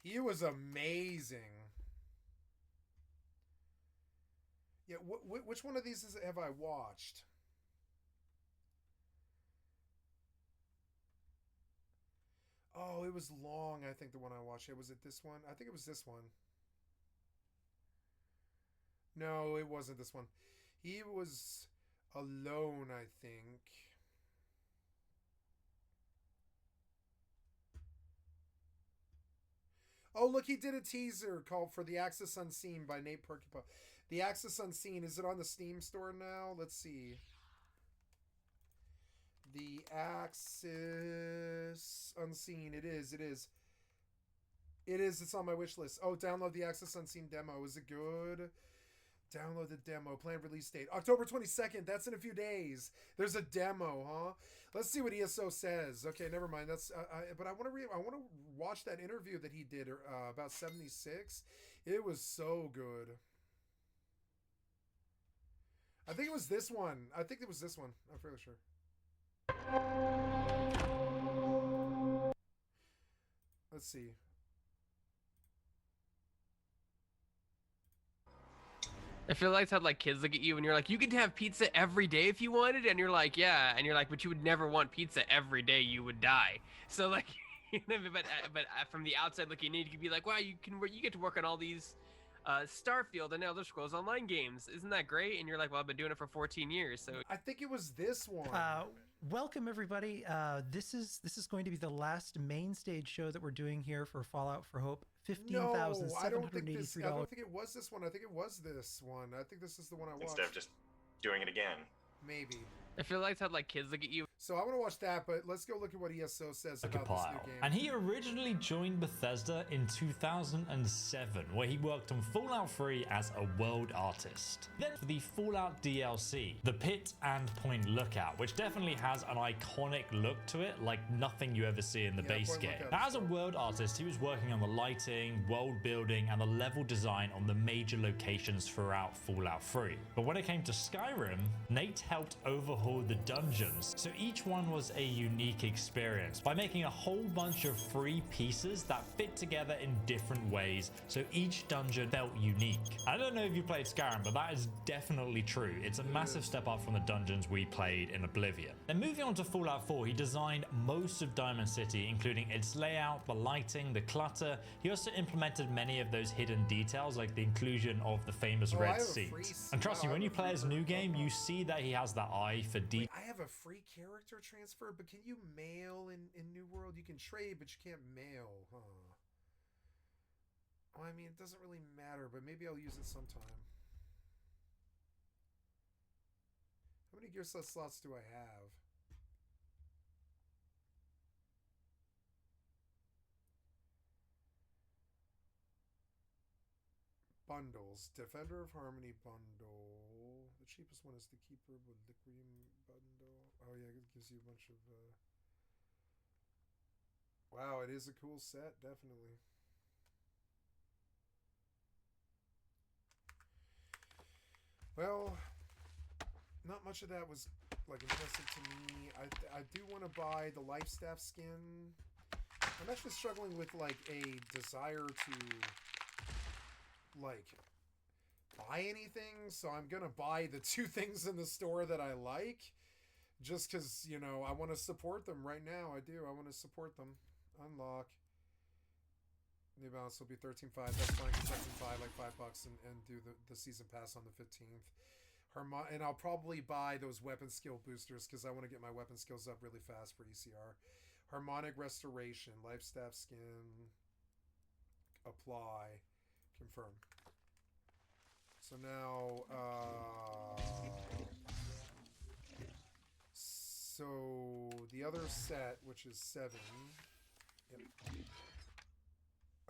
He was amazing. Yeah, which one of these have I watched? Oh, it was long, I think, the one I watched. Was it this one? I think it was this one. No, it wasn't this one. He was alone, I think. Oh, look, he did a teaser called for The Axis Unseen by Nate Perkypop. The Axis Unseen, is it on the Steam store now? Let's see. The Axis Unseen. It is. It's on my wish list. Oh, download the Axis Unseen demo. Is it good? Download the demo. Planned release date October 22nd. That's in a few days. There's a demo, huh? Let's see what ESO says. Okay, never mind. That's but I want to watch that interview that he did about 76. It was so good. I think it was this one. I'm fairly sure. Let's see. I feel like it's how like kids look at you and you're like, you could have pizza every day if you wanted, and you're like, yeah, and you're like, but you would never want pizza every day, you would die. So like, but from the outside looking in, you could be like, wow, you get to work on all these Starfield and Elder Scrolls Online games. Isn't that great? And you're like, well, I've been doing it for 14 years. So I think it was this one. Welcome everybody. This is going to be the last main stage show that we're doing here for Fallout for Hope. $15,783. I don't think it was this one. I think it was this one. I think this is the one I watched. Instead of just doing it again. Maybe. I feel like it's how like kids look at you. So I want to watch that, but let's go look at what ESO says about this new game. And he originally joined Bethesda in 2007, where he worked on Fallout 3 as a world artist. Then for the Fallout DLC, The Pit and Point Lookout, which definitely has an iconic look to it, like nothing you ever see in the base game. Now, as a world artist, he was working on the lighting, world building, and the level design on the major locations throughout Fallout 3. But when it came to Skyrim, Nate helped overhaul the dungeons, so each one was a unique experience by making a whole bunch of free pieces that fit together in different ways, so each dungeon felt unique. I don't know if you played Skyrim, but that is definitely true. It's a massive step up from the dungeons we played in Oblivion. Then moving on to Fallout 4, he designed most of Diamond City, including its layout, the lighting, the clutter. He also implemented many of those hidden details, like the inclusion of the famous red seat. And trust me, when you play his new game, you see that he has that eye for detail. I have a free character transfer, but can you mail in New World? You can trade, but you can't mail, huh? Well, I mean, it doesn't really matter, but maybe I'll use it sometime. How many gear slots do I have? Bundles. Defender of Harmony bundle. The cheapest one is the Keeper with Liquium bundle. Oh yeah, it gives you a bunch of wow, it is a cool set, definitely. Well, not much of that was like impressive to me. I do want to buy the Life Staff skin. I'm actually struggling with like a desire to like buy anything, so I'm gonna buy the two things in the store that I like, just because, you know, I want to support them right now. I want to support them. Unlock. New balance will be 13.5. That's fine, because I can buy like $5 and do the season pass on the 15th. And I'll probably buy those weapon skill boosters because I want to get my weapon skills up really fast for ECR. Harmonic Restoration, Life Staff skin, apply, confirm. So now, so the other set, which is 7. Yep.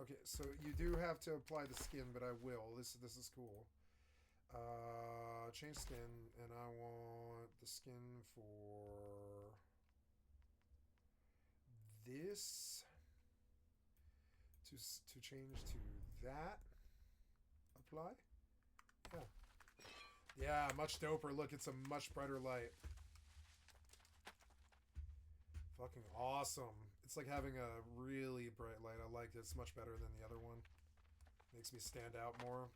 Okay, so you do have to apply the skin, but I will. This is cool. Change skin, and I want the skin for this to change to that. Apply. Yeah, much doper. Look, it's a much brighter light. Fucking awesome. It's like having a really bright light. I like it. It's much better than the other one. Makes me stand out more.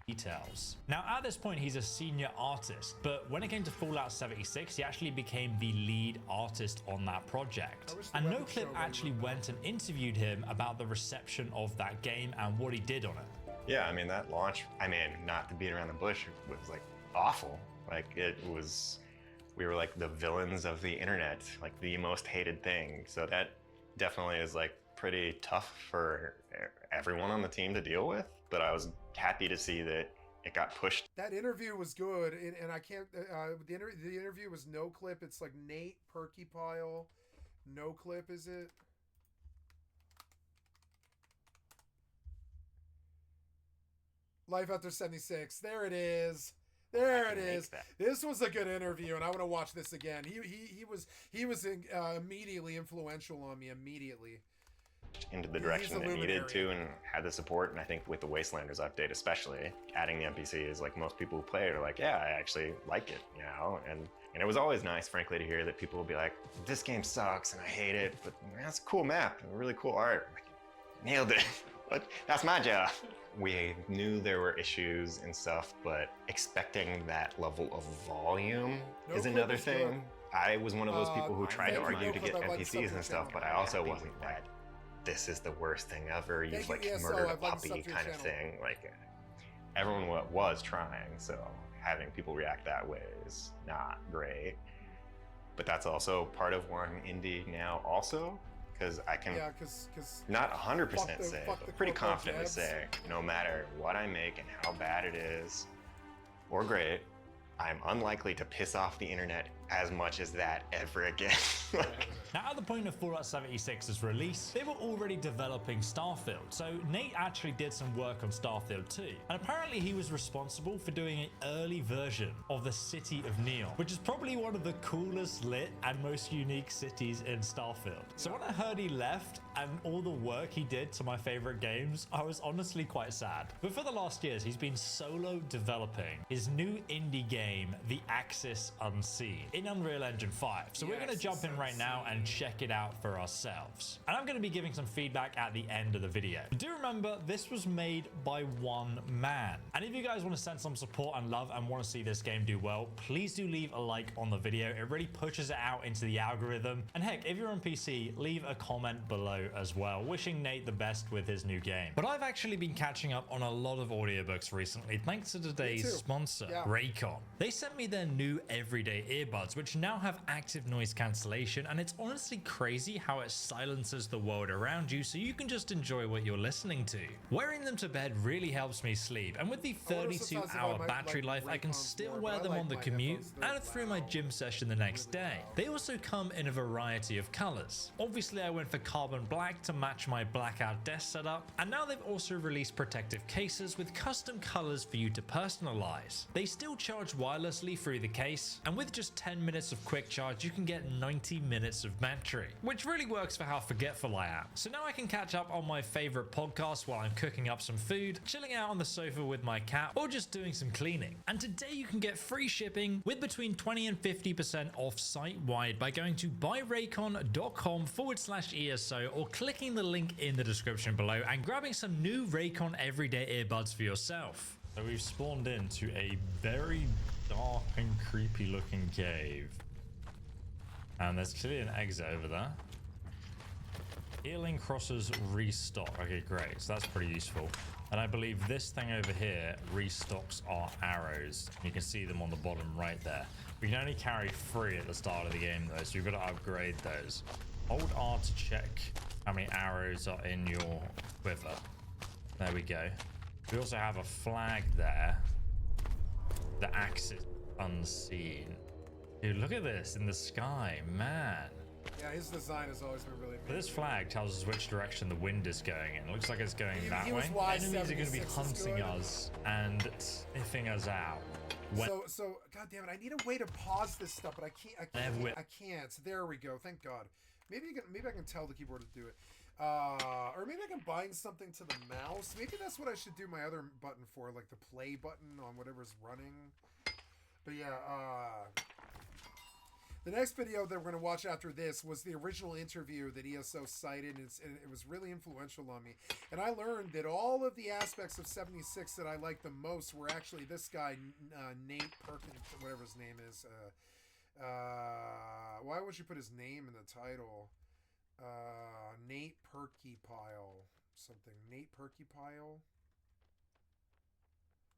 Details. Now at this point he's a senior artist, but when it came to Fallout 76 he actually became the lead artist on that project. And NoClip actually went and interviewed him about the reception of that game and what he did on it. Yeah, I mean that launch, I mean, not to beat around the bush, it was like awful. Like we were like the villains of the internet, like the most hated thing. So that definitely is like pretty tough for everyone on the team to deal with. But I was happy to see that it got pushed. That interview was good, and I can't. The interview was no clip. It's like Nate Perkypile, no clip, is it? Life After 76. There it is. There it is. This was a good interview, and I want to watch this again. He was immediately influential on me immediately. Into the direction it needed to, and had the support. And I think with the Wastelanders update, especially adding the NPCs, like most people who play it are like, yeah, I actually like it, you know. And it was always nice, frankly, to hear that people will be like, this game sucks and I hate it, but that's a cool map and really cool art. Like, nailed it. But that's my job. We knew there were issues and stuff, but expecting that level of volume is another thing. I was one of those people who tried to argue to get NPCs and stuff, but I also wasn't like, this is the worst thing ever. You've like murdered a puppy kind of thing. Like everyone was trying, so having people react that way is not great. But that's also part of where I'm indie now also. Because I can not 100% say, but pretty confidently say, no matter what I make and how bad it is, or great, I'm unlikely to piss off the internet as much as that ever again. Now, at the point of Fallout 76's release, they were already developing Starfield, so Nate actually did some work on Starfield too. And apparently he was responsible for doing an early version of the City of Neon, which is probably one of the coolest lit and most unique cities in Starfield. So when I heard he left and all the work he did to my favorite games, I was honestly quite sad. But for the last years, he's been solo developing his new indie game, The Axis Unseen, in Unreal Engine 5. So we're going to jump in right now and check it out for ourselves. And I'm going to be giving some feedback at the end of the video. But do remember, this was made by one man. And if you guys want to send some support and love and want to see this game do well, please do leave a like on the video. It really pushes it out into the algorithm. And heck, if you're on PC, leave a comment below as well, wishing Nate the best with his new game. But I've actually been catching up on a lot of audiobooks recently, thanks to today's sponsor, Raycon. They sent me their new everyday earbuds, which now have active noise cancellation, and it's honestly crazy how it silences the world around you so you can just enjoy what you're listening to. Wearing them to bed really helps me sleep, and with the 32-hour battery life, I can still wear them on the commute and through my gym session the next day. They also come in a variety of colors. Obviously, I went for carbon black to match my blackout desk setup, and now they've also released protective cases with custom colors for you to personalize. They still charge wirelessly through the case, and with just 10 minutes of quick charge, you can get 90 minutes of battery, which really works for how forgetful I am. So now I can catch up on my favorite podcasts while I'm cooking up some food, chilling out on the sofa with my cat, or just doing some cleaning. And today you can get free shipping with between 20 and 50% off site-wide by going to buyraycon.com/ESO or clicking the link in the description below and grabbing some new Raycon everyday earbuds for yourself. So we've spawned into a very dark and creepy looking cave. And there's clearly an exit over there. Healing crosses restock. Okay, great. So that's pretty useful. And I believe this thing over here restocks our arrows. You can see them on the bottom right there. We can only carry 3 at the start of the game though, so you've got to upgrade those. Hold R to check how many arrows are in your quiver. There we go. We also have a flag there. The Axis Unseen. Dude, look at this in the sky, man. Yeah, his design has always been really But this flag tells us which direction the wind is going, and it looks like it's going that way. Enemies are going to be hunting us and sniffing us out. So, god damn it, I need a way to pause this stuff, but I can't. There we go. Thank God. Maybe I can tell the keyboard to do it. Or maybe I can bind something to the mouse. Maybe that's what I should do my other button for, like the play button on whatever's running. But yeah, the next video that we're going to watch after this was the original interview that ESO cited, and it was really influential on me. And I learned that all of the aspects of 76 that I liked the most were actually this guy, Nate Perkins, whatever his name is. Why would you put his name in the title? Nate Perkypile something. Nate Perkypile?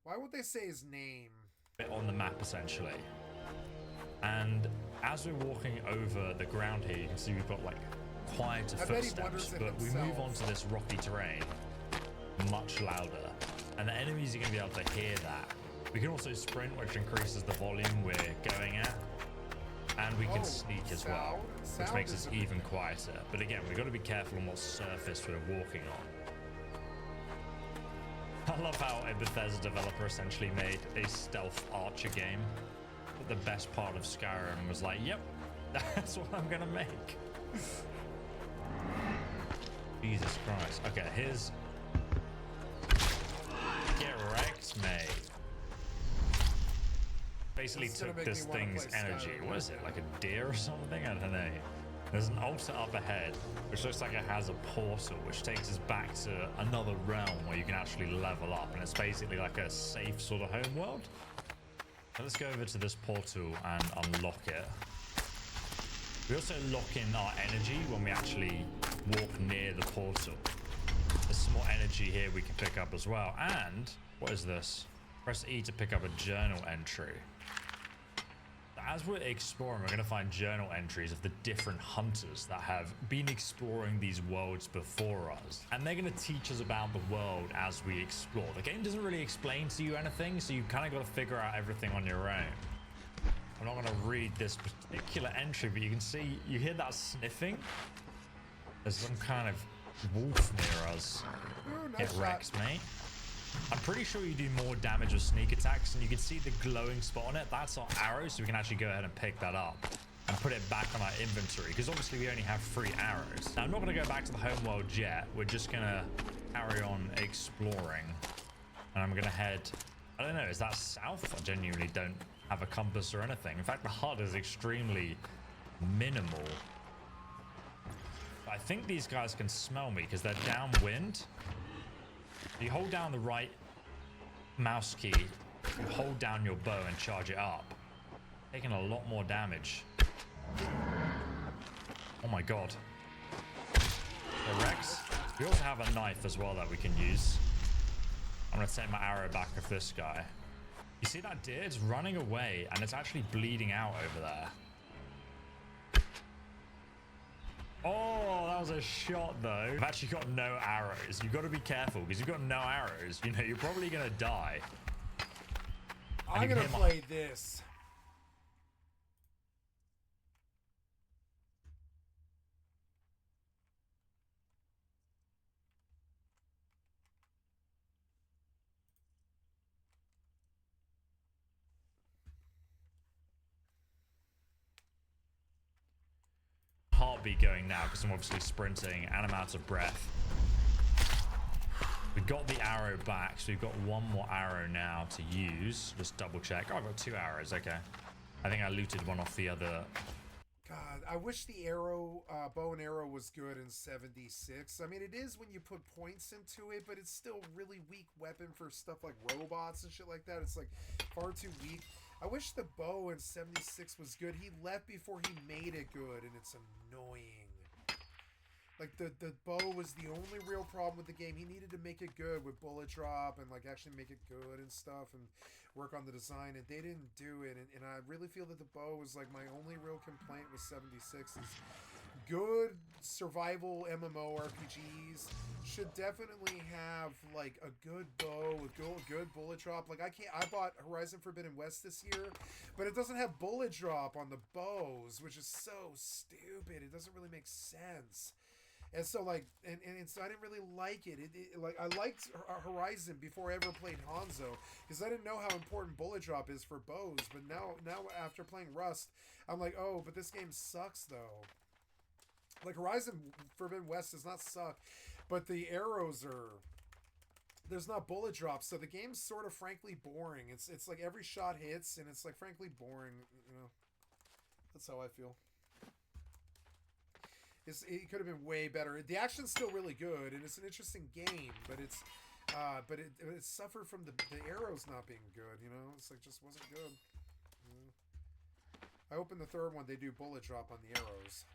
Why would they say his name? bit on the map essentially. And as we're walking over the ground here, you can see we've got like quieter footsteps, but we move on to this rocky terrain much louder, and the enemies are going to be able to hear that. We can also sprint, which increases the volume we're going at, and we can sneak as well, which makes us even quieter. But again, we've got to be careful on what surface we're walking on. I love how a Bethesda developer essentially made a stealth archer game, but the best part of Skyrim was like, yep, that's what I'm gonna make. Jesus Christ. Okay, here's... Get wrecked, mate. Basically took this thing's energy. What is it, like a deer or something? I don't know. There's an altar up ahead, which looks like it has a portal, which takes us back to another realm where you can actually level up, and it's basically like a safe sort of home world. So let's go over to this portal and unlock it. We also lock in our energy when we actually walk near the portal. There's some more energy here we can pick up as well. And what is this? Press E to pick up a journal entry. As we're exploring, we're going to find journal entries of the different hunters that have been exploring these worlds before us. And they're going to teach us about the world as we explore. The game doesn't really explain to you anything, so you kind of got to figure out everything on your own. I'm not going to read this particular entry, but you can see, you hear that sniffing? There's some kind of wolf near us. Get wrecked, mate. I'm pretty sure you do more damage with sneak attacks, and you can see the glowing spot on it. That's our arrow, so we can actually go ahead and pick that up and put it back on our inventory, because obviously we only have 3 arrows. Now, I'm not going to go back to the home world yet. We're just going to carry on exploring. And I'm going to head... I don't know, is that south? I genuinely don't have a compass or anything. In fact, the HUD is extremely minimal. But I think these guys can smell me because they're downwind. You hold down the right mouse key, you hold down your bow and charge it up. Taking a lot more damage. Oh my god. Rex. We also have a knife as well that we can use. I'm going to take my arrow back of this guy. You see that deer? It's running away and it's actually bleeding out over there. Oh, that was a shot though. I've actually got no arrows. You've got to be careful because you've got no arrows. You know, you're probably going to die. I'm going to play this. Heartbeat going now because I'm obviously sprinting and I'm out of breath. We got the arrow back, so we've got 1 more arrow now to use. Just double check. Oh, I've got 2 arrows. Okay. I think I looted one off the other. God, I wish the arrow, bow and arrow was good in 76. I mean, it is when you put points into it, but it's still really weak weapon for stuff like robots and shit like that. It's like far too weak. I wish the bow in 76 was good. He left before he made it good, and it's annoying. Like, the bow was the only real problem with the game. He needed to make it good with bullet drop and, like, actually make it good and stuff and work on the design, and they didn't do it. And I really feel that the bow was, like, my only real complaint with 76 is good survival MMO RPGs should definitely have like a good bow with good bullet drop. Like I bought Horizon Forbidden West this year, but it doesn't have bullet drop on the bows, which is so stupid. It doesn't really make sense. And so like, and so I didn't really like it. Like I liked Horizon before I ever played Hanzo because I didn't know how important bullet drop is for bows. But now after playing Rust, I'm like, oh, but this game sucks though. Like Horizon Forbidden West does not suck, but the arrows there's not bullet drops, so the game's sort of frankly boring. It's like every shot hits, and it's like frankly boring. You know, that's how I feel. It could have been way better. The action's still really good, and it's an interesting game, but it suffered from the arrows not being good. You know, it's like just wasn't good. You know? I hope in the third one they do bullet drop on the arrows.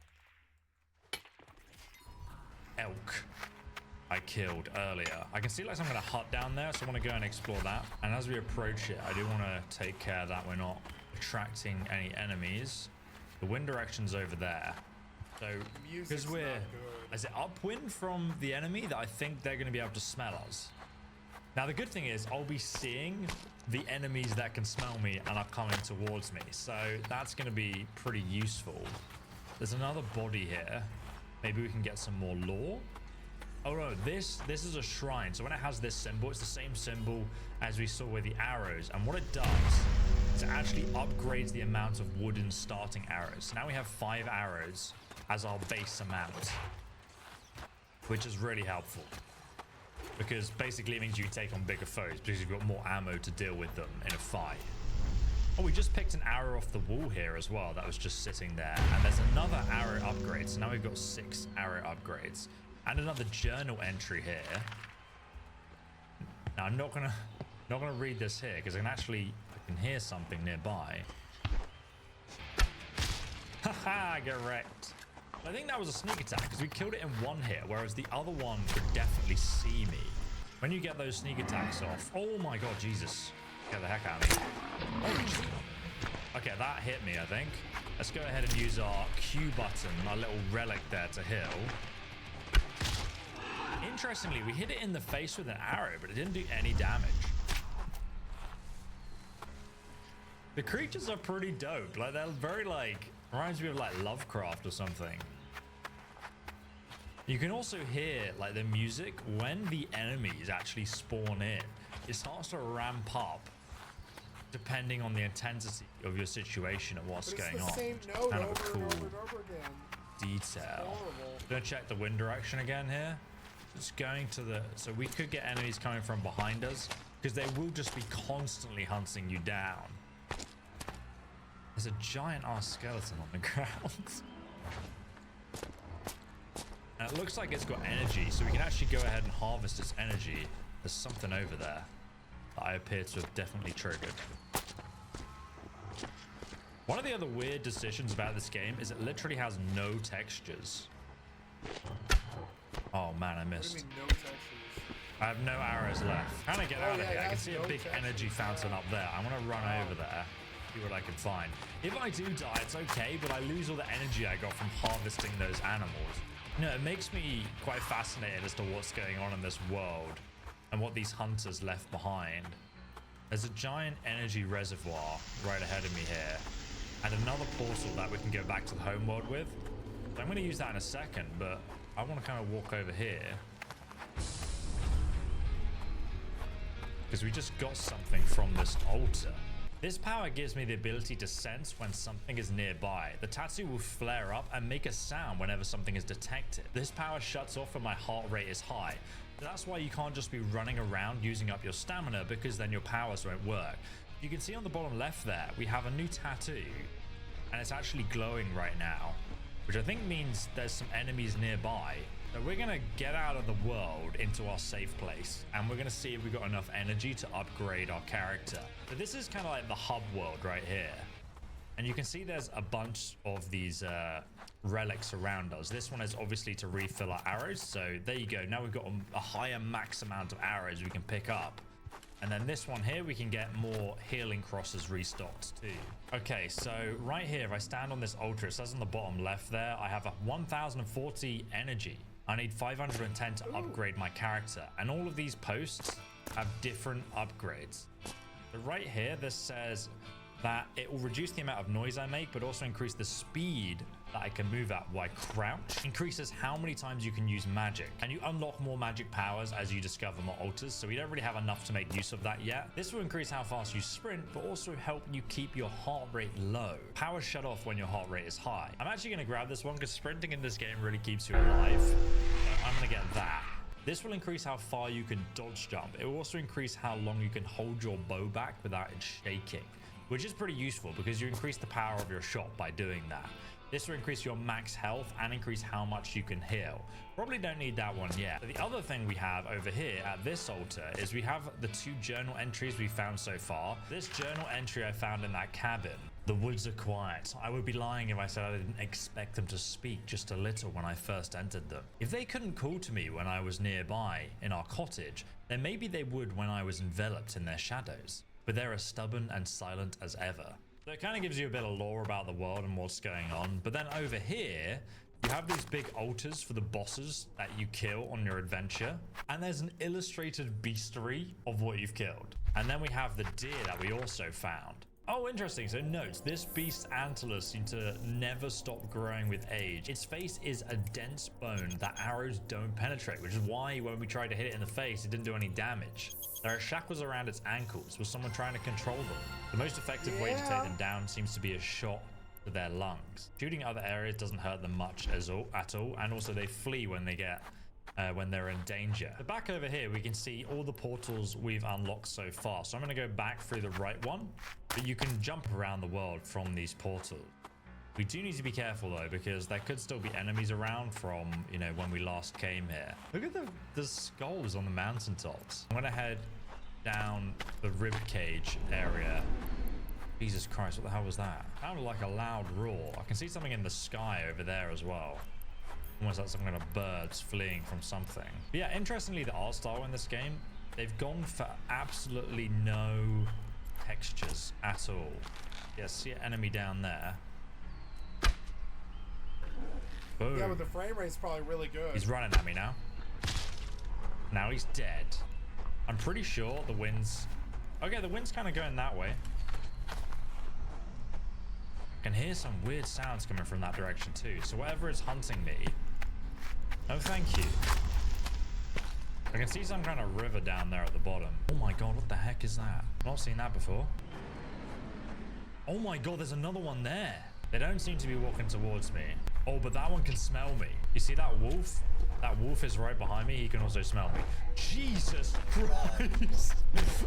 Elk. I killed earlier. I can see like some kind of hut down there, so I want to go and explore that. And as we approach it, I do want to take care that we're not attracting any enemies. The wind direction's over there. So, because is it upwind from the enemy that I think they're going to be able to smell us? Now, the good thing is I'll be seeing the enemies that can smell me and are coming towards me. So that's going to be pretty useful. There's another body here. Maybe we can get some more lore. Oh no, this is a shrine. So when it has this symbol, it's the same symbol as we saw with the arrows. And what it does is it actually upgrades the amount of wooden starting arrows. So now we have 5 arrows as our base amount, which is really helpful. Because basically it means you can take on bigger foes because you've got more ammo to deal with them in a fight. Oh, we just picked an arrow off the wall here as well. That was just sitting there. And there's another arrow upgrade. So now we've got 6 arrow upgrades. And another journal entry here. Now I'm not gonna read this here because I can hear something nearby. Haha, get wrecked. I think that was a sneak attack because we killed it in 1 hit, whereas the other one could definitely see me. When you get those sneak attacks off, oh my god, Jesus. Get the heck out of me. Oh, okay, that hit me, I think. Let's go ahead and use our Q button, our little relic there to heal. Interestingly, we hit it in the face with an arrow, but it didn't do any damage. The creatures are pretty dope. Like, they're very, like, reminds me of, like, Lovecraft or something. You can also hear, like, the music when the enemies actually spawn in. It starts to ramp up depending on the intensity of your situation and what's going on. Same note kind of a over cool and over and over again. detail. Gonna check the wind direction again here. Just going to the, so we could get enemies coming from behind us because they will just be constantly hunting you down. There's a giant ass skeleton on the ground. And it looks like it's got energy, so we can actually go ahead and harvest its energy. There's something over there that I appear to have definitely triggered. One of the other weird decisions about this game is it literally has no textures. Oh man, I missed. What do you mean, no textures? I have no arrows left. How can I get out of here? I can see a big energy fountain up there. I'm gonna run over there, see what I can find. If I do die, it's okay, but I lose all the energy I got from harvesting those animals. You know, it makes me quite fascinated as to what's going on in this world and what these hunters left behind. There's a giant energy reservoir right ahead of me here, and another portal that we can go back to the home world with. So I'm going to use that in a second, but I want to kind of walk over here because we just got something from this altar. This power gives me the ability to sense when something is nearby. The tattoo will flare up and make a sound whenever something is detected. This power shuts off when my heart rate is high. That's why you can't just be running around using up your stamina, because then your powers won't work. You can see on the bottom left there, we have a new tattoo, and it's actually glowing right now, which I think means there's some enemies nearby. So we're gonna get out of the world into our safe place, and we're gonna see if we got enough energy to upgrade our character. So this is kind of like the hub world right here. And you can see there's a bunch of these relics around us. This one is obviously to refill our arrows. So there you go. Now we've got a higher max amount of arrows we can pick up. And then this one here, we can get more healing crosses restocked too. Okay, so right here, if I stand on this altar, it says on the bottom left there, I have a 1040 energy. I need 510 to upgrade my character. And all of these posts have different upgrades. So right here, this says that it will reduce the amount of noise I make, but also increase the speed that I can move at while crouch. Increases how many times you can use magic. And you unlock more magic powers as you discover more altars, so we don't really have enough to make use of that yet. This will increase how fast you sprint, but also help you keep your heart rate low. Powers shut off when your heart rate is high. I'm actually going to grab this one because sprinting in this game really keeps you alive. So I'm going to get that. This will increase how far you can dodge jump. It will also increase how long you can hold your bow back without it shaking, which is pretty useful because you increase the power of your shot by doing that. This will increase your max health and increase how much you can heal. Probably don't need that one yet. But the other thing we have over here at this altar is we have the 2 journal entries we found so far. This journal entry I found in that cabin. The woods are quiet. I would be lying if I said I didn't expect them to speak just a little when I first entered them. If they couldn't call to me when I was nearby in our cottage, then maybe they would when I was enveloped in their shadows. But they're as stubborn and silent as ever. So it kind of gives you a bit of lore about the world and what's going on. But then over here, you have these big altars for the bosses that you kill on your adventure. And there's an illustrated beastery of what you've killed. And then we have the deer that we also found. Oh, interesting. So notes, this beast's antlers seem to never stop growing with age. Its face is a dense bone that arrows don't penetrate, which is why when we tried to hit it in the face, it didn't do any damage. There are shackles around its ankles with someone trying to control them. The most effective way to take them down seems to be a shot to their lungs. Shooting other areas doesn't hurt them much at all, and also they flee when they get when they're in danger. But back over here, we can see all the portals we've unlocked so far. So I'm going to go back through the right one, but you can jump around the world from these portals. We do need to be careful though, because there could still be enemies around from, you know, when we last came here. Look at the skulls on the mountaintops. I'm gonna head down the rib cage area. Jesus Christ, what the hell was that? Sounded like a loud roar. I can see something in the sky over there as well. Almost like some kind of birds fleeing from something. But yeah, interestingly, the art style in this game, they've gone for absolutely no textures at all. Yeah, see an enemy down there. Boom. Yeah, but the frame rate's probably really good. He's running at me now. Now he's dead. I'm pretty sure the wind's... Okay, the wind's kind of going that way. I can hear some weird sounds coming from that direction too. So whatever is hunting me... Oh, thank you. I can see some kind of river down there at the bottom. Oh my god, what the heck is that? I've not seen that before. Oh my god, there's another one there. They don't seem to be walking towards me. Oh, but that one can smell me. You see that wolf? That wolf is right behind me. He can also smell me. Jesus Christ.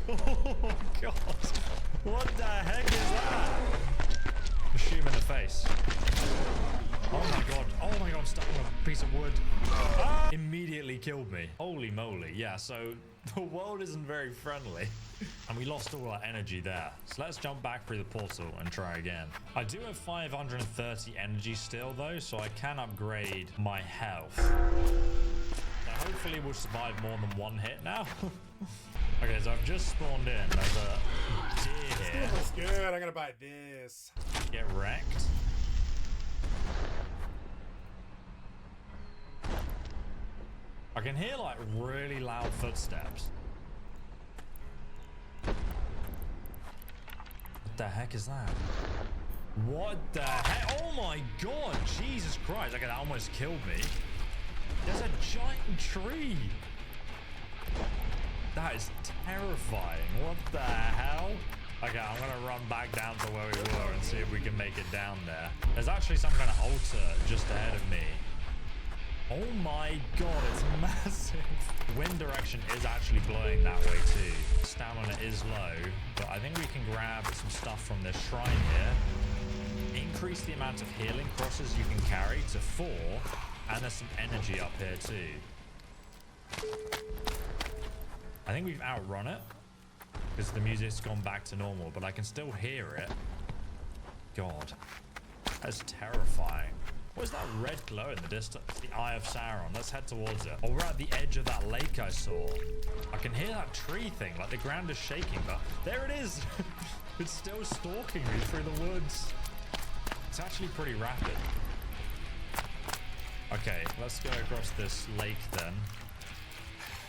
Oh, God. What the heck is that? Shoot him in the face. Oh, my God. Oh, my God. I'm stuck on a piece of wood. Ah! Immediately killed me. Holy moly. Yeah, so the world isn't very friendly. And we lost all our energy there. So let's jump back through the portal and try again. I do have 530 energy still though, so I can upgrade my health. So hopefully we'll survive more than one hit now. Okay, so I've just spawned in. There's a deer here. This looks good. I gotta buy this. Get wrecked. I can hear like really loud footsteps. What the heck is that? What the heck? Oh my god, Jesus Christ. Okay, that almost killed me. There's a giant tree. That is terrifying. What the hell? Okay, I'm gonna run back down to where we were and see if we can make it down there. There's actually some kind of altar just ahead of me. Oh my god, it's massive. The wind direction is actually blowing that way too. Stamina is low, but I think we can grab some stuff from this shrine here. Increase the amount of healing crosses you can carry to 4, and there's some energy up here too. I think we've outrun it, because the music's gone back to normal, but I can still hear it. God, that's terrifying. What is that red glow in the distance? The Eye of Sauron. Let's head towards it. Oh, we're at the edge of that lake I saw. I can hear that tree thing, like the ground is shaking, but there it is. It's still stalking me through the woods. It's actually pretty rapid. Okay, let's go across this lake then.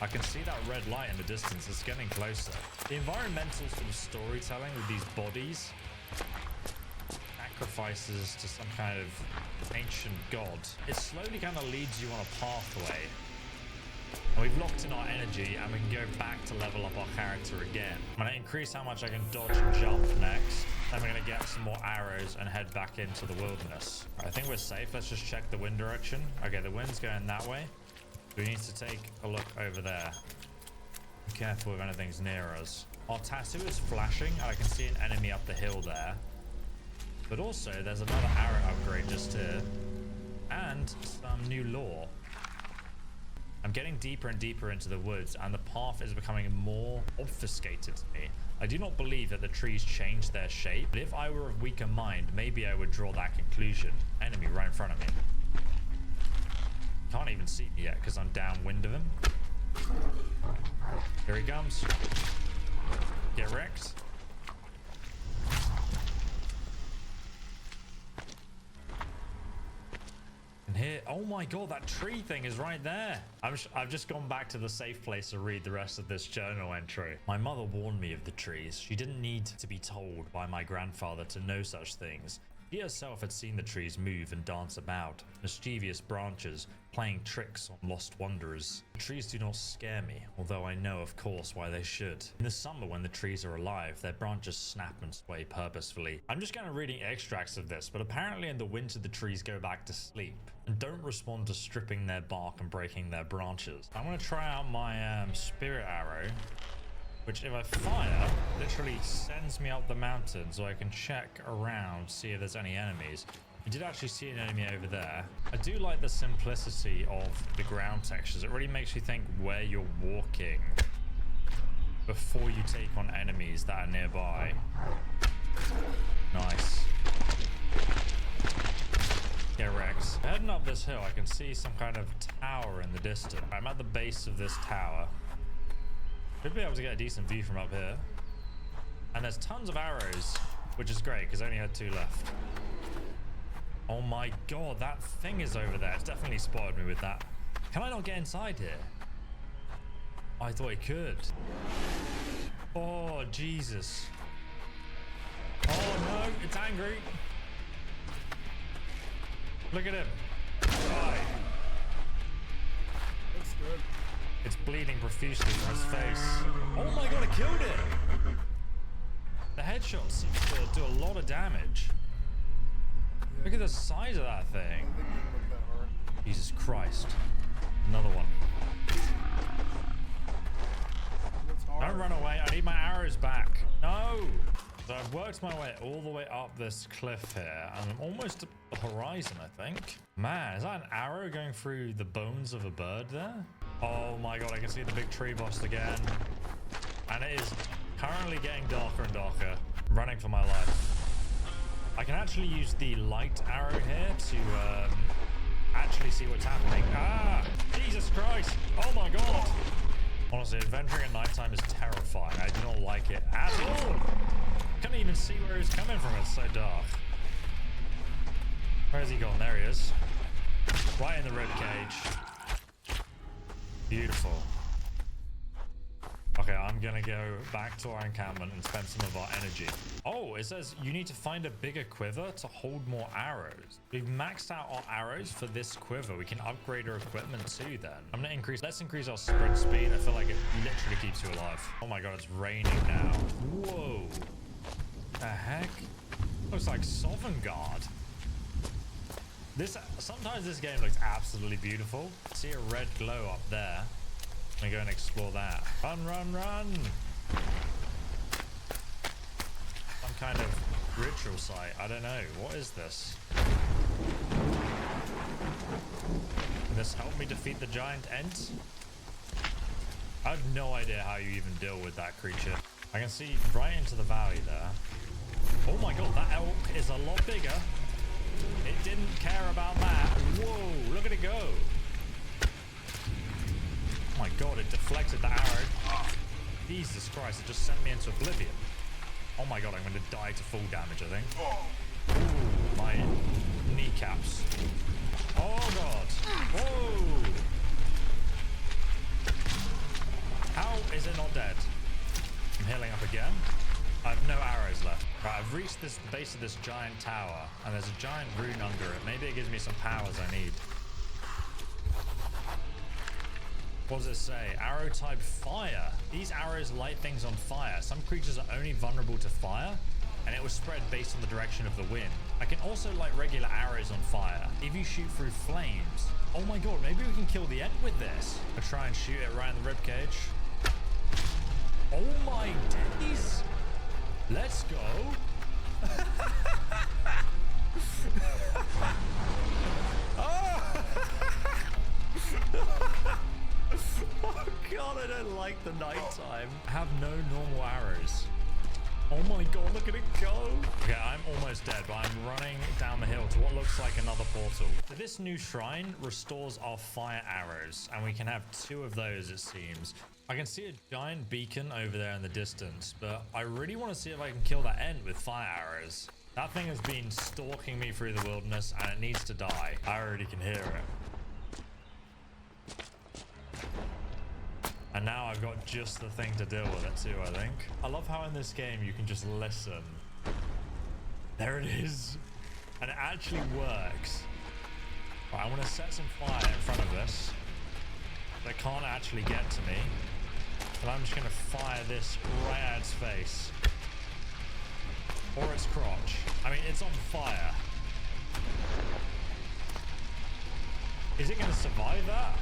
I can see that red light in the distance. It's getting closer. The environmental sort of storytelling with these bodies, sacrifices to some kind of ancient god, it slowly kind of leads you on a pathway. And we've locked in our energy and we can go back to level up our character again. I'm going to increase how much I can dodge and jump next. Then we're going to get some more arrows and head back into the wilderness. I think we're safe. Let's just check the wind direction. Okay, the wind's going that way. We need to take a look over there. Be careful if anything's near us. Our tattoo is flashing and I can see an enemy up the hill there. But also, there's another arrow upgrade just here. And some new lore. I'm getting deeper and deeper into the woods, and the path is becoming more obfuscated to me. I do not believe that the trees changed their shape, but if I were of weaker mind, maybe I would draw that conclusion. Enemy right in front of me. Can't even see me yet because I'm downwind of him. Here he comes. Get wrecked. And here, oh my god, that tree thing is right there. I've just gone back to the safe place to read the rest of this journal entry. My mother warned me of the trees. She didn't need to be told by my grandfather to know such things. She herself had seen the trees move and dance about, mischievous branches playing tricks on lost wanderers. The trees do not scare me, although I know of course why they should. In the summer when the trees are alive, their branches snap and sway purposefully. I'm just kind of reading extracts of this, but apparently in the winter the trees go back to sleep and don't respond to stripping their bark and breaking their branches. I'm going to try out my spirit arrow, which if I fire, literally sends me up the mountain so I can check around, see if there's any enemies. I did actually see an enemy over there. I do like the simplicity of the ground textures. It really makes you think where you're walking before you take on enemies that are nearby. Nice. Get wrecked. Heading up this hill, I can see some kind of tower in the distance. I'm at the base of this tower. Should be able to get a decent view from up here. And there's tons of arrows, which is great because I only had 2 left. Oh my god, that thing is over there. It's definitely spotted me with that. Can I not get inside here? I thought I could. Oh, Jesus. Oh no, it's angry. Look at him. Die. Looks good. It's bleeding profusely from his face. Oh my god, I killed it! The headshots seem to do a lot of damage. Look at the size of that thing. Jesus Christ. Another one. Don't run away. I need my arrows back. No! So I've worked my way all the way up this cliff here, and I'm almost at the horizon, I think. Man, is that an arrow going through the bones of a bird there? Oh my god, I can see the big tree boss again. And it is currently getting darker and darker. I'm running for my life. I can actually use the light arrow here to actually see what's happening. Ah! Jesus Christ! Oh my god! Honestly, adventuring at nighttime is terrifying. I do not like it at all. Couldn't even see where he's coming from. It's so dark. Where has he gone? There he is. Right in the rib cage. Beautiful. Okay, I'm gonna go back to our encampment and spend some of our energy. Oh, it says you need to find a bigger quiver to hold more arrows. We've maxed out our arrows for this quiver. We can upgrade our equipment too then. Let's increase our sprint speed. I feel like it literally keeps you alive. Oh my god, it's raining now. Whoa. The heck? Looks like Sovngarde. Sometimes this game looks absolutely beautiful. See a red glow up there. I'm gonna go and explore that. Run, run, run! Some kind of ritual site. I don't know. What is this? Can this help me defeat the giant ent? I have no idea how you even deal with that creature. I can see right into the valley there. Oh my god, that elk is a lot bigger. It didn't care about that. Whoa, look at it go. Oh my god, it deflected the arrow. Oh, Jesus Christ, it just sent me into oblivion. Oh my god, I'm going to die to full damage, I think. Ooh, my kneecaps. Oh god. Whoa. How is it not dead? I'm healing up again. I have no arrows left. Right, I've reached this base of this giant tower, and there's a giant rune under it. Maybe it gives me some powers I need. What does it say? Arrow type fire. These arrows light things on fire. Some creatures are only vulnerable to fire, and it will spread based on the direction of the wind. I can also light regular arrows on fire if you shoot through flames. Oh my god, maybe we can kill the ent with this. I'll try and shoot it right in the ribcage. Oh my days! Let's go! I don't like the nighttime. Have no normal arrows. Oh my god, look at it go. Okay, I'm almost dead, but I'm running down the hill to what looks like another portal. So this new shrine restores our fire arrows, and we can have 2 of those, it seems. I can see a giant beacon over there in the distance, but I really want to see if I can kill that Ent with fire arrows. That thing has been stalking me through the wilderness, and it needs to die. I already can hear it. And now I've got just the thing to deal with it too, I think. I love how in this game you can just listen. There it is. And it actually works. Right, I want to set some fire in front of this. That can't actually get to me. But I'm just going to fire this right at its face. Or its crotch. I mean, it's on fire. Is it going to survive that?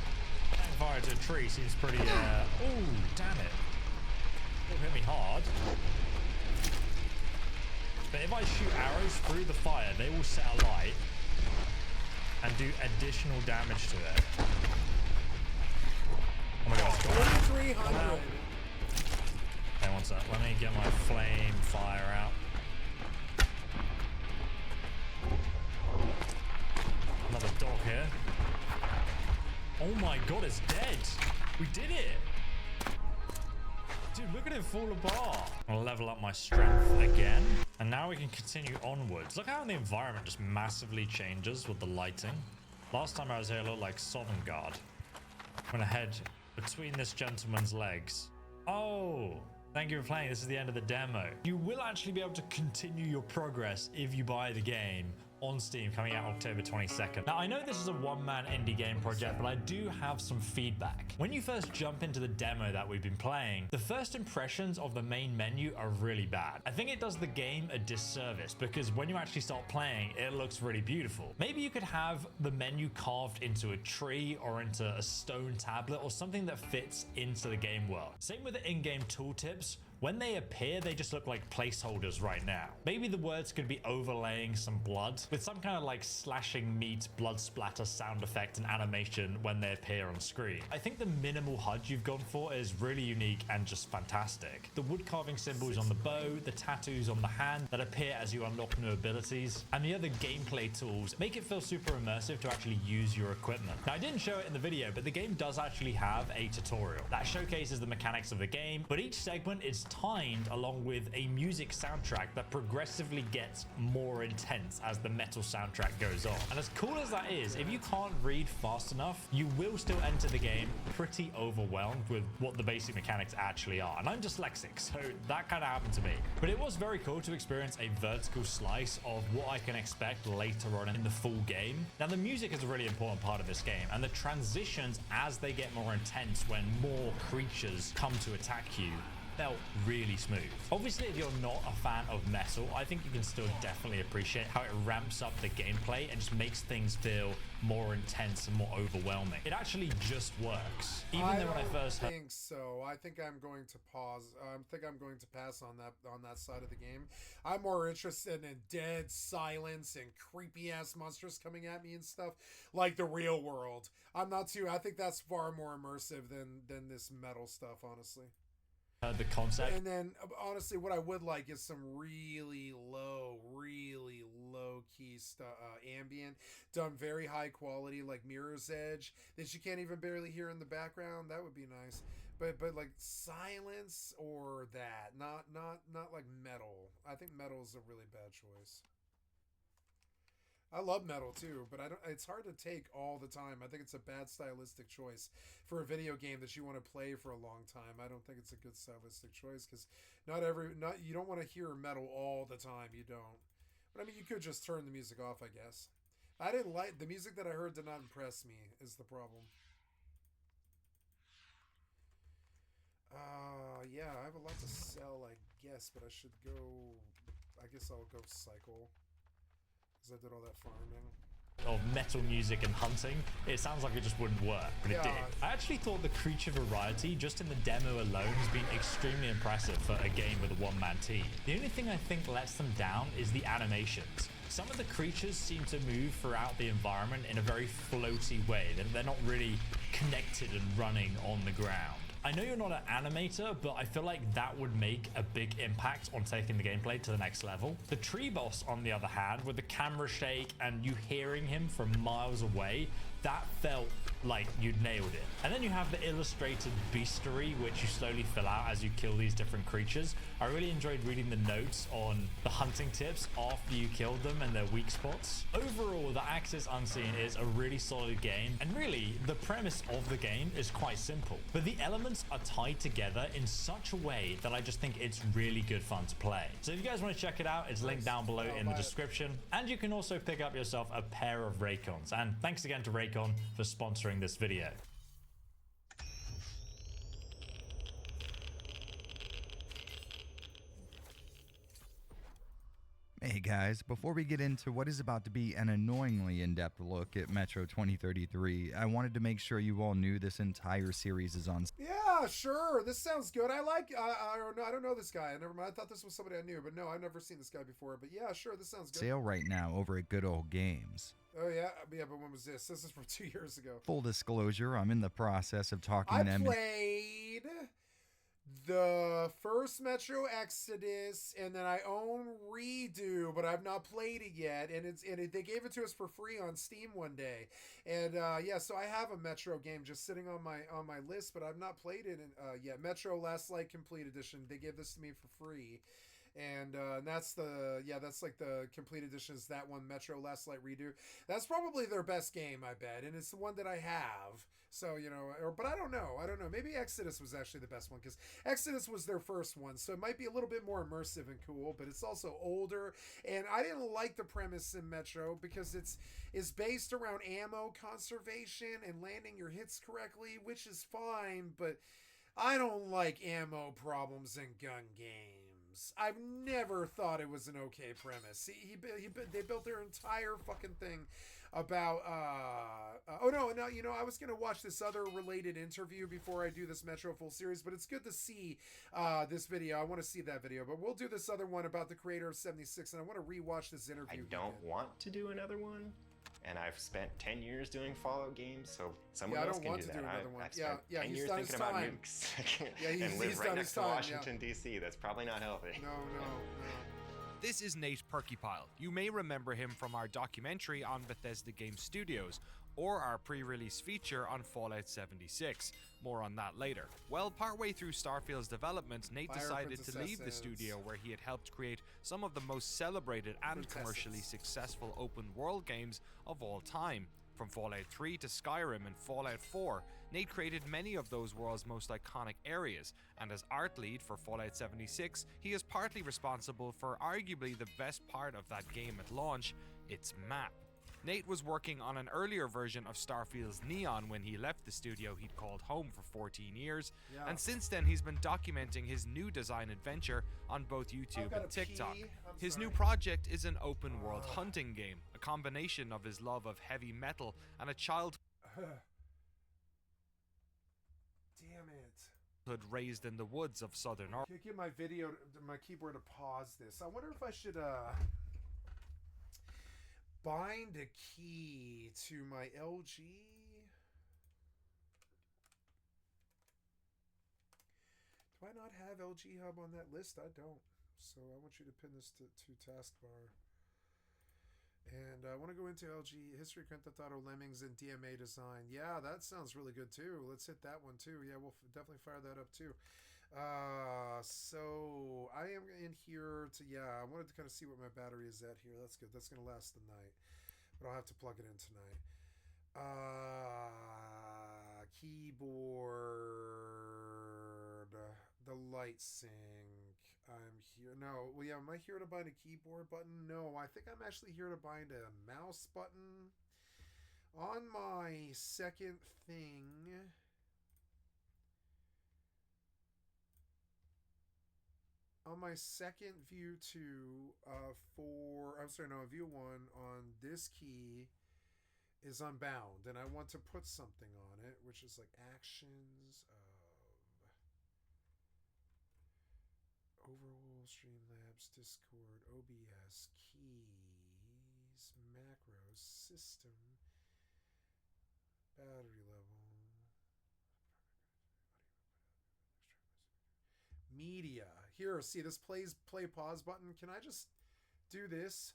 Setting fire to a tree seems pretty, oh, damn it. It'll hit me hard. But if I shoot arrows through the fire, they will set alight and do additional damage to it. Oh my god, it's gone. 3,300. Okay, one sec. Let me get my flame fire out. Another dog here. Oh my god, it's dead. We did it. Dude, look at it fall apart. I'll level up my strength again. And now we can continue onwards. Look how the environment just massively changes with the lighting. Last time I was here, it looked like Sovngarde. I'm gonna head between this gentleman's legs. Oh, thank you for playing. This is the end of the demo. You will actually be able to continue your progress if you buy the game on Steam, coming out October 22nd. Now, I know this is a one-man indie game project, but I do have some feedback. When you first jump into the demo that we've been playing, the first impressions of the main menu are really bad. I think it does the game a disservice because when you actually start playing, it looks really beautiful. Maybe you could have the menu carved into a tree or into a stone tablet or something that fits into the game world. Same with the in-game tooltips. When they appear, they just look like placeholders right now. Maybe the words could be overlaying some blood with some kind of like slashing meat, blood splatter sound effect and animation when they appear on screen. I think the minimal HUD you've gone for is really unique and just fantastic. The wood carving symbols on the bow, the tattoos on the hand that appear as you unlock new abilities, and the other gameplay tools make it feel super immersive to actually use your equipment. Now, I didn't show it in the video, but the game does actually have a tutorial that showcases the mechanics of the game, but each segment is timed along with a music soundtrack that progressively gets more intense as the metal soundtrack goes on. And as cool as that is, if you can't read fast enough, you will still enter the game pretty overwhelmed with what the basic mechanics actually are. And I'm dyslexic, so that kind of happened to me. But it was very cool to experience a vertical slice of what I can expect later on in the full game. Now, the music is a really important part of this game, and the transitions as they get more intense when more creatures come to attack you felt really smooth. Obviously, if you're not a fan of metal, I think you can still definitely appreciate how it ramps up the gameplay and just makes things feel more intense and more overwhelming. It actually just works. Even though when I first think so. I think I'm going to pause. I think I'm going to pass on that side of the game. I'm more interested in dead silence and creepy ass monsters coming at me and stuff like the real world. I'm not too. I think that's far more immersive than this metal stuff, honestly. The concept. And then, honestly, what I would like is some really low key ambient, done very high quality, like Mirror's Edge, that you can't even barely hear in the background. That would be nice. But like silence or that, not like metal. I think metal is a really bad choice. I love metal too, but it's hard to take all the time. I think it's a bad stylistic choice for a video game that you want to play for a long time. I don't think it's a good stylistic choice because you don't want to hear metal all the time. You don't. But I mean, you could just turn the music off, I guess. I didn't like the music that I heard. Did not impress me. Is the problem? Yeah, I have a lot to sell, I guess, but I should go. I guess I'll go cycle. I did all that farming. Of metal music and hunting, it sounds like it just wouldn't work, but it did. I actually thought the creature variety just in the demo alone has been extremely impressive for a game with a one-man team. The only thing I think lets them down is the animations. Some of the creatures seem to move throughout the environment in a very floaty way. They're not really connected and running on the ground. I know you're not an animator, but I feel like that would make a big impact on taking the gameplay to the next level. The tree boss, on the other hand, with the camera shake and you hearing him from miles away, that felt like you'd nailed it. And then you have the illustrated beastery, which you slowly fill out as you kill these different creatures. I really enjoyed reading the notes on the hunting tips after you killed them and their weak spots. Overall, the Axis Unseen is a really solid game, and really, the premise of the game is quite simple. But the elements are tied together in such a way that I just think it's really good fun to play. So if you guys want to check it out, it's linked down below in the description. And you can also pick up yourself a pair of Raycons. And thanks again to Raycon for sponsoring this video. Hey guys, before we get into what is about to be an annoyingly in-depth look at Metro 2033, I wanted to make sure you all knew this entire series is on. Yeah, sure. This sounds good. I don't know this guy. Never mind. I thought this was somebody I knew, but no, I've never seen this guy before. But yeah, sure. This sounds good. Sale right now over at Good Old Games. Oh yeah, but when was this? This is from 2 years ago. Full disclosure, I'm in the process of talking to them. I played the first Metro Exodus, and then I own Redo, but I've not played it yet. And they gave it to us for free on Steam one day, and yeah, so I have a Metro game just sitting on my list, but I've not played it yet. Metro Last Light Complete Edition. They gave this to me for free. And that's like the complete edition is that one, Metro Last Light Redo. That's probably their best game, I bet, and it's the one that I have. So but I don't know. Maybe Exodus was actually the best one, because Exodus was their first one, so it might be a little bit more immersive and cool. But it's also older, and I didn't like the premise in Metro because it's based around ammo conservation and landing your hits correctly, which is fine, but I don't like ammo problems in gun games. I've never thought it was an okay premise. They built their entire fucking thing about I was gonna watch this other related interview before I do this Metro full series, but it's good to see this video. I want to see that video, but we'll do this other one about the creator of 76, and I want to rewatch this interview. I don't want to do another one, and I've spent 10 years doing Fallout games, so someone else can do that. I've spent 10 years thinking about nukes and live right next to Washington, D.C. That's probably not healthy. No. This is Nate Perkypile. You may remember him from our documentary on Bethesda Game Studios, or our pre-release feature on Fallout 76. More on that later. Well, partway through Starfield's development, Nate decided to leave the studio where he had helped create some of the most celebrated and commercially successful open world games of all time. From Fallout 3 to Skyrim and Fallout 4, Nate created many of those world's most iconic areas, and as art lead for Fallout 76, he is partly responsible for arguably the best part of that game at launch, its map. Nate was working on an earlier version of Starfield's Neon when he left the studio he'd called home for 14 years, and since then he's been documenting his new design adventure on both YouTube and TikTok. His new project is an open world hunting game, a combination of his love of heavy metal and a childhood raised in the woods of southern Oregon. I can't get my keyboard to pause this. I wonder if I should bind a key to my LG. Do I not have LG Hub on that list? I don't. So I want you to pin this to taskbar. And I want to go into LG History, Grand Theft Auto, Lemmings, and DMA design. Yeah, that sounds really good too. Let's hit that one too. Yeah, we'll definitely fire that up too. So I am in here to, I wanted to kind of see what my battery is at here. That's good. That's going to last the night, but I'll have to plug it in tonight. Keyboard, the light sync. I'm here. No, well, yeah, am I here to bind a keyboard button? No, I think I'm actually here to bind a mouse button on my second thing. On my second view 2 view 1 on this key is unbound, and I want to put something on it, which is like actions of Overall, Streamlabs, Discord, OBS, keys, macros, system, battery level. Media. Here, see this play pause button. Can I just do this?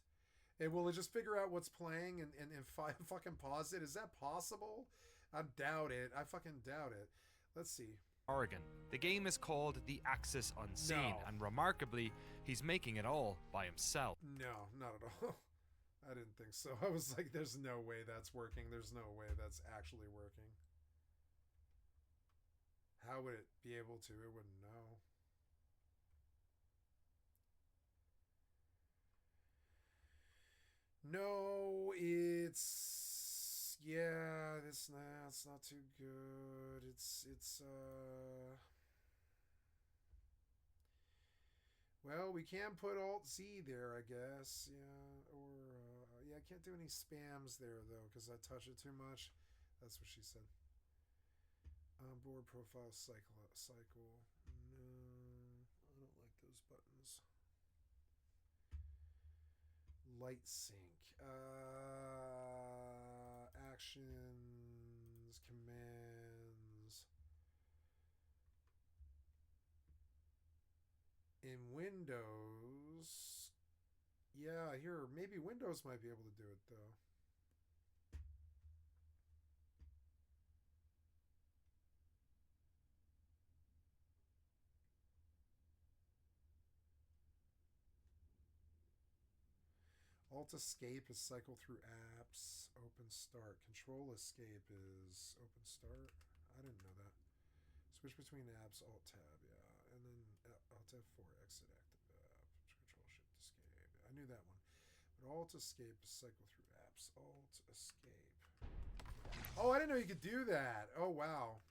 And will it just figure out what's playing and fucking pause it? Is that possible? I doubt it. I fucking doubt it. Let's see. Oregon. The game is called The Axis Unseen, and remarkably, he's making it all by himself. No, not at all. I didn't think so. I was like, there's no way that's working. There's no way that's actually working. How would it be able to? It wouldn't know. No, it's yeah, it's not too good. It's well, we can put Alt Z there, I guess. Yeah, or yeah, I can't do any spams there though because I touch it too much. That's what she said. Board profile cycle. No, I don't like those buttons. Light sync. Actions, commands. In Windows, yeah, here, maybe Windows might be able to do it though. Alt escape is cycle through apps. Open start. Control escape is open start. I didn't know that. Switch between apps. Alt tab. Yeah, and then Alt F4. Exit active app. Control shift escape. I knew that one. But Alt escape is cycle through apps. Alt escape. Oh, I didn't know you could do that. Oh wow.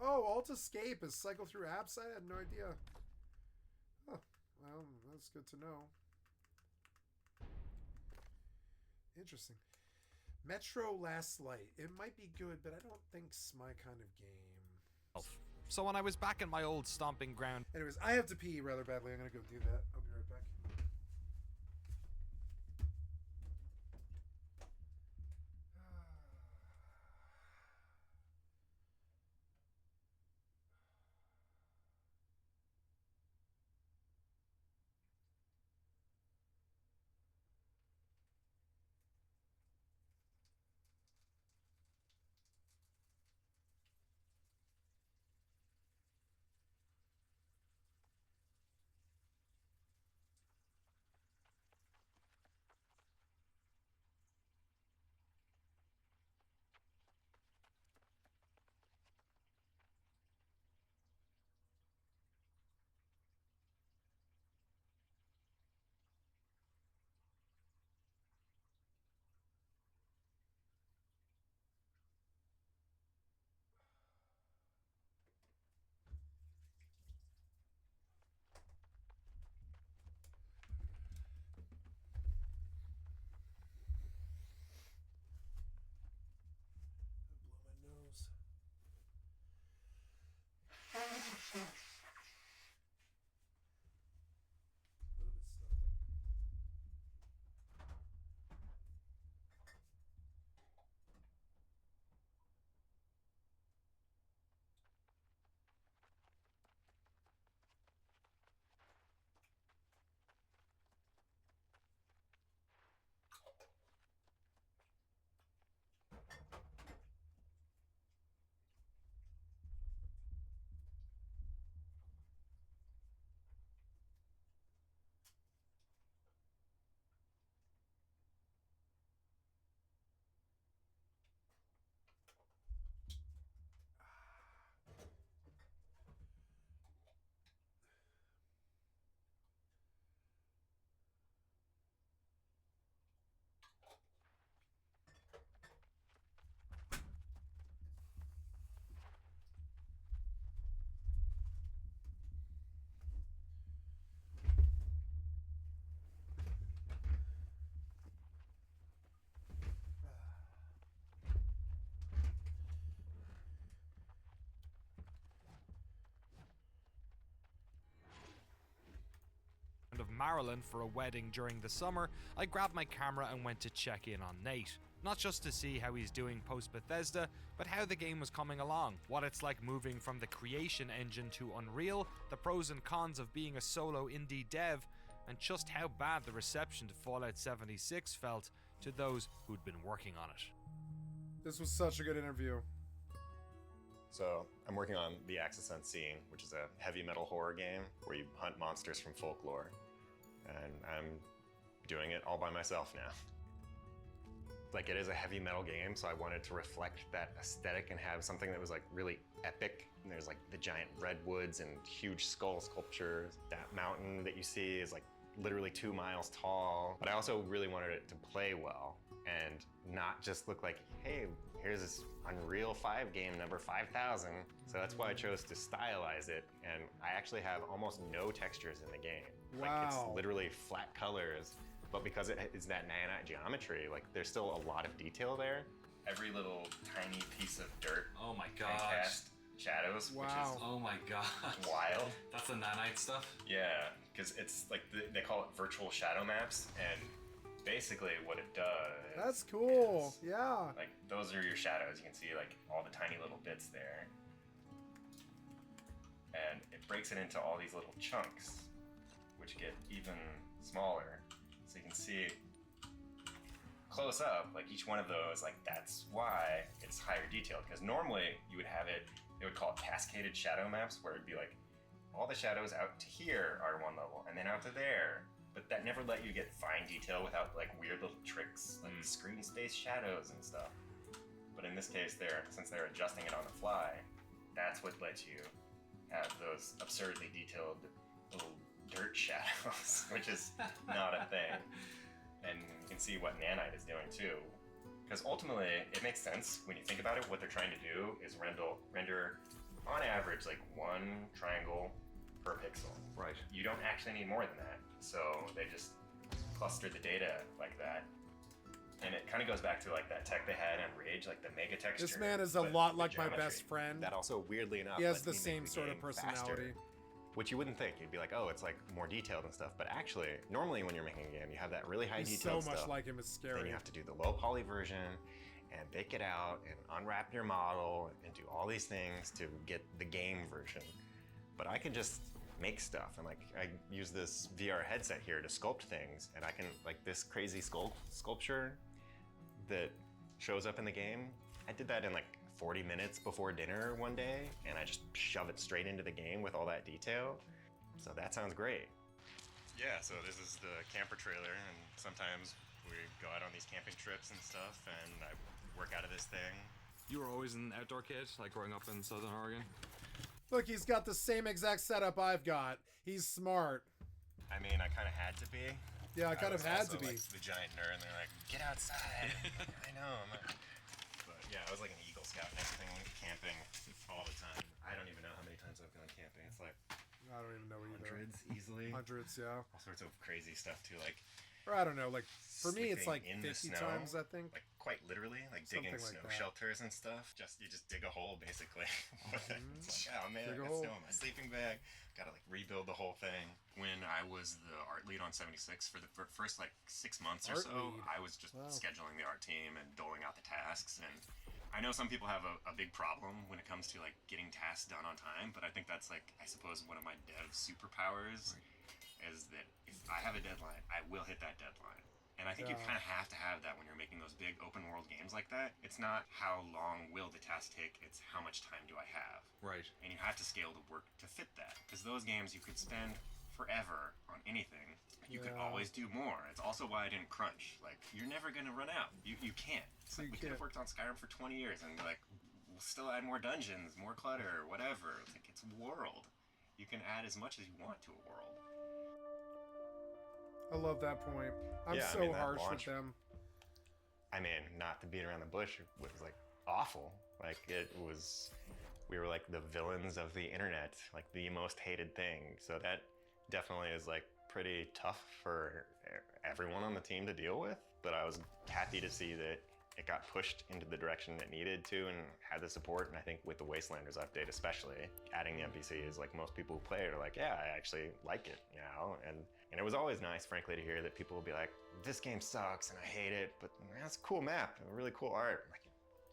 Oh, Alt escape is cycle through apps. I had no idea. Oh, well, that's good to know. Interesting. Metro Last Light. It might be good, but I don't think it's my kind of game. So when I was back in my old stomping ground... Anyways, I have to pee rather badly. I'm going to go do that. I'll be right back. of Maryland for a wedding during the summer, I grabbed my camera and went to check in on Nate. not just to see how he's doing post-Bethesda, but how the game was coming along, what it's like moving from the creation engine to Unreal, the pros and cons of being a solo indie dev, and just how bad the reception to Fallout 76 felt to those who'd been working on it. This was such a good interview. So I'm working on The Axis Unseen, which is a heavy metal horror game where you hunt monsters from folklore. And I'm doing it all by myself now. Like, it is a heavy metal game, so I wanted to reflect that aesthetic and have something that was like really epic. And there's like the giant redwoods and huge skull sculptures. That mountain that you see is like literally 2 miles tall. But I also really wanted it to play well and not just look like, hey, here's this Unreal 5 game number 5000. So that's why I chose to stylize it. And I actually have almost no textures in the game. Wow. Like, it's literally flat colors, but because it is that nanite geometry, like, there's still a lot of detail there. Every little tiny piece of dirt. Oh my can gosh. cast shadows, which is Oh my gosh. wild. That's the nanite stuff? Yeah, because it's like, they call it virtual shadow maps, and basically what it does. That's cool. Yeah. Like, those are your shadows. You can see like all the tiny little bits there. And it breaks it into all these little chunks, which get even smaller. So you can see close up, like each one of those, like that's why it's higher detailed. Because normally you would have it, they would call it cascaded shadow maps, where it'd be like all the shadows out to here are one level, and then out to there. But that never let you get fine detail without like weird little tricks, like screen space shadows and stuff. But in this case, since they're adjusting it on the fly, that's what lets you have those absurdly detailed little dirt shadows, which is not a thing. And you can see what nanite is doing too. Because ultimately, it makes sense when you think about it. What they're trying to do is render on average like 1 triangle per pixel. Right. You don't actually need more than that. So they just clustered the data like that. And it kind of goes back to like that tech they had on Rage, like the mega texture. This man is a lot like my best friend. That also, weirdly enough, He has lets the me same make sort of game personality. faster, which you wouldn't think. You'd be like, oh, it's like more detailed and stuff. But actually, normally when you're making a game, you have that really high He's detail so much stuff. like him, it's scary. Then you have to do the low poly version and bake it out and unwrap your model and do all these things to get the game version. But I can just make stuff, and like I use this VR headset here to sculpt things, and I can, like, this crazy sculpture that shows up in the game, I did that in like 40 minutes before dinner one day, and I just shove it straight into the game with all that detail. So that sounds great. Yeah, so this is the camper trailer, and sometimes we go out on these camping trips and stuff, and I work out of this thing. You were always an outdoor kid, like growing up in Southern Oregon? Look, he's got the same exact setup I've got. He's smart. I mean, I kind of had to be. Yeah, I kind of was had also, to be. Like, the giant nerd, and they're like, get outside. I know. But yeah, I was like an Eagle Scout and everything, camping all the time. I don't even know how many times I've gone camping. It's like I don't even know either. Hundreds easily. Hundreds, yeah. All sorts of crazy stuff too, like. Or I don't know, like for me it's like sleeping in 50 the snow, times, I think. Like quite literally, like digging Something like snow that. shelters and stuff. You just dig a hole basically. It's like, oh man, Dig a I got hole. snow in my sleeping bag. Gotta like rebuild the whole thing. When I was the art lead on 76 for the first like 6 months or Art so, lead. I was just Wow. scheduling the art team and doling out the tasks. And I know some people have a big problem when it comes to like getting tasks done on time, but I think that's like, I suppose, one of my dev superpowers is that if I have a deadline, I will hit that deadline. And I think you Yeah. kind of have to have that when you're making those big open world games like that. It's not how long will the task take, it's how much time do I have. Right. And you have to scale the work to fit that. Because those games you could spend forever on anything. You could Yeah. always do more. It's also why I didn't crunch. Like, you're never going to run out. You can't. It's like, we could have worked on Skyrim for 20 years and like, we'll still add more dungeons, more clutter, whatever. It's like, it's a world. You can add as much as you want to a world. I love that point. I'm Yeah, I so mean, that harsh launch- with them. I mean, not to beat around the bush, it was like awful. Like we were like the villains of the internet, like the most hated thing. So that definitely is like pretty tough for everyone on the team to deal with. But I was happy to see that it got pushed into the direction it needed to and had the support. And I think with the Wastelanders update especially, adding the NPCs, like most people who play it are like, yeah, I actually like it, you know? And it was always nice, frankly, to hear that people would be like, this game sucks and I hate it, but man, it's a cool map, really cool art. I'm like,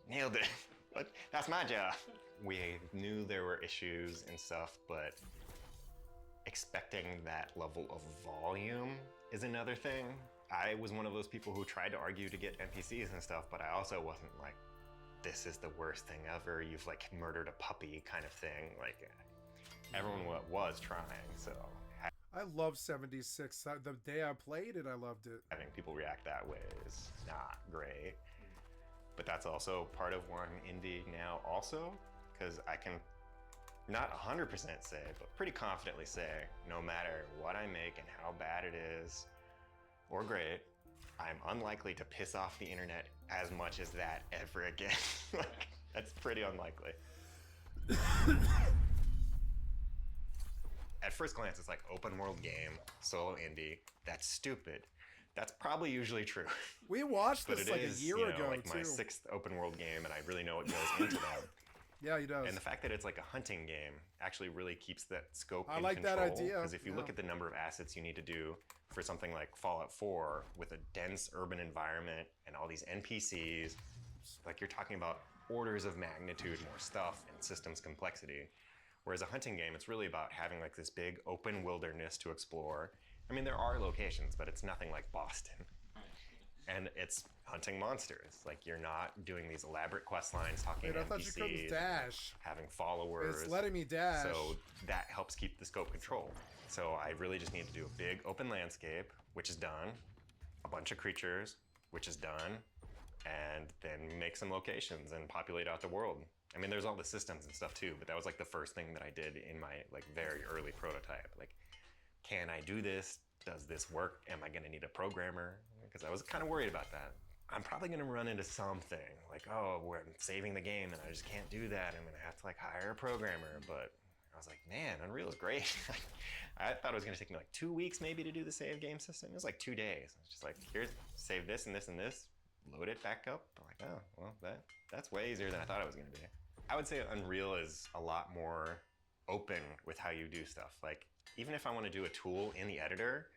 nailed it, but that's my job. We knew there were issues and stuff, but expecting that level of volume is another thing. I was one of those people who tried to argue to get NPCs and stuff, but I also wasn't like, this is the worst thing ever, you've like murdered a puppy kind of thing. Like, everyone was trying, so. I love 76. The day I played it, I loved it. Having people react that way is not great. But that's also part of why I'm indie now also, because I can not 100% say, but pretty confidently say, no matter what I make and how bad it is, or great, I'm unlikely to piss off the internet as much as that ever again. Like, that's pretty unlikely. At first glance, it's like open world game, solo indie, that's stupid. That's probably usually true. We watched but this it like is, a year ago, like too. my 6th open world game, and I really know what goes into that. Yeah, he does. And the fact that it's like a hunting game actually really keeps that scope I in like control. that idea. Because if you look at the number of assets you need to do for something like Fallout 4 with a dense urban environment and all these NPCs, like you're talking about orders of magnitude more stuff and systems complexity. Whereas a hunting game, it's really about having like this big open wilderness to explore. I mean, there are locations, but it's nothing like Boston. And it's hunting monsters. Like, you're not doing these elaborate quest lines, talking to I thought you couldn't NPCs, dash. having followers. It's letting me dash. So that helps keep the scope control. So I really just need to do a big open landscape, which is done, a bunch of creatures, which is done, and then make some locations and populate out the world. I mean, there's all the systems and stuff too, but that was like the first thing that I did in my like very early prototype. Like, can I do this? Does this work? Am I gonna need a programmer? Because I was kind of worried about that. I'm probably gonna run into something like, oh, we're saving the game and I just can't do that. I'm gonna have to like hire a programmer. But I was like, man, Unreal is great. I thought it was gonna take me like 2 weeks maybe to do the save game system. It was like 2 days. It's just like, here's save this and this and this, load it back up. I'm like, oh, well, that's way easier than I thought it was gonna be. I would say Unreal is a lot more open with how you do stuff. Like, even if I want to do a tool in the editor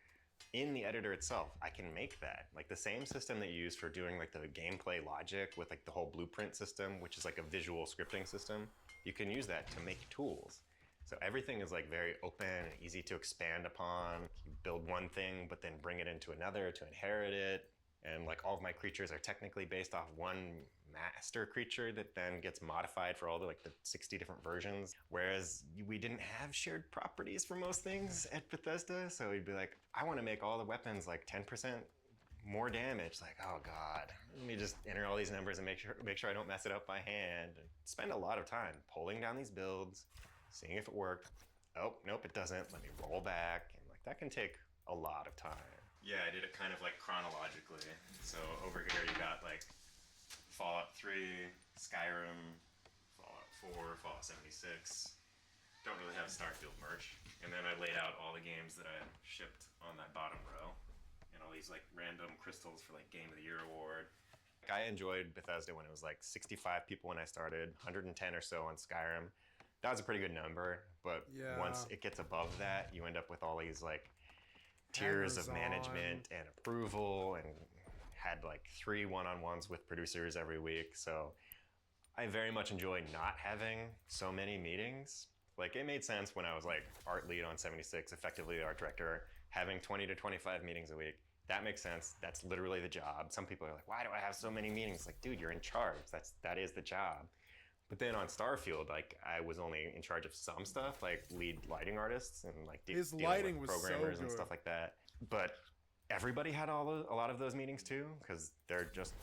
itself, I can make that. Like the same system that you use for doing like the gameplay logic with like the whole blueprint system, which is like a visual scripting system, you can use that to make tools. So everything is like very open and easy to expand upon. You build one thing, but then bring it into another to inherit it. And like all of my creatures are technically based off one master creature that then gets modified for all the 60 different versions. Whereas we didn't have shared properties for most things at Bethesda. So we'd be like, I want to make all the weapons like 10% more damage. Like, oh God, let me just enter all these numbers and make sure I don't mess it up by hand. And spend a lot of time pulling down these builds, seeing if it worked. Oh, nope, it doesn't. Let me roll back. And like that can take a lot of time. Yeah, I did it kind of like chronologically. So over here you got like Fallout 3, Skyrim, Fallout 4, Fallout 76. Don't really have Starfield merch. And then I laid out all the games that I shipped on that bottom row. And all these like random crystals for like Game of the Year award. I enjoyed Bethesda when it was like 65 people when I started, 110 or so on Skyrim. That was a pretty good number, but once it gets above that, you end up with all these like tiers of management and approval, and had like 3 one-on-ones with producers every week. So I very much enjoy not having so many meetings. Like, it made sense when I was like art lead on 76, effectively the art director, having 20 to 25 meetings a week. That makes sense. That's literally the job. Some people are like, why do I have so many meetings? Like, dude, you're in charge. That is the job. But then on Starfield, like, I was only in charge of some stuff, like lead lighting artists and like dealing with programmers and stuff like that. But everybody had a lot of those meetings too, because there just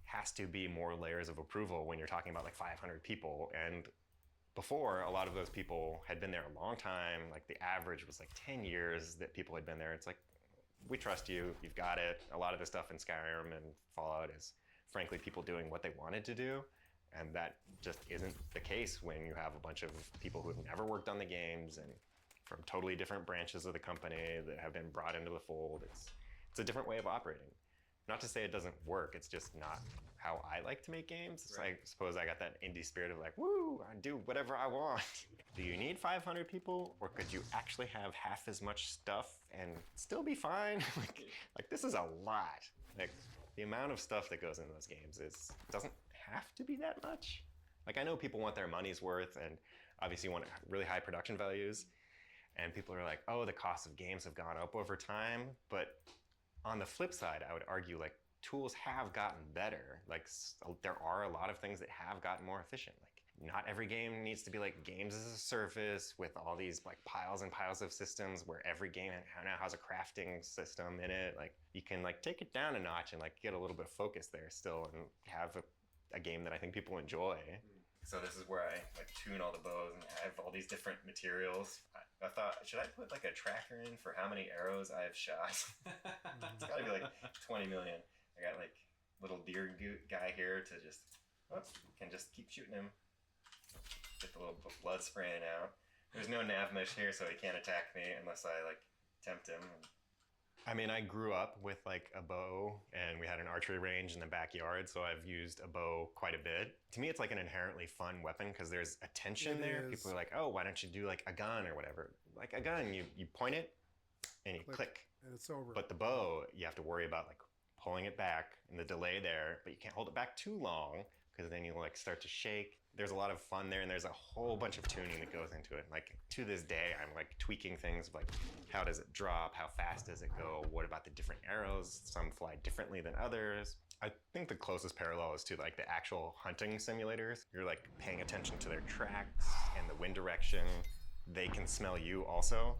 has to be more layers of approval when you're talking about like 500 people. And before, a lot of those people had been there a long time. Like the average was like 10 years that people had been there. It's like, we trust you, you've got it. A lot of the stuff in Skyrim and Fallout is frankly people doing what they wanted to do. And that just isn't the case when you have a bunch of people who have never worked on the games and from totally different branches of the company that have been brought into the fold. It's a different way of operating. Not to say it doesn't work, it's just not how I like to make games. So I suppose I got that indie spirit of like, woo, I do whatever I want. Do you need 500 people, or could you actually have half as much stuff and still be fine? like this is a lot. Like the amount of stuff that goes into those games doesn't have to be that much. Like I know people want their money's worth and obviously want really high production values. And people are like, oh, the cost of games have gone up over time. But on the flip side, I would argue like tools have gotten better. Like there are a lot of things that have gotten more efficient. Like not every game needs to be like games as a service with all these like piles and piles of systems where every game now has a crafting system in it. Like you can like take it down a notch and like get a little bit of focus there still and have a game that I think people enjoy. So this is where I like tune all the bows and I have all these different materials. I thought, should I put like a tracker in for how many arrows I've shot? It's gotta be like 20 million. I got like little deer guy here to just, can just keep shooting him. Get the little blood spraying out. There's no nav mesh here, so he can't attack me unless I like tempt him. I mean, I grew up with like a bow and we had an archery range in the backyard, so I've used a bow quite a bit. To me, it's like an inherently fun weapon because there's a tension there. People are like, oh, why don't you do like a gun or whatever? Like a gun, you point it and you click. And it's over. But the bow, you have to worry about like pulling it back and the delay there, but you can't hold it back too long because then you like start to shake. There's a lot of fun there and there's a whole bunch of tuning that goes into it. Like to this day, I'm like tweaking things like how does it drop? How fast does it go? What about the different arrows? Some fly differently than others. I think the closest parallel is to like the actual hunting simulators. You're like paying attention to their tracks and the wind direction. They can smell you also.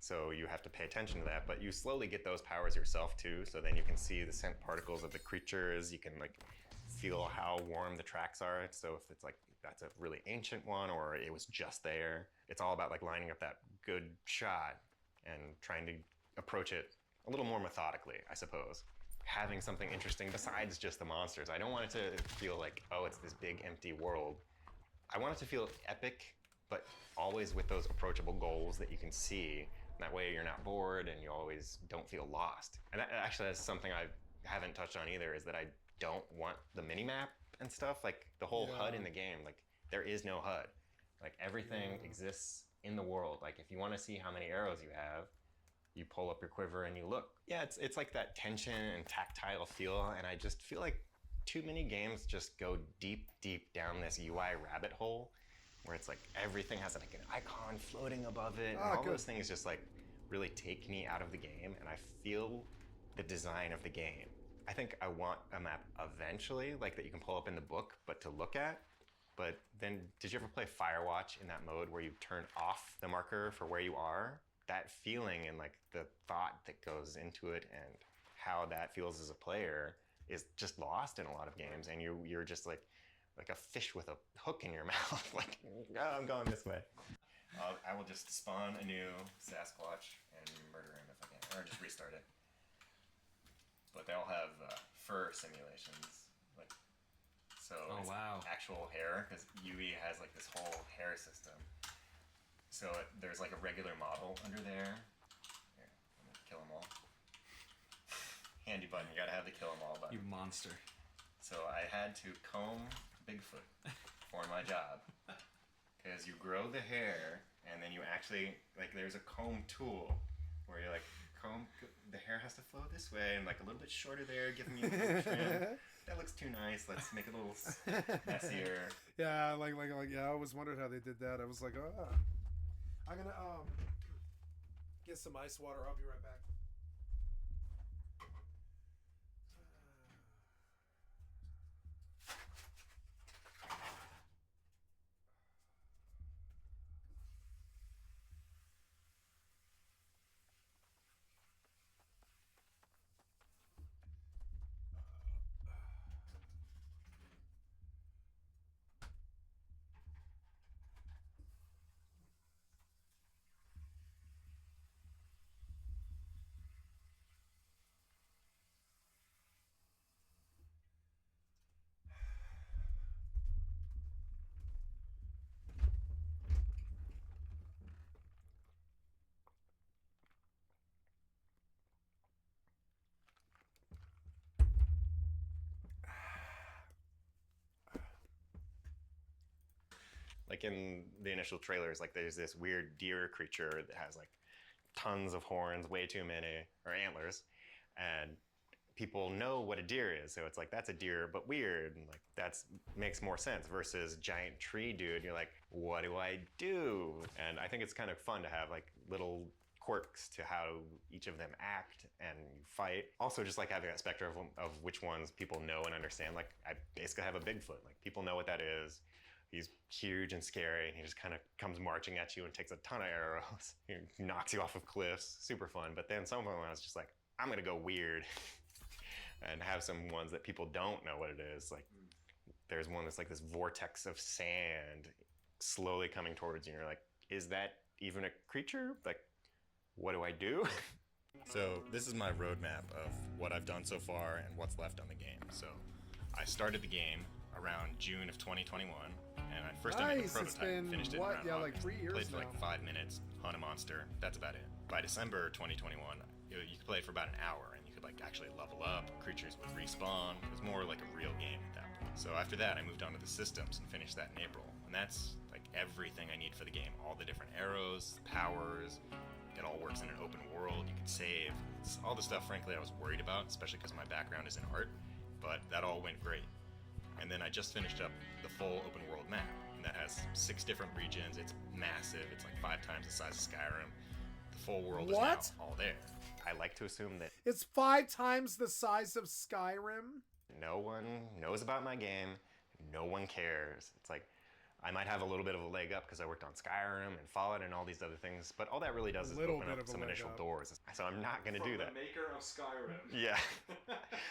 So you have to pay attention to that, but you slowly get those powers yourself too. So then you can see the scent particles of the creatures. You can like feel how warm the tracks are. So if it's like, that's a really ancient one or it was just there. It's all about like lining up that good shot and trying to approach it a little more methodically, I suppose. Having something interesting besides just the monsters. I don't want it to feel like, oh, it's this big empty world. I want it to feel epic, but always with those approachable goals that you can see. That way you're not bored and you always don't feel lost. And that, actually that's something I haven't touched on either, is that I don't want the mini-map and stuff. Like the whole HUD in the game, like there is no HUD. Like everything exists in the world. Like if you want to see how many arrows you have, you pull up your quiver and you look. Yeah, it's like that tension and tactile feel, and I just feel like too many games just go deep, deep down this UI rabbit hole where it's like everything has like an icon floating above it, and all those things just like really take me out of the game, and I feel the design of the game. I think I want a map eventually, like that you can pull up in the book, but to look at. But then, did you ever play Firewatch in that mode where you turn off the marker for where you are? That feeling and like the thought that goes into it and how that feels as a player is just lost in a lot of games, and you're just like a fish with a hook in your mouth. Like, oh, I'm going this way. I will just spawn a new Sasquatch and murder him if I can, or just restart it. But they all have fur simulations, like so. Oh wow! Actual hair, because EvE has like this whole hair system. So there's like a regular model under there. Here, I'm gonna kill them all. Handy button. You gotta have the kill them all button. You monster. So I had to comb Bigfoot for my job, because you grow the hair and then you actually like there's a comb tool where you like comb the hair has to flow this way and like a little bit shorter there, giving you a little trim. That looks too nice. Let's make it a little messier. Yeah, yeah. I always wondered how they did that. I was like, oh, I'm gonna get some ice water. I'll be right back. Like in the initial trailers, like there's this weird deer creature that has like tons of horns, way too many, or antlers, and people know what a deer is, so it's like, that's a deer but weird, and like that's makes more sense versus giant tree dude. You're like, what do I do? And I think it's kind of fun to have like little quirks to how each of them act and you fight. Also just like having that spectrum of which ones people know and understand. Like I basically have a Bigfoot, like people know what that is. He's huge and scary, and he just kind of comes marching at you and takes a ton of arrows. He knocks you off of cliffs, super fun. But then some of them I was just like, I'm gonna go weird and have some ones that people don't know what it is. Like there's one that's like this vortex of sand slowly coming towards you, and you're like, is that even a creature? Like, what do I do? So this is my roadmap of what I've done so far and what's left on the game. So I started the game around June of 2021, and I first time made the prototype, finished it around August. Like 3 years Played for now. like 5 minutes, hunt a monster, that's about it. By December 2021, you could play for about an hour, and you could like actually level up, creatures would respawn. It was more like a real game at that point. So after that, I moved on to the systems and finished that in April, and that's like everything I need for the game. All the different arrows, powers, it all works in an open world, you can save. It's all the stuff, frankly, I was worried about, especially because my background is in art, but that all went great. And then I just finished up the full open world map, and that has 6 different regions. It's massive. It's like 5 times the size of Skyrim. The full world is now all there. I like to assume that It's 5 times the size of Skyrim. no one knows about my game. No one cares. It's like, I might have a little bit of a leg up because I worked on Skyrim and Fallout and all these other things, but all that really does is open up some initial doors. So I'm not going to do that. The maker of Skyrim. Yeah.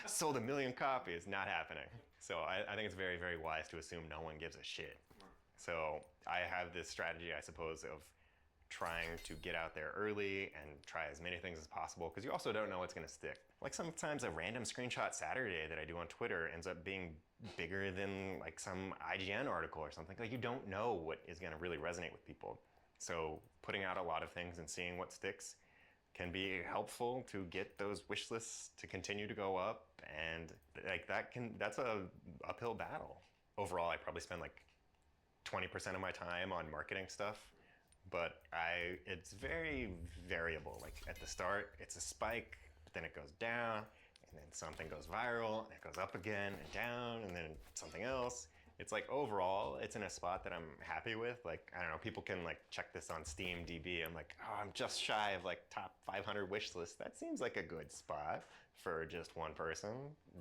Sold 1 million copies, not happening. So I think it's very, very wise to assume no one gives a shit. So I have this strategy, I suppose, of trying to get out there early and try as many things as possible, because you also don't know what's going to stick. Like sometimes a random screenshot Saturday that I do on Twitter ends up being bigger than like some IGN article or something. Like you don't know what is going to really resonate with people. So putting out a lot of things and seeing what sticks can be helpful to get those wish lists to continue to go up, and like that's a uphill battle. Overall, I probably spend like 20% of my time on marketing stuff, but it's very variable. Like at the start, it's a spike, but then it goes down, and then something goes viral, and it goes up again and down, and then something else. It's like overall, it's in a spot that I'm happy with. Like, I don't know, people can like check this on Steam DB. I'm like, oh, I'm just shy of like top 500 wish list. That seems like a good spot for just one person.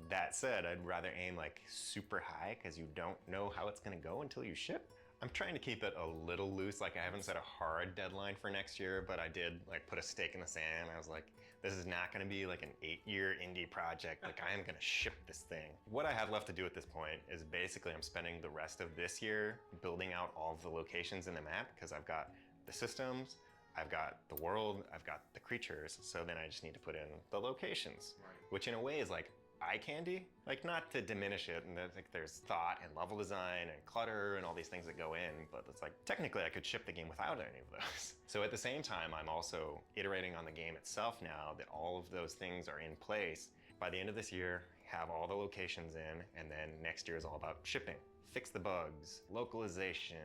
That said, I'd rather aim like super high because you don't know how it's gonna go until you ship. I'm trying to keep it a little loose. Like I haven't set a hard deadline for next year, but I did like put a stake in the sand. I was like, this is not gonna be like an 8-year indie project. Like I am gonna ship this thing. What I have left to do at this point is basically I'm spending the rest of this year building out all of the locations in the map, because I've got the systems, I've got the world, I've got the creatures. So then I just need to put in the locations, which in a way is like eye candy, like not to diminish it, and there's thought and level design and clutter and all these things that go in, but it's like technically I could ship the game without any of those. So at the same time, I'm also iterating on the game itself now that all of those things are in place. By the end of this year, have all the locations in, and then next year is all about shipping. Fix the bugs, localization,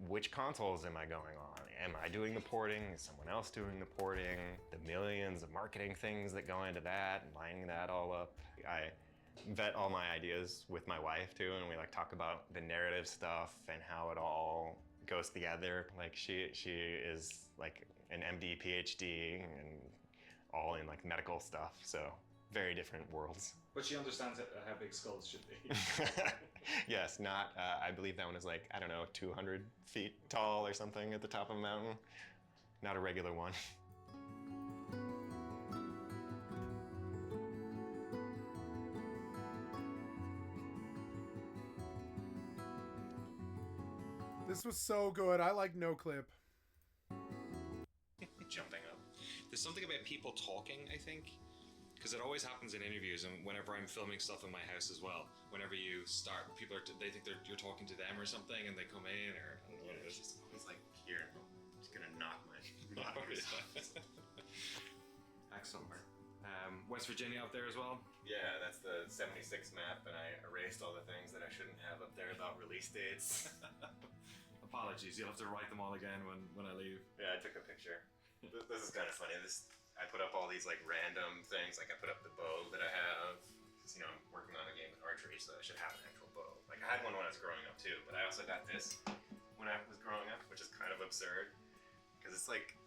which consoles am I going on? Am I doing the porting? Is someone else doing the porting? The millions of marketing things that go into that and lining that all up. I vet all my ideas with my wife too, and we like talk about the narrative stuff and how it all goes together. Like she is like an MD, PhD, and all in like medical stuff, so very different worlds. But she understands how big skulls should be. Yes, not, I believe that one is like, I don't know, 200 feet tall or something at the top of a mountain. Not a regular one. This was so good. I like no clip. Jumping up. There's something about people talking, I think, because it always happens in interviews, and whenever I'm filming stuff in my house as well, whenever you start, people they think you're talking to them or something, and they come in, or I don't know what it is. It's always like, here, I'm just gonna knock my Excellent. West Virginia up there as well? Yeah, that's the 76 map, and I erased all the things that I shouldn't have up there about release dates. apologies. You'll have to write them all again when I leave. Yeah, I took a picture. This is kind of funny. I put up all these like random things. Like I put up the bow that I have, because you know I'm working on a game with archery, so I should have an actual bow. Like I had one when I was growing up too, but I also got this when I was growing up, which is kind of absurd, because it's like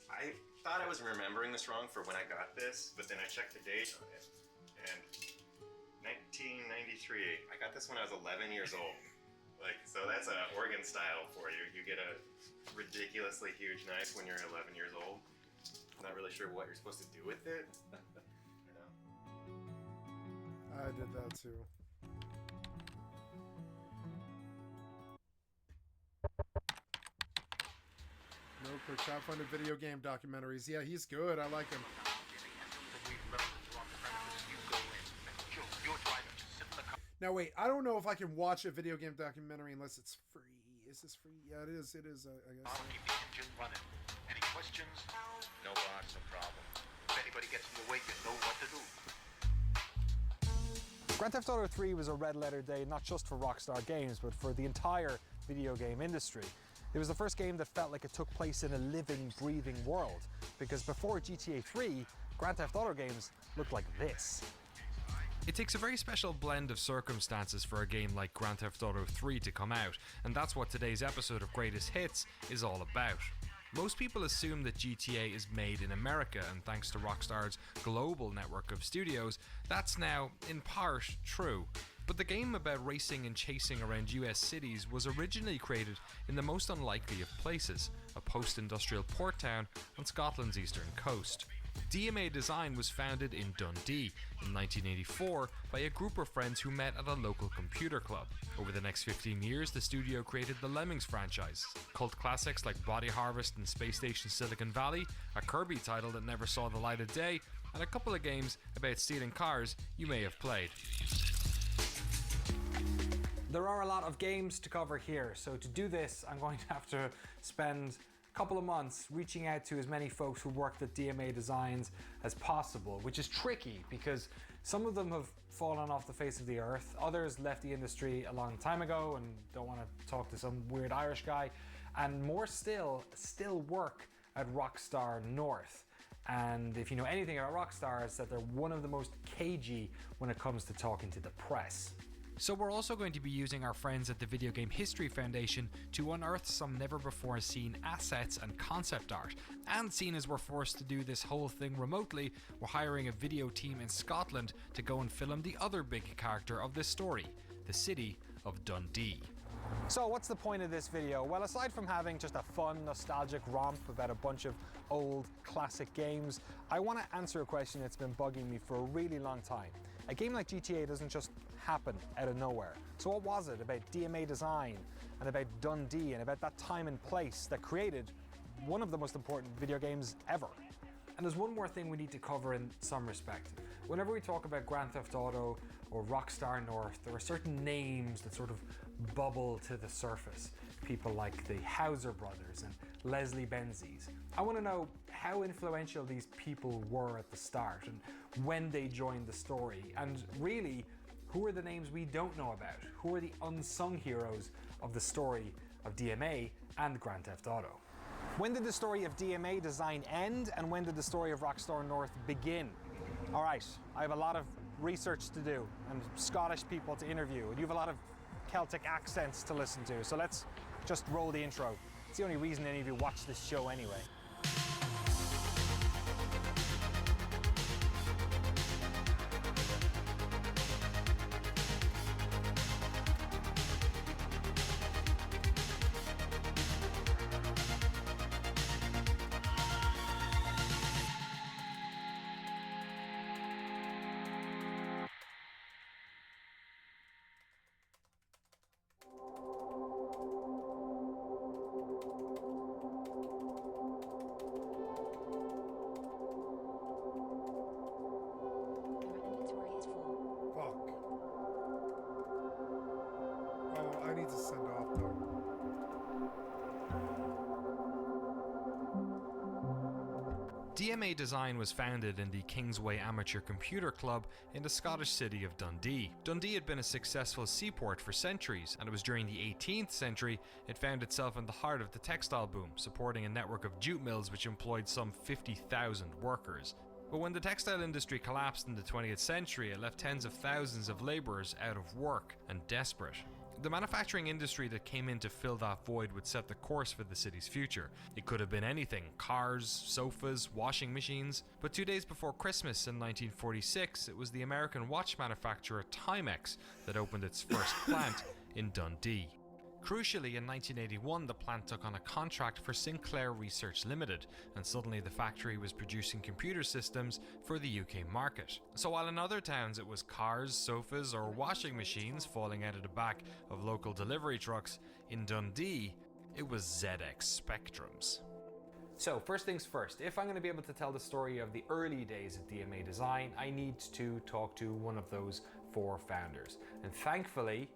I thought I was remembering this wrong for when I got this, but then I checked the date on it, and 1993. I got this when I was 11 years old. Like, so that's a Oregon style for you. You get a ridiculously huge knife when you're 11 years old. I'm not really sure what you're supposed to do with it. I did that too. No quick crowdfunded video game documentaries. Yeah, he's good. I like him. Now wait, I don't know if I can watch a video game documentary unless it's free. Is this free? Yeah, it is. It is. I guess. I'll keep the engine running. Any questions? No box, no problem. If anybody gets in the way, you know what to do. Grand Theft Auto 3 was a red letter day not just for Rockstar Games, but for the entire video game industry. It was the first game that felt like it took place in a living, breathing world, because before GTA 3, Grand Theft Auto games looked like this. It takes a very special blend of circumstances for a game like Grand Theft Auto 3 to come out, and that's what today's episode of Greatest Hits is all about. Most people assume that GTA is made in America, and thanks to Rockstar's global network of studios, that's now, in part, true. But the game about racing and chasing around US cities was originally created in the most unlikely of places, a post-industrial port town on Scotland's eastern coast. DMA Design was founded in Dundee in 1984 by a group of friends who met at a local computer club. Over the next 15 years, the studio created the Lemmings franchise, cult classics like Body Harvest and Space Station Silicon Valley, a Kirby title that never saw the light of day, and a couple of games about stealing cars you may have played. There are a lot of games to cover here, so to do this, I'm going to have to spend couple of months reaching out to as many folks who worked at DMA Designs as possible, which is tricky because some of them have fallen off the face of the earth, others left the industry a long time ago and don't want to talk to some weird Irish guy, and more still work at Rockstar North. And if you know anything about Rockstar, it's that they're one of the most cagey when it comes to talking to the press. So we're also going to be using our friends at the Video Game History Foundation to unearth some never-before-seen assets and concept art. And seeing as we're forced to do this whole thing remotely, we're hiring a video team in Scotland to go and film the other big character of this story, the city of Dundee. So what's the point of this video? Well, aside from having just a fun, nostalgic romp about a bunch of old, classic games, I want to answer a question that's been bugging me for a really long time. A game like GTA doesn't just happen out of nowhere. So what was it about DMA Design and about Dundee and about that time and place that created one of the most important video games ever? And there's one more thing we need to cover in some respect. Whenever we talk about Grand Theft Auto or Rockstar North, there are certain names that sort of bubble to the surface. People like the Hauser brothers and Leslie Benzies. I want to know how influential these people were at the start and when they joined the story. And really, who are the names we don't know about? Who are the unsung heroes of the story of DMA and Grand Theft Auto? When did the story of DMA Design end, and when did the story of Rockstar North begin? All right, I have a lot of research to do and Scottish people to interview, and you have a lot of Celtic accents to listen to, so let's just roll the intro. It's the only reason any of you watch this show anyway. I need to send off though. DMA Design was founded in the Kingsway Amateur Computer Club in the Scottish city of Dundee. Dundee had been a successful seaport for centuries, and it was during the 18th century it found itself in the heart of the textile boom, supporting a network of jute mills which employed some 50,000 workers. But when the textile industry collapsed in the 20th century, it left tens of thousands of labourers out of work and desperate. The manufacturing industry that came in to fill that void would set the course for the city's future. It could have been anything: cars, sofas, washing machines. But 2 days before Christmas in 1946, it was the American watch manufacturer Timex that opened its first plant in Dundee. Crucially, in 1981, the plant took on a contract for Sinclair Research Limited, and suddenly the factory was producing computer systems for the UK market. So while in other towns it was cars, sofas, or washing machines falling out of the back of local delivery trucks, in Dundee, it was ZX Spectrums. So first things first, if I'm going to be able to tell the story of the early days of DMA Design, I need to talk to one of those 4 founders. And thankfully,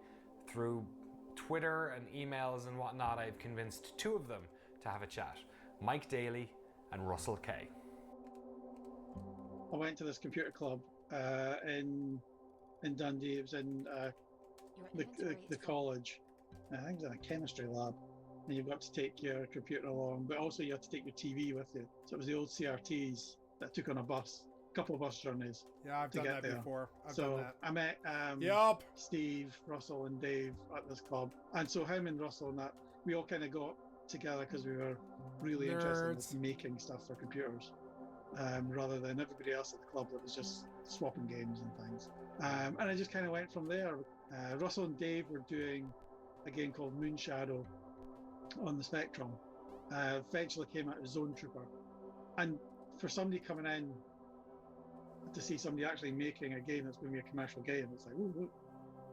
through Twitter and emails and whatnot, I've convinced 2 of them to have a chat: Mike Daly and Russell Kay. I went to this computer club in Dundee. It was in the college. I think it was in a chemistry lab, and you've got to take your computer along, but also you have to take your TV with you. So it was the old CRTs that I took on a couple of bus journeys. Yeah, I've done that there. before. I've so done that. I met Steve, Russell, and Dave at this club, and so him and Russell and that, we all kind of got together because we were really interested in making stuff for computers, rather than everybody else at the club that was just swapping games and things. And I just kind of went from there. Russell and Dave were doing a game called Moonshadow on the Spectrum. Eventually came out as Zone Trooper, and for somebody coming in to see somebody actually making a game that's going to be a commercial game, it's like, ooh,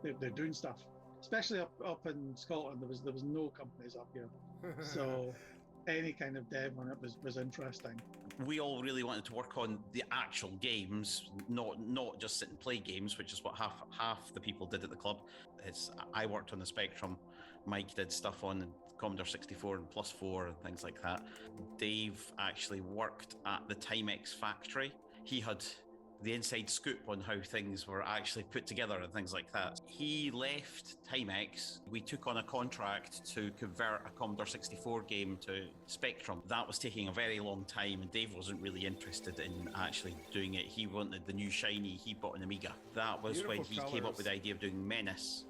look, they're doing stuff. Especially up in Scotland, there was no companies up here, so any kind of dev on it was interesting. We all really wanted to work on the actual games, not just sit and play games, which is what half the people did at the club. I worked on the Spectrum, Mike did stuff on Commodore 64 and +4 and things like that. Dave actually worked at the Timex factory. He had the inside scoop on how things were actually put together and things like that. He left Timex. We took on a contract to convert a Commodore 64 game to Spectrum. That was taking a very long time, and Dave wasn't really interested in actually doing it. He wanted the new shiny. He bought an Amiga. That was when he came up with the idea of doing Menace.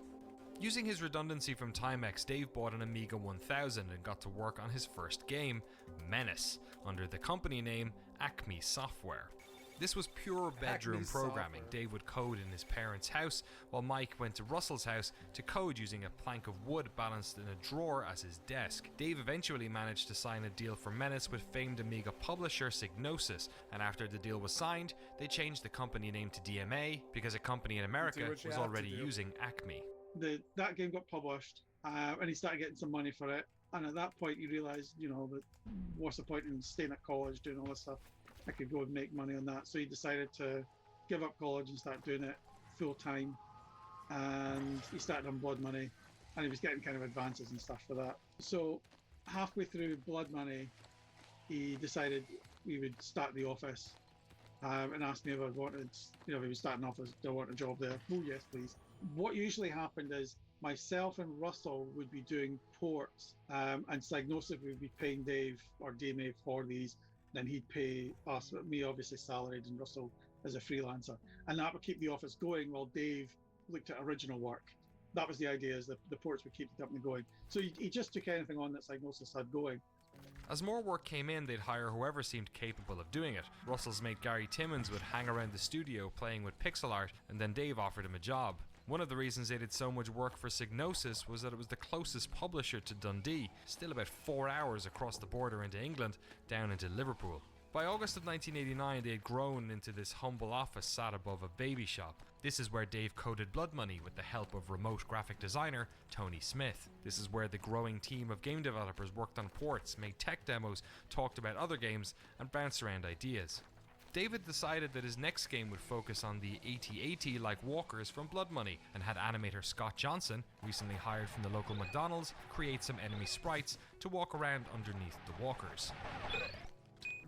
Using his redundancy from Timex, Dave bought an Amiga 1000 and got to work on his first game, Menace, under the company name Acme Software. This was pure bedroom programming. Dave would code in his parents' house, while Mike went to Russell's house to code using a plank of wood balanced in a drawer as his desk. Dave eventually managed to sign a deal for Menace with famed Amiga publisher Psygnosis, and after the deal was signed, they changed the company name to DMA because a company in America was already using Acme. That game got published, and he started getting some money for it, and at that point you realised, that what's the point in staying at college doing all this stuff? I could go and make money on that. So he decided to give up college and start doing it full time. And he started on Blood Money, and he was getting kind of advances and stuff for that. So halfway through Blood Money, he decided we would start the office, and asked me if I wanted, if he was starting an office, do I want a job there? Oh, yes, please. What usually happened is myself and Russell would be doing ports, and Psygnosis would be paying Dave or DMA for these. Then he'd pay us, me obviously salaried, and Russell as a freelancer. And that would keep the office going while Dave looked at original work. That was the idea, is that the ports would keep the company going. So he just took anything on that Psygnosis had going. As more work came in, they'd hire whoever seemed capable of doing it. Russell's mate Gary Timmons would hang around the studio playing with pixel art, and then Dave offered him a job. One of the reasons they did so much work for Psygnosis was that it was the closest publisher to Dundee, still about 4 hours across the border into England, down into Liverpool. By August of 1989, they had grown into this humble office sat above a baby shop. This is where Dave coded Blood Money with the help of remote graphic designer Tony Smith. This is where the growing team of game developers worked on ports, made tech demos, talked about other games, and bounced around ideas. David decided that his next game would focus on the AT-AT like walkers from Blood Money, and had animator Scott Johnson, recently hired from the local McDonald's, create some enemy sprites to walk around underneath the walkers.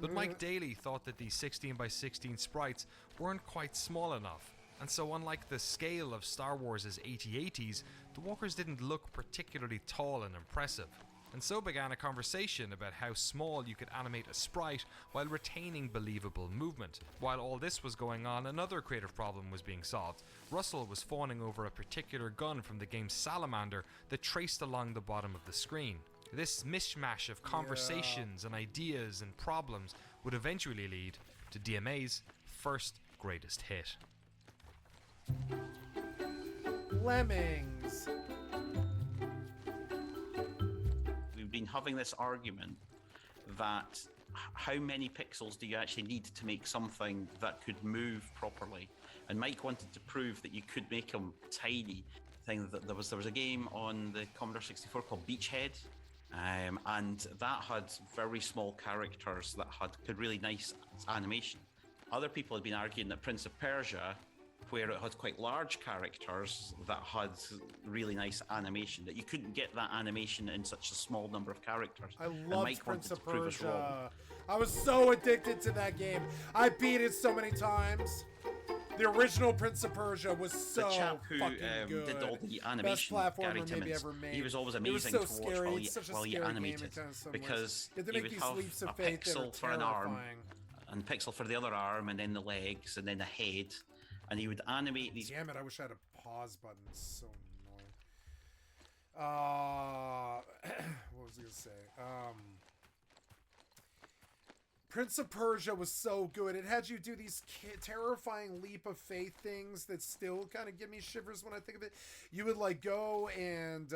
But Mike Daly thought that these 16x16 sprites weren't quite small enough, and so unlike the scale of Star Wars' 8080s, the walkers didn't look particularly tall and impressive. And so began a conversation about how small you could animate a sprite while retaining believable movement. While all this was going on, another creative problem was being solved. Russell was fawning over a particular gun from the game Salamander that traced along the bottom of the screen. This mishmash of conversations and ideas and problems would eventually lead to DMA's first greatest hit. Lemmings. We've been having this argument that how many pixels do you actually need to make something that could move properly? And Mike wanted to prove that you could make them tiny. That there was a game on the Commodore 64 called Beachhead, and that had very small characters that had really nice animation. Other people had been arguing that Prince of Persia, where it had quite large characters that had really nice animation, that you couldn't get that animation in such a small number of characters. I loved Mike Prince wanted of to prove us wrong. Persia. I was so addicted to that game. I beat it so many times. The original Prince of Persia was so The chap who fucking good. did all the Best animation, platformer Gary maybe Timmons, ever made. he was always It was amazing so to watch scary. while It's such a you scary animated, game in kind of some ways. because You have to he make would these have leaps of a faith that are pixel for an arm, terrifying. and pixel for the other arm, and then the legs, and then the head, and he would animate these. Damn it! I wish I had a pause button. It's so annoying. What was I gonna say? Prince of Persia was so good. It had you do these terrifying leap of faith things that still kind of give me shivers when I think of it. You would like go and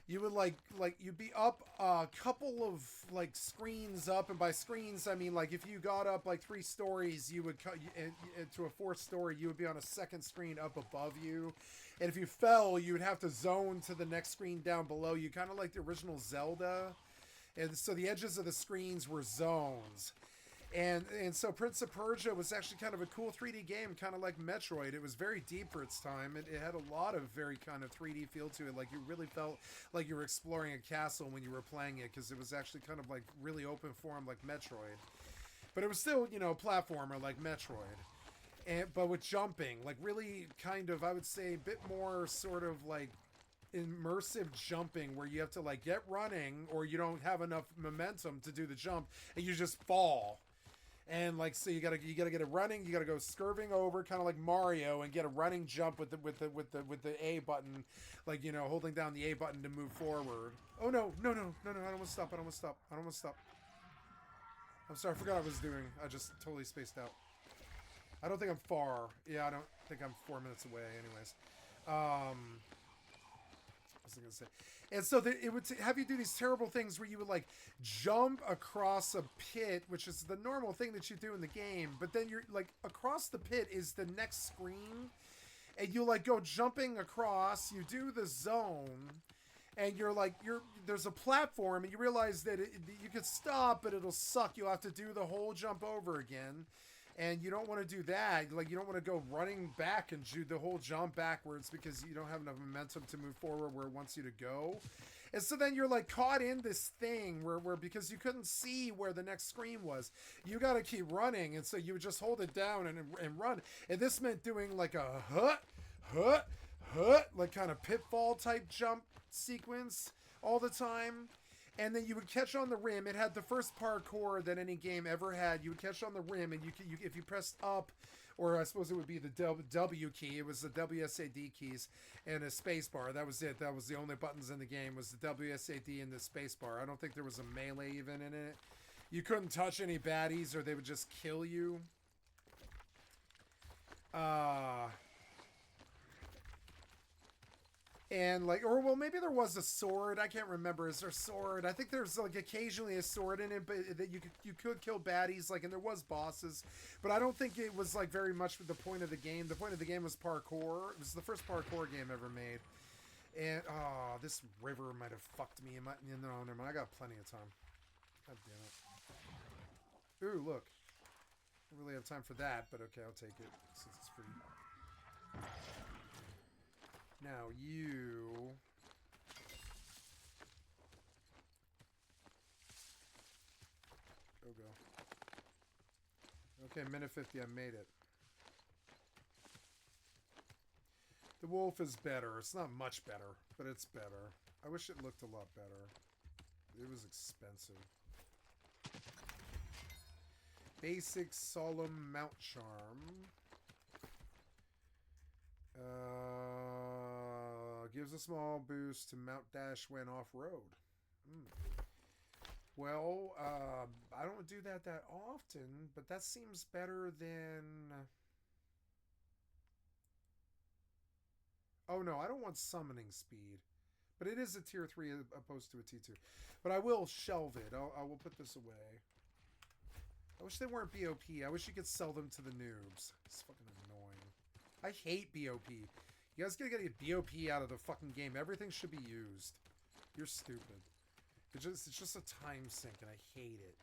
you would like you'd be up a couple of like screens up, and by screens I mean like if you got up like 3 stories, you would to a 4th story, you would be on a 2nd screen up above you, and if you fell, you would have to zone to the next screen down below you, kind of like the original Zelda. And so the edges of the screens were zones. And so Prince of Persia was actually kind of a cool 3D game, kind of like Metroid. It was very deep for its time. It had a lot of very kind of 3D feel to it. Like you really felt like you were exploring a castle when you were playing it, because it was actually kind of like really open form like Metroid. But it was still, you know, platformer like Metroid. But with jumping, like really kind of, I would say, a bit more sort of like immersive jumping, where you have to like get running, or you don't have enough momentum to do the jump and you just fall. And like, so you gotta get it running, you gotta go scurving over, kind of like Mario, and get a running jump with the A button, like, you know, holding down the A button to move forward. Oh no, I don't want to stop. I'm sorry, I forgot what I was doing. I just totally spaced out. I don't think I'm far. Yeah, I don't think I'm 4 minutes away anyways. What was I gonna say? And so it would have you do these terrible things where you would like jump across a pit, which is the normal thing that you do in the game, but then you're like, across the pit is the next screen, and you like go jumping across, you do the zone, and there's a platform, and you realize that you could stop, but it'll suck. You'll have to do the whole jump over again. And you don't want to do that. Like, you don't want to go running back and do the whole jump backwards, because you don't have enough momentum to move forward where it wants you to go. And so then you're like caught in this thing where because you couldn't see where the next screen was, you got to keep running. And so you would just hold it down and run. And this meant doing like a like kind of pitfall type jump sequence all the time. And then you would catch on the rim. It had the first parkour that any game ever had. You would catch on the rim, and you if you pressed up, or I suppose it would be the W key. It was the WSAD keys and a space bar. That was it. That was the only buttons in the game, was the WSAD and the space bar. I don't think there was a melee even in it. You couldn't touch any baddies, or they would just kill you. And like, or well, maybe there was a sword. I can't remember. Is there a sword? I think there's like occasionally a sword in it, but that you could kill baddies, like, and there was bosses. But I don't think it was like very much the point of the game. The point of the game was parkour. It was the first parkour game ever made. And this river might have fucked me. No, never mind. I got plenty of time. God damn it. Ooh, look. I don't really have time for that, but okay, I'll take it since it's free. Now you... Go. Okay, minute 50, I made it. The wolf is better. It's not much better, but it's better. I wish it looked a lot better. It was expensive. Basic Solemn Mount Charm. Gives a small boost to mount dash when off-road. Well, I don't do that often, but that seems better than... Oh no, I don't want summoning speed. But it is a tier 3 opposed to a T2. But I will shelve it. I will put this away. I wish they weren't BOP. I wish you could sell them to the noobs. It's fucking annoying. I hate BOP. You guys gotta get BOP out of the fucking game. Everything should be used. You're stupid. It's just a time sink, and I hate it.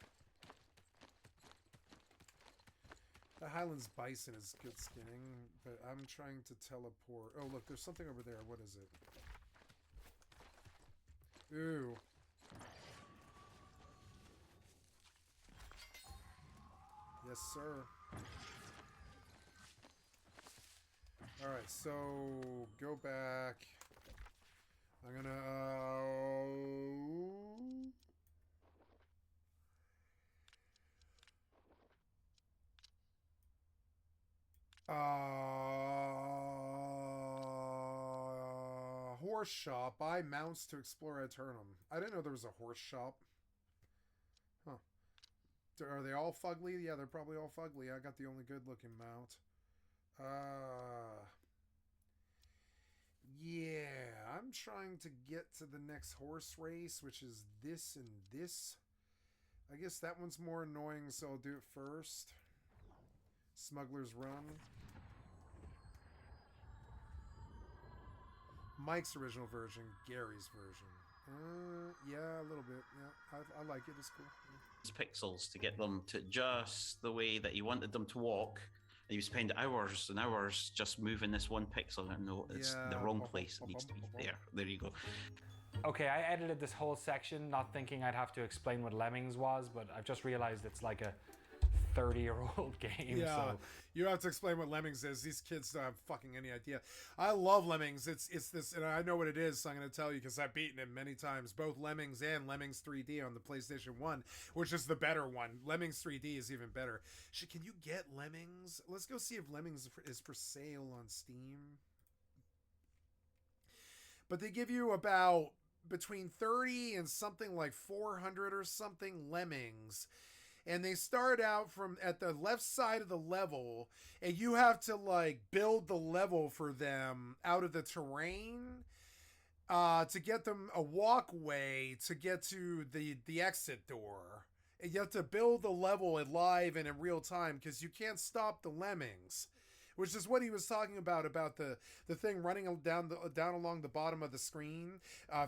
The Highlands Bison is good skinning, but I'm trying to teleport. Oh, look, there's something over there. What is it? Ooh. Yes, sir. Alright, so go back. I'm gonna... horse shop. Buy mounts to explore Eternum. I didn't know there was a horse shop. Huh. Are they all fugly? Yeah, they're probably all fugly. I got the only good looking mount. Yeah, I'm trying to get to the next horse race, which is this and this. I guess that one's more annoying, so I'll do it first. Smuggler's Run. Mike's original version, Gary's version. Yeah, a little bit. Yeah, I like it. It's cool. Yeah. Pixels to get them to just the way that you wanted them to walk. And you spend hours and hours just moving this one pixel, and no, it's the wrong place. It needs to be there. There you go. Okay, I edited this whole section not thinking I'd have to explain what Lemmings was, but I've just realized it's like a 30-year-old game. Yeah, so. You have to explain what Lemmings is. These kids don't have fucking any idea. I love Lemmings. It's this, and I know what it is, so I'm going to tell you because I've beaten it many times. Both Lemmings and Lemmings 3D on the PlayStation 1, which is the better one. Lemmings 3D is even better. Can you get Lemmings? Let's go see if Lemmings is for sale on Steam. But they give you about between 30 and something like 400 or something Lemmings. And they start out from at the left side of the level, and you have to like build the level for them out of the terrain to get them a walkway to get to the exit door. And you have to build the level live and in real time because you can't stop the lemmings. Which is what he was talking about the thing running down along the bottom of the screen.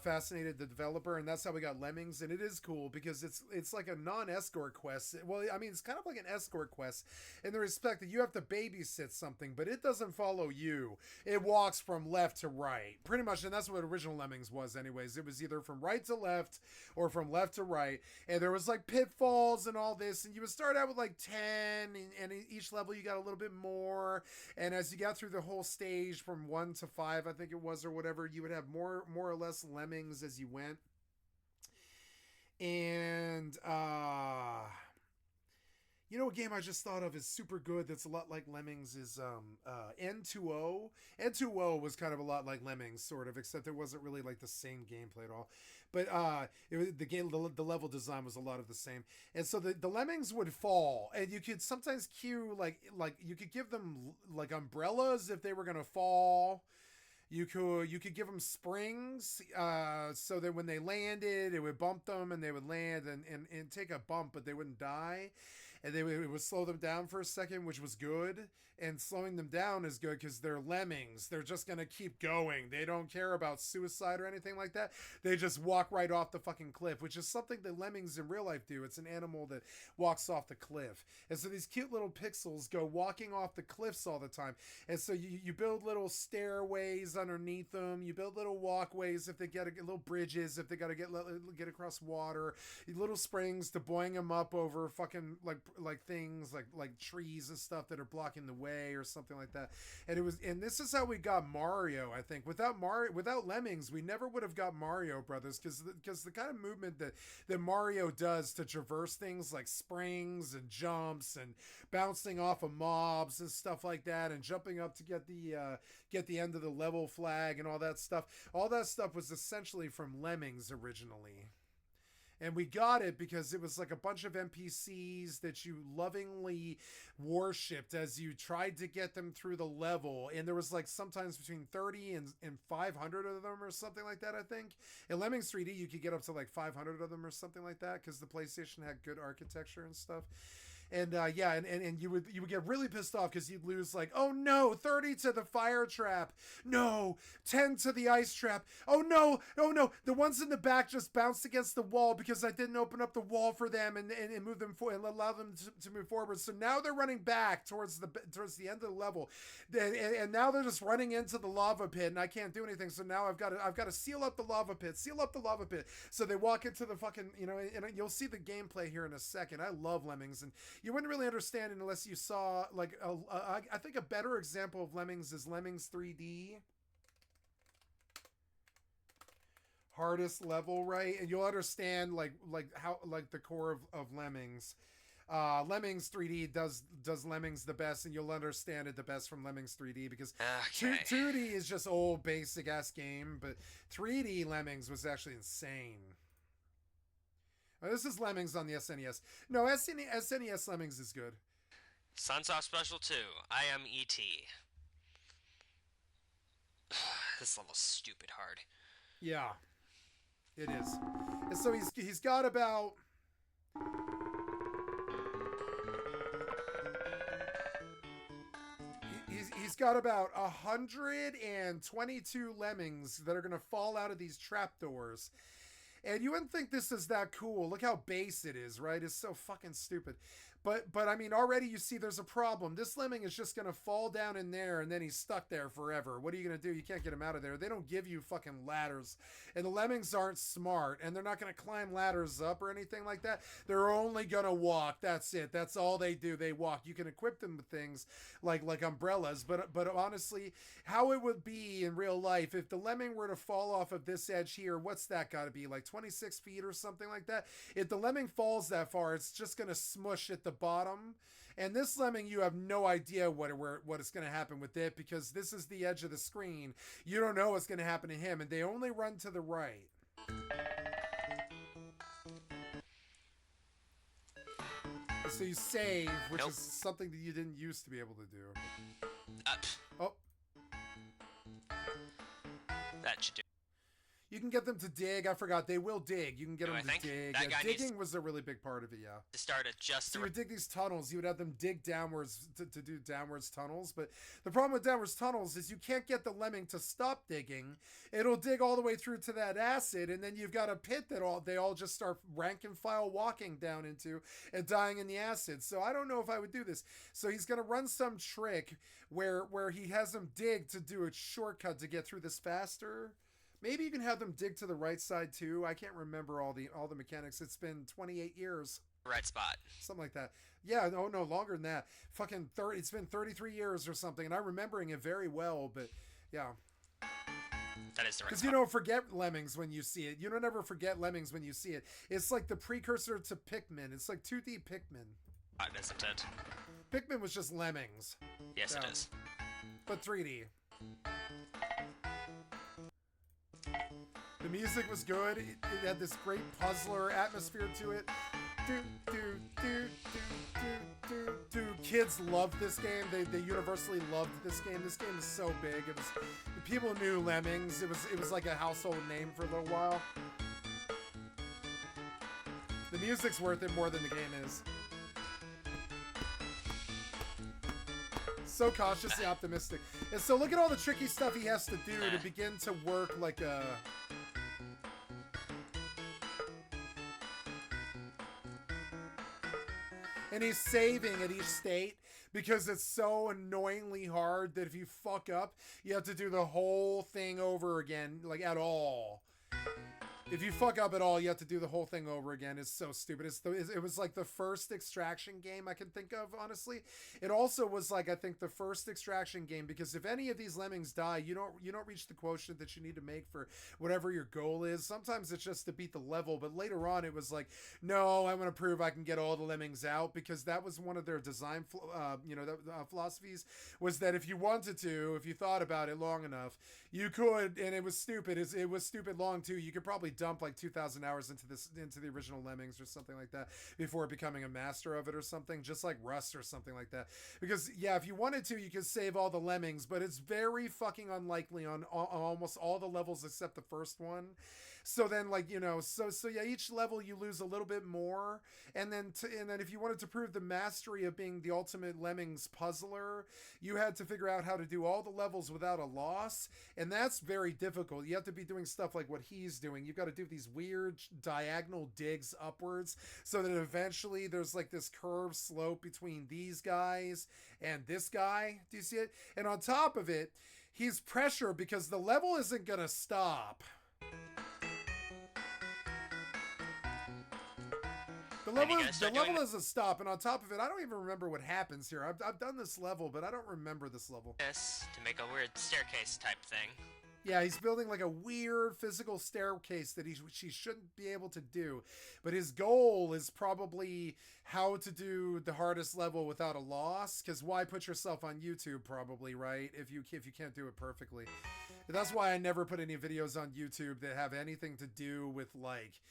Fascinated the developer, and that's how we got Lemmings. And it is cool because it's like a non-escort quest. Well, I mean, it's kind of like an escort quest in the respect that you have to babysit something, but it doesn't follow you. It walks from left to right, pretty much, and that's what original Lemmings was anyways. It was either from right to left or from left to right, and there was like pitfalls and all this, and you would start out with like 10, and each level you got a little bit more. And as you got through the whole stage from 1 to 5, I think it was, or whatever, you would have more or less lemmings as you went. And, you know, a game I just thought of is super good that's a lot like Lemmings is N2O. N2O was kind of a lot like Lemmings, sort of, except it wasn't really like the same gameplay at all. But the level design was a lot of the same. And so the Lemmings would fall, and you could sometimes queue, like you could give them like umbrellas if they were going to fall. You could give them springs so that when they landed, it would bump them and they would land and take a bump, but they wouldn't die. And it would slow them down for a second, which was good. And slowing them down is good because they're lemmings. They're just going to keep going. They don't care about suicide or anything like that. They just walk right off the fucking cliff, which is something that lemmings in real life do. It's an animal that walks off the cliff. And so these cute little pixels go walking off the cliffs all the time. And so you build little stairways underneath them. You build little walkways if they get little bridges, if they got to get across water. Little springs to buoying them up over fucking like like things like trees and stuff that are blocking the way or something like that. And this is how we got Mario. I think without Lemmings, we never would have got Mario Brothers, because the kind of movement that Mario does to traverse things like springs and jumps and bouncing off of mobs and stuff like that, and jumping up to get the end of the level flag and all that stuff. All that stuff was essentially from Lemmings originally. And we got it because it was like a bunch of NPCs that you lovingly worshipped as you tried to get them through the level. And there was like sometimes between 30 and 500 of them or something like that, I think. In Lemmings 3D, you could get up to like 500 of them or something like that, because the PlayStation had good architecture and stuff. And and you would get really pissed off because you'd lose like, oh no, 30 to the fire trap, no, 10 to the ice trap, oh no, the ones in the back just bounced against the wall because I didn't open up the wall for them and move them and allow them to move forward. So now they're running back towards the end of the level, and now they're just running into the lava pit, and I can't do anything. So now I've got to seal up the lava pit. So they walk into the fucking, and you'll see the gameplay here in a second. I love Lemmings, and you wouldn't really understand it unless you saw like I think a better example of Lemmings is Lemmings 3D. Hardest level, right? And you'll understand like how like the core of Lemmings. Lemmings 3D does Lemmings the best, and you'll understand it the best from Lemmings 3D, because 2D is just old basic ass game, but 3D Lemmings was actually insane. This is Lemmings on the SNES. No, SNES Lemmings is good. Sunsoft Special 2. I am E.T. This level's stupid hard. Yeah, it is. And so he's got about... He's got about 122 Lemmings that are going to fall out of these trapdoors. And you wouldn't think this is that cool. Look how base it is, right? It's so fucking stupid. But I mean, already you see there's a problem. This Lemming is just going to fall down in there, and then he's stuck there forever. What are you going to do? You can't get him out of there. They don't give you fucking ladders. And the Lemmings aren't smart, and they're not going to climb ladders up or anything like that. They're only going to walk. That's it. That's all they do. They walk. You can equip them with things like umbrellas, but honestly, how it would be in real life if the Lemming were to fall off of this edge here, what's that got to be? Like 26 feet or something like that? If the Lemming falls that far, it's just going to smush at the bottom. And this Lemming, you have no idea what is going to happen with it, because this is the edge of the screen. You don't know what's going to happen to him, and they only run to the right. So you save, which is something that you didn't used to be able to do. Oh. That should do. You can get them to dig. I forgot. They will dig. You can get them to dig. That guy digging was a really big part of it, yeah. To start at just so you would dig these tunnels. You would have them dig downwards to do downwards tunnels. But the problem with downwards tunnels is you can't get the Lemming to stop digging. It'll dig all the way through to that acid, and then you've got a pit that they all just start rank and file walking down into and dying in the acid. So I don't know if I would do this. So he's going to run some trick where he has them dig to do a shortcut to get through this faster. Maybe you can have them dig to the right side too. I can't remember all the mechanics. It's been 28 years. Right spot. Something like that. Yeah, no, longer than that. Fucking 30. It's been 33 years or something, and I'm remembering it very well. But yeah. That is the right spot. Because you don't forget Lemmings when you see it. You don't ever forget Lemmings when you see it. It's like the precursor to Pikmin. It's like 2D Pikmin. Isn't it? Pikmin was just Lemmings. Yes, it is. But 3D. The music was good. It had this great puzzler atmosphere to it. Kids loved this game. They universally loved this game. This game is so big. It was, people knew Lemmings. It was like a household name for a little while. The music's worth it more than the game is. So cautiously optimistic. And so look at all the tricky stuff he has to do to begin to work like a... And he's saving at each state because it's so annoyingly hard that if you fuck up, you have to do the whole thing over again, like at all. If you fuck up at all, you have to do the whole thing over again. It's so stupid. It was like the first extraction game I can think of, honestly. It also was like, I think, the first extraction game, because if any of these lemmings die, you don't reach the quotient that you need to make for whatever your goal is. Sometimes it's just to beat the level, but later on it was like, no, I want to prove I can get all the lemmings out, because that was one of their design philosophies, was that if you wanted to, if you thought about it long enough, you could, and it was stupid. It was stupid long too. You could probably dump like 2,000 hours into the original lemmings or something like that before becoming a master of it or something, just like Rust or something like that. Because yeah, if you wanted to, you could save all the lemmings, but it's very fucking unlikely on almost all the levels except the first one. So then, like, you know, so yeah, each level you lose a little bit more, and then if you wanted to prove the mastery of being the ultimate lemmings puzzler, you had to figure out how to do all the levels without a loss, and that's very difficult. You have to be doing stuff like what he's doing. You've got to do these weird diagonal digs upwards, so that eventually there's like this curved slope between these guys and this guy. Do you see it? And on top of it, he's pressure because the level isn't gonna stop. The level doesn't stop, and on top of it, I don't even remember what happens here. I've done this level, but I don't remember this level. This to make a weird staircase type thing. Yeah, he's building like a weird physical staircase that she shouldn't be able to do. But his goal is probably how to do the hardest level without a loss, because why put yourself on YouTube, probably, right? If you can't do it perfectly. That's why I never put any videos on YouTube that have anything to do with, like,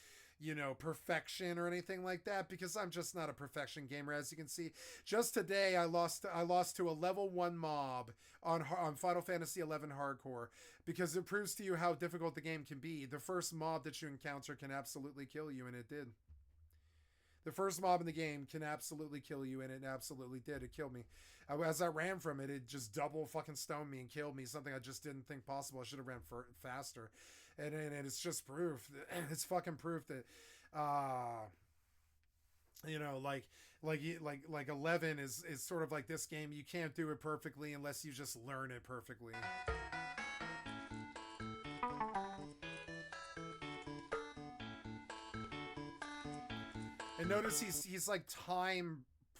you know, perfection or anything like that, because I'm just not a perfection gamer. As you can see, just today I lost to a level 1 mob on Final Fantasy XI Hardcore, because it proves to you how difficult the game can be. The first mob that you encounter can absolutely kill you, and it did. The first mob in the game can absolutely kill you, and it absolutely did. It killed me. As I ran from it, it just double fucking stoned me and killed me, something I just didn't think possible. I should have ran faster. And it's just proof. It's fucking proof that, you know, like 11 is sort of like this game. You can't do it perfectly unless you just learn it perfectly. And notice he's like time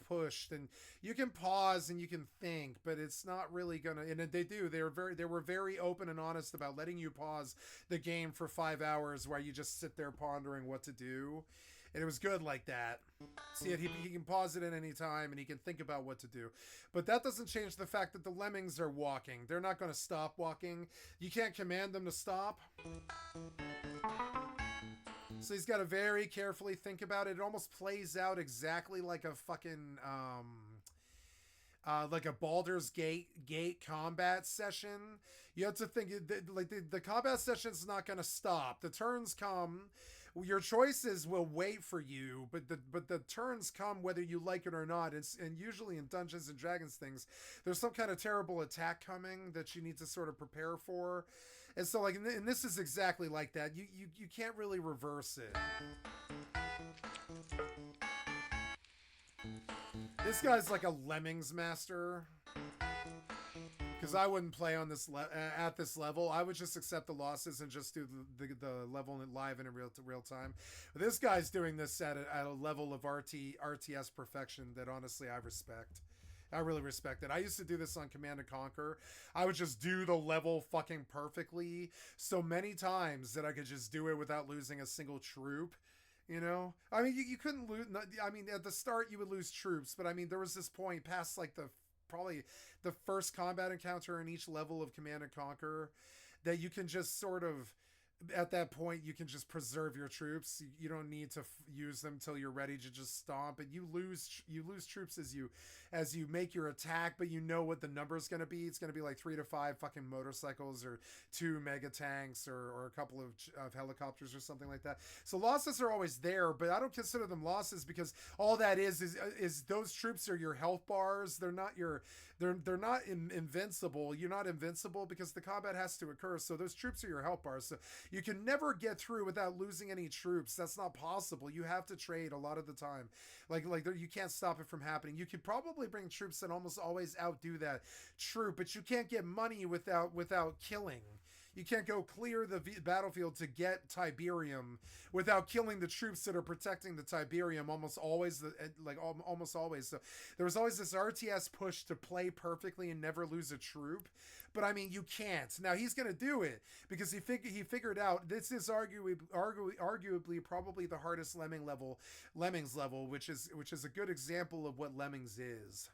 pushed, and you can pause and you can think, but it's not really gonna, and they were very open and honest about letting you pause the game for 5 hours while you just sit there pondering what to do. And it was good like that. See it, he can pause it at any time, and he can think about what to do. But that doesn't change the fact that the lemmings are walking. They're not going to stop walking. You can't command them to stop. So he's got to very carefully think about it. It almost plays out exactly like a fucking, like a Baldur's Gate combat session. You have to think, like, the combat session's not going to stop. The turns come. Your choices will wait for you, but the turns come whether you like it or not. And usually in Dungeons and Dragons things, there's some kind of terrible attack coming that you need to sort of prepare for. And so, like, and this is exactly like that. You can't really reverse it. This guy's like a lemmings master. Because I wouldn't play on this at this level. I would just accept the losses and just do the level live in real time. But this guy's doing this at a level of RTS perfection that honestly I respect. I really respect it. I used to do this on Command & Conquer. I would just do the level fucking perfectly so many times that I could just do it without losing a single troop. You know? I mean, you couldn't lose... I mean, at the start you would lose troops, but I mean, there was this point past like probably the first combat encounter in each level of Command & Conquer that you can just sort of, at that point, you can just preserve your troops. You don't need to use them till you're ready to just stomp. And you lose troops as you make your attack, but you know what the number is going to be. It's going to be like 3 to 5 fucking motorcycles or 2 mega tanks or a couple of helicopters or something like that. So losses are always there, but I don't consider them losses because all that is those troops are your health bars. They're not invincible. You're not invincible because the combat has to occur. So those troops are your health bars. So you can never get through without losing any troops. That's not possible. You have to trade a lot of the time. Like you can't stop it from happening. You could probably bring troops that almost always outdo that troop, but you can't get money without killing. You can't go clear the battlefield to get Tiberium without killing the troops that are protecting the Tiberium. Almost always, almost always. So there was always this RTS push to play perfectly and never lose a troop. But I mean, you can't. Now he's gonna do it because he figured out this is arguably probably the hardest Lemmings level, which is a good example of what Lemmings is.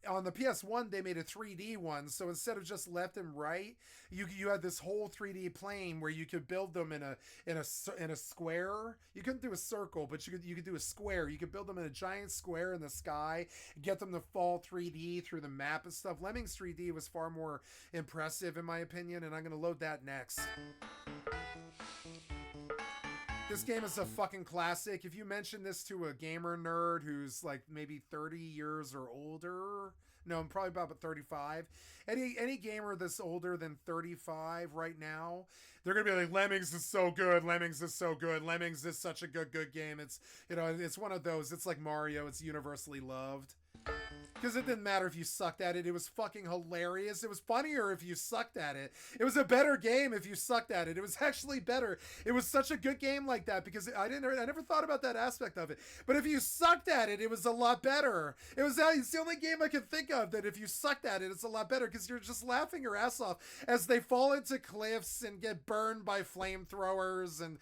On the PS1, they made a 3D one, so instead of just left and right, you had this whole 3D plane where you could build them in a square. You couldn't do a circle, but you could do a square. You could build them in a giant square in the sky, get them to fall 3D through the map and stuff. Lemmings 3D was far more impressive in my opinion, and I'm gonna load that next. This game is a fucking classic. If you mention this to a gamer nerd who's like maybe 30 years or older, no, I'm probably about 35. Any gamer that's older than 35 right now, they're gonna be like, Lemmings is so good. Lemmings is so good. Lemmings is such a good game. It's, you know, it's one of those. It's like Mario. It's universally loved. Because it didn't matter if you sucked at it. It was fucking hilarious. It was funnier if you sucked at it. It was a better game if you sucked at it. It was actually better. It was such a good game like that because I never thought about that aspect of it. But if you sucked at it, it was a lot better. It's the only game I can think of that if you sucked at it, it's a lot better because you're just laughing your ass off as they fall into cliffs and get burned by flamethrowers and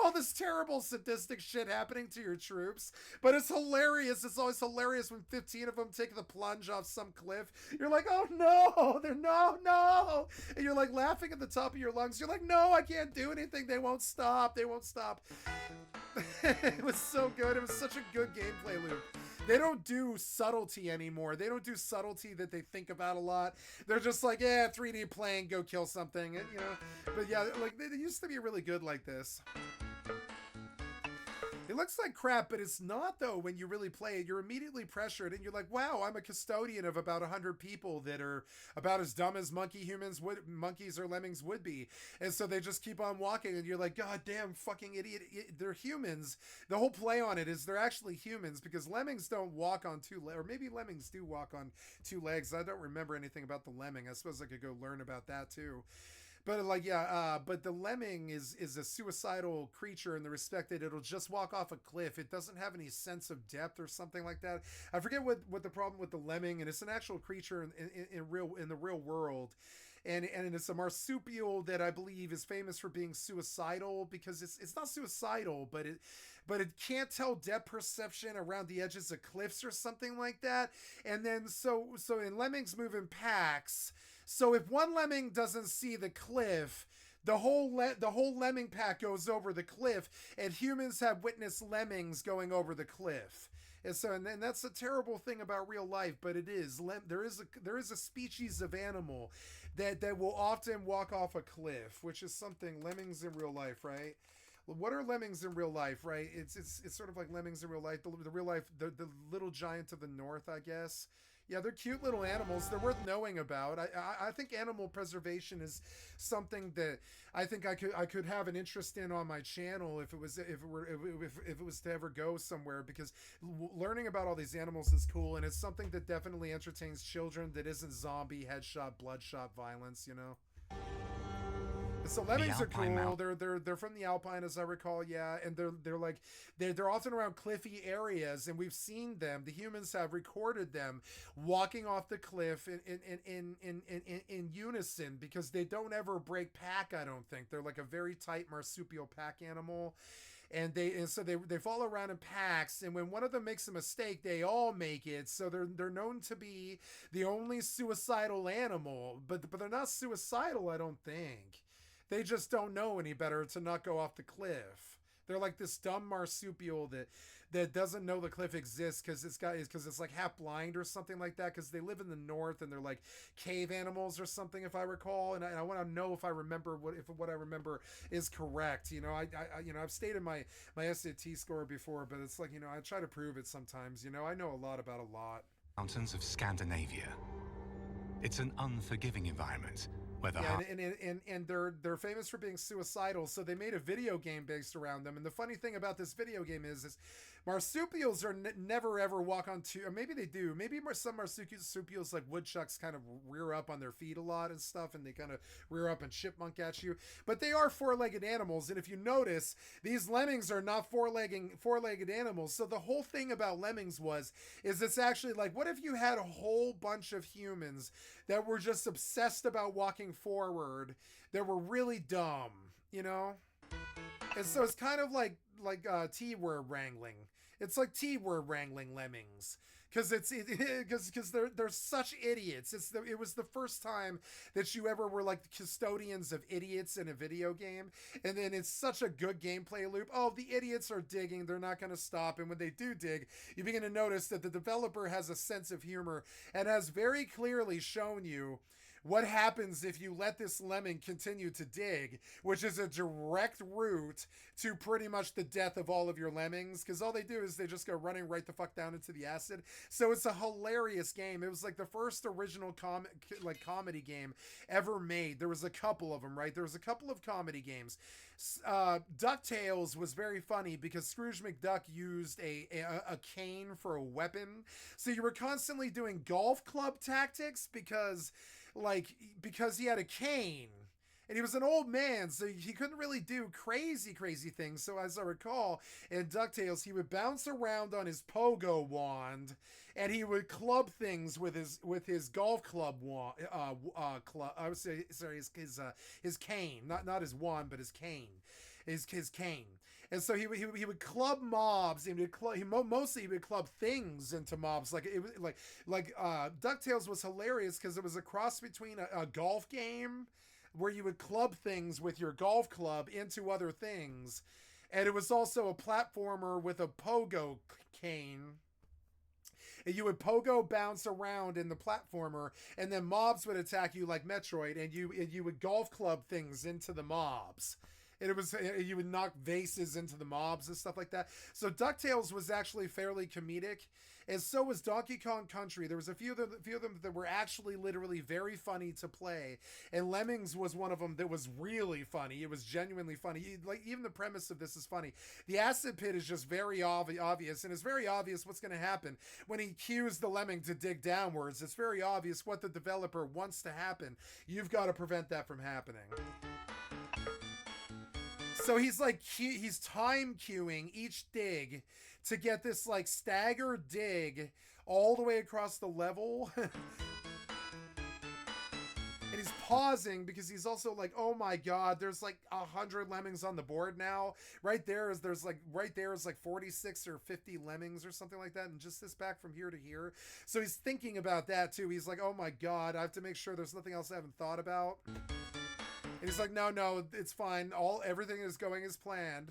all this terrible sadistic shit happening to your troops. But it's hilarious. It's always hilarious when 15 of them take the plunge off some cliff. You're like, oh no, no, and you're like laughing at the top of your lungs. You're like, no, I can't do anything. They won't stop. It was so good. It was such a good gameplay loop. They don't do subtlety anymore. They don't do subtlety that they think about a lot. They're just like, yeah, 3D plane, go kill something, and, you know. But yeah, like they used to be really good like this. It looks like crap, but it's not, though. When you really play it, you're immediately pressured, and you're like, wow, I'm a custodian of about 100 people that are about as dumb as monkeys or lemmings would be. And so they just keep on walking, and you're like, god damn, fucking idiot. They're humans. The whole play on it is they're actually humans, because lemmings don't walk on two legs, or maybe lemmings do walk on two legs. I don't remember anything about the lemming. I suppose I could go learn about that, too. But like, yeah, but the lemming is a suicidal creature in the respect that it'll just walk off a cliff. It doesn't have any sense of depth or something like that. I forget what the problem with the lemming, and it's an actual creature in the real world. And it's a marsupial that I believe is famous for being suicidal, because it's not suicidal, but it can't tell depth perception around the edges of cliffs or something like that. And then so in lemmings move in packs. So if one lemming doesn't see the cliff, the whole lemming pack goes over the cliff, and humans have witnessed lemmings going over the cliff. And so, and that's a terrible thing about real life, but it is. There is a species of animal that will often walk off a cliff, which is something lemmings in real life, right? What are lemmings in real life, right? It's sort of like lemmings in real life. The real life, the little giant of the north, I guess. Yeah, they're cute little animals. They're worth knowing about. I think animal preservation is something that I think I could have an interest in on my channel if it was to ever go somewhere, because learning about all these animals is cool, and it's something that definitely entertains children that isn't zombie, headshot, bloodshot violence, you know. So lemmings are cool. They're from the Alpine, as I recall, yeah, and they're often around cliffy areas, and we've seen them. The humans have recorded them walking off the cliff in unison, because they don't ever break pack. I don't think they're like a very tight marsupial pack animal. And so they follow around in packs, and when one of them makes a mistake, they all make it. So they're known to be the only suicidal animal, but they're not suicidal, I don't think. They just don't know any better to not go off the cliff. They're like this dumb marsupial that doesn't know the cliff exists because it's like half blind or something like that, because they live in the north and they're like cave animals or something, if I recall. And I want to know if I remember what I remember is correct. You know, I've stated my SAT score before, but it's like, you know, I try to prove it sometimes. You know, I know a lot about a lot. Mountains of Scandinavia. It's an unforgiving environment and they're famous for being suicidal, so they made a video game based around them. And the funny thing about this video game is marsupials are never ever walk on two, or maybe they do. Maybe some marsupials, like woodchucks, kind of rear up on their feet a lot and stuff, and they kind of rear up and chipmunk at you. But they are four-legged animals, and if you notice, these lemmings are not four-legged animals. So the whole thing about lemmings is it's actually like, what if you had a whole bunch of humans that were just obsessed about walking forward, that were really dumb, you know? And so it's kind of like T-word wrangling. It's like T-word wrangling lemmings, because they're such idiots. It was the first time that you ever were like the custodians of idiots in a video game, and then it's such a good gameplay loop. Oh, the idiots are digging; they're not going to stop. And when they do dig, you begin to notice that the developer has a sense of humor and has very clearly shown you what happens if you let this lemming continue to dig, which is a direct route to pretty much the death of all of your lemmings, because all they do is they just go running right the fuck down into the acid. So it's a hilarious game. It was like the first original comedy game ever made. There was a couple of them, right? There was a couple of comedy games. DuckTales was very funny because Scrooge McDuck used a cane for a weapon. So you were constantly doing golf club tactics because he had a cane. And he was an old man, so he couldn't really do crazy things. So as I recall, in DuckTales, he would bounce around on his pogo wand, and he would club things with his golf club wand. I would say, sorry, his cane, not his wand, but his cane, his cane. And so he would club mobs, and he would club things into mobs. DuckTales was hilarious because it was a cross between a golf game where you would club things with your golf club into other things, and it was also a platformer with a pogo cane. And you would pogo bounce around in the platformer, and then mobs would attack you like Metroid, and you would golf club things into the mobs. And you would knock vases into the mobs and stuff like that. So DuckTales was actually fairly comedic, and so was Donkey Kong Country. There was a few of them that were actually literally very funny to play, and Lemmings was one of them that was really funny. It was genuinely funny. Even the premise of this is funny. The acid pit is just very obvious, and it's very obvious what's going to happen when he cues the lemming to dig downwards. It's very obvious what the developer wants to happen. You've got to prevent that from happening. So he's time queuing each dig to get this like staggered dig all the way across the level. And he's pausing because he's also like, oh my god, there's like 100 lemmings on the board now. Right there is like 46 or 50 lemmings or something like that, and just this back from here to here. So he's thinking about that too. He's like, oh my god, I have to make sure there's nothing else I haven't thought about. And he's like, no, it's fine. Everything is going as planned.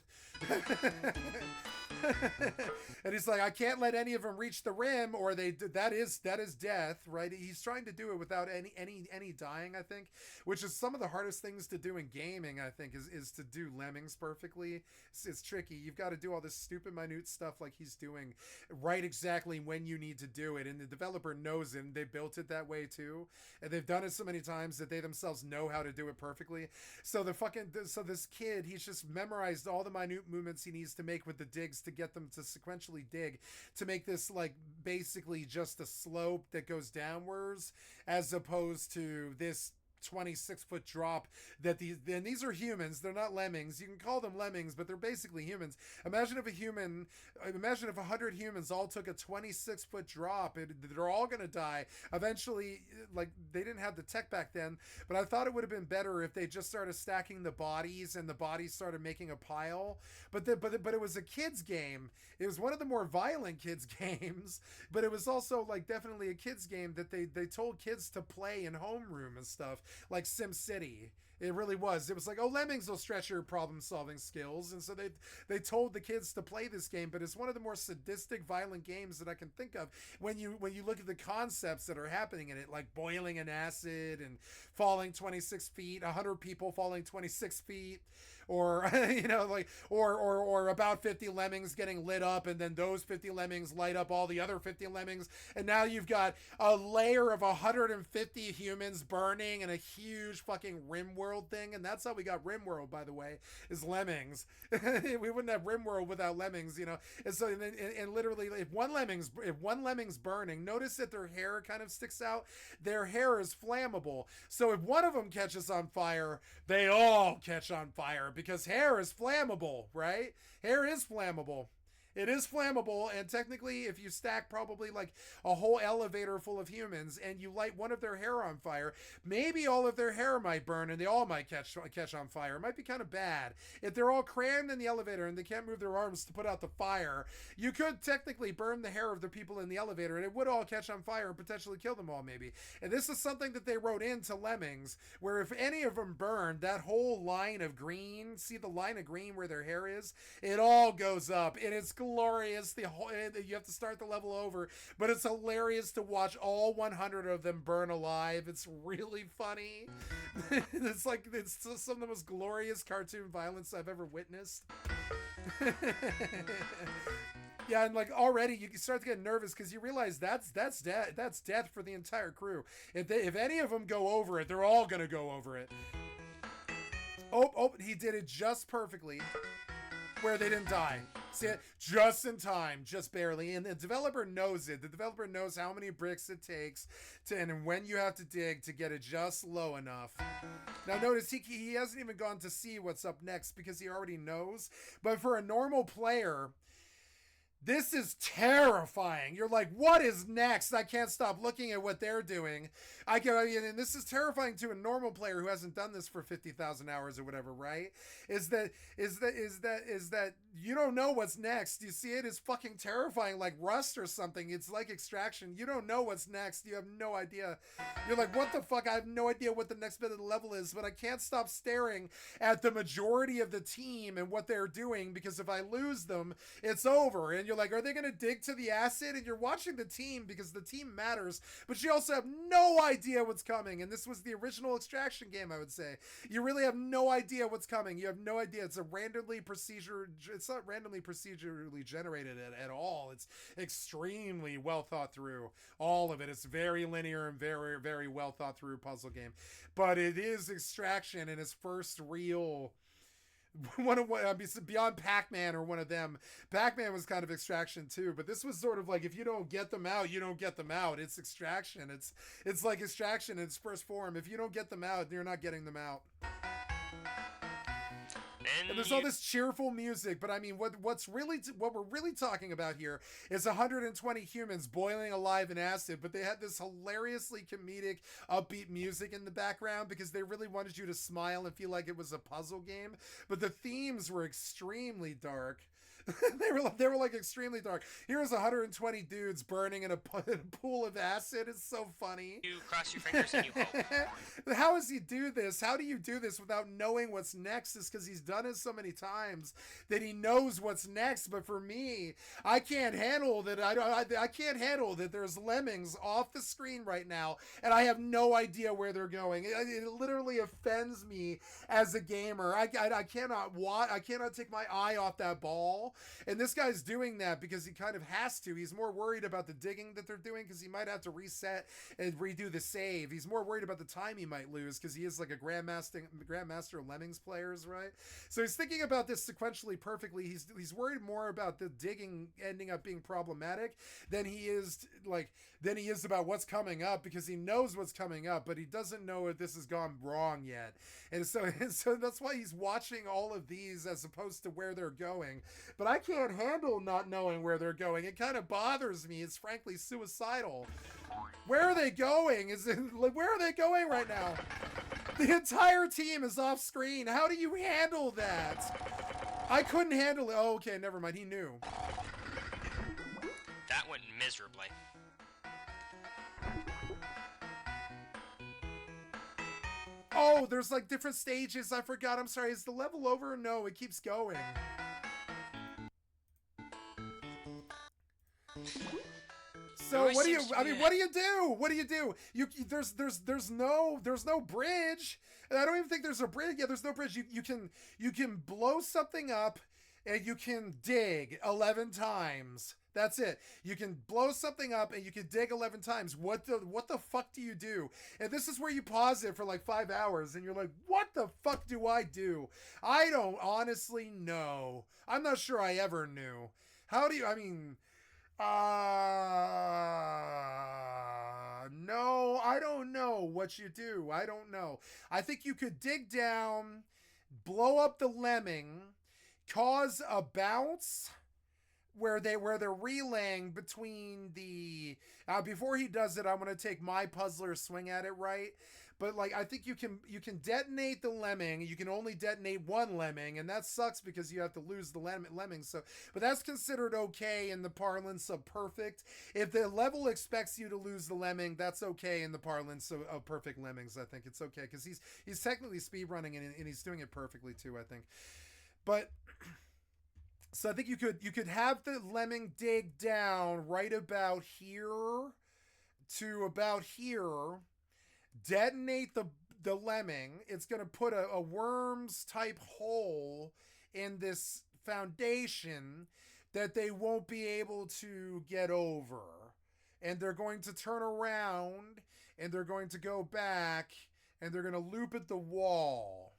And he's like, I can't let any of them reach the rim, or that is death, right? He's trying to do it without any dying, I think, which is some of the hardest things to do in gaming, I think, is to do lemmings perfectly. It's tricky. You've got to do all this stupid minute stuff like he's doing right exactly when you need to do it, and the developer knows it, and they built it that way too, and they've done it so many times that they themselves know how to do it perfectly. So this kid, he's just memorized all the minute movements he needs to make with the digs to get them to sequentially dig to make this like basically just a slope that goes downwards, as opposed to this 26-foot drop that these are humans. They're not lemmings. You can call them lemmings, but they're basically humans. Imagine if 100 humans all took a 26-foot drop. They're all gonna die eventually. Like, they didn't have the tech back then, but I thought it would have been better if they just started stacking the bodies and the bodies started making a pile. But it was a kids game. It was one of the more violent kids games, but it was also like definitely a kids game that they told kids to play in homeroom and stuff, like SimCity. It really was. It was like, oh, lemmings will stretch your problem-solving skills, and so they told the kids to play this game. But it's one of the more sadistic, violent games that I can think of when you look at the concepts that are happening in it, like boiling in acid and falling 26 feet, 100 people falling 26 feet. or you know, like, or about 50 lemmings getting lit up, and then those 50 lemmings light up all the other 50 lemmings, and now you've got a layer of 150 humans burning and a huge fucking RimWorld thing. And that's how we got RimWorld, by the way, is lemmings. We wouldn't have RimWorld without lemmings, you know. And so, and literally, if one lemming's burning, notice that their hair kind of sticks out. Their hair is flammable. So if one of them catches on fire, they all catch on fire, because hair is flammable, right? Hair is flammable. It is flammable, and technically, if you stack probably like a whole elevator full of humans and you light one of their hair on fire, maybe all of their hair might burn and they all might catch on fire. It might be kind of bad. If they're all crammed in the elevator and they can't move their arms to put out the fire, you could technically burn the hair of the people in the elevator and it would all catch on fire and potentially kill them all, maybe. And this is something that they wrote into Lemmings, where if any of them burn, that whole line of green, see the line of green where their hair is, it all goes up, and it's glorious. You have to start the level over, but it's hilarious to watch all 100 of them burn alive. It's really funny. It's some of the most glorious cartoon violence I've ever witnessed. Yeah, and like already you start to get nervous because you realize that's death for the entire crew. If any of them go over it, they're all gonna go over it. Oh, he did it just perfectly, where they didn't die. See it? Just in time, just barely. And the developer knows it. The developer knows how many bricks it takes and when you have to dig to get it just low enough. Now notice he hasn't even gone to see what's up next because he already knows. But for a normal player, this is terrifying. You're like, what is next? I can't stop looking at what they're doing. And this is terrifying to a normal player who hasn't done this for 50,000 hours or whatever, right? Is that you don't know what's next. You see it is fucking terrifying, like Rust or something. It's like Extraction. You don't know what's next. You have no idea. You're like, what the fuck? I have no idea what the next bit of the level is, but I can't stop staring at the majority of the team and what they're doing, because if I lose them, it's over. And you're like, are they going to dig to the acid? And you're watching the team because the team matters, but you also have no idea what's coming. And this was the original Extraction game, I would say. You really have no idea what's coming. You have no idea. It's not randomly procedurally generated at all. It's extremely well thought through. All of it. It's very linear and very, very well thought through puzzle game. But it is Extraction in its first real... beyond Pac-Man or one of them. Pac-Man was kind of Extraction too, but this was sort of like, if you don't get them out, you don't get them out. It's Extraction. It's like Extraction in its first form. If you don't get them out, you're not getting them out. And there's all this cheerful music, but I mean, what we're really talking about here is 120 humans boiling alive in acid, but they had this hilariously comedic, upbeat music in the background because they really wanted you to smile and feel like it was a puzzle game. But the themes were extremely dark. they were like extremely dark. Here's 120 dudes burning in a pool of acid. It's so funny. You cross your fingers and you hope. How does he do this? How do you do this without knowing what's next? Is because he's done it so many times that he knows what's next. But for me, I can't handle that. I can't handle that there's lemmings off the screen right now, and I have no idea where they're going. It literally offends me as a gamer. I cannot take my eye off that ball. And this guy's doing that because he kind of has to. He's more worried about the digging that they're doing because he might have to reset and redo the save. He's more worried about the time he might lose because he is like a Grandmaster Lemmings players, right? So he's thinking about this sequentially perfectly. He's worried more about the digging ending up being problematic than he is about what's coming up, because he knows what's coming up, but he doesn't know if this has gone wrong yet. And so that's why he's watching all of these as opposed to where they're going. But I can't handle not knowing where they're going. It kind of bothers me. It's frankly suicidal. Where are they going? Where are they going right now? The entire team is off screen. How do you handle that? I couldn't handle it. Oh, okay, never mind. He knew. That went miserably. Oh, there's like different stages. I forgot. I'm sorry. Is the level over? No, it keeps going. So what do you? I mean, what do you do? What do you do? There's no bridge. And I don't even think there's a bridge. Yeah, there's no bridge. You can blow something up, and you can dig 11 times. That's it. You can blow something up and you can dig 11 times. What the fuck do you do? And this is where you pause it for like 5 hours and you're like, what the fuck do I do? I don't honestly know. I'm not sure I ever knew. How do you, I mean, no, I don't know what you do. I don't know. I think you could dig down, blow up the lemming, cause a bounce where they're relaying between the before he does it, I'm gonna take my puzzler swing at it, right? But like I think you can detonate the lemming. You can only detonate one lemming, and that sucks because you have to lose the lemming. So, but that's considered okay in the parlance of perfect. If the level expects you to lose the lemming, that's okay in the parlance of perfect lemmings. I think it's okay because he's technically speedrunning and he's doing it perfectly too, I think. But so I think you could have the lemming dig down right about here to about here, detonate the lemming. It's going to put a worms type hole in this foundation that they won't be able to get over. And they're going to turn around and they're going to go back and they're going to loop at the wall.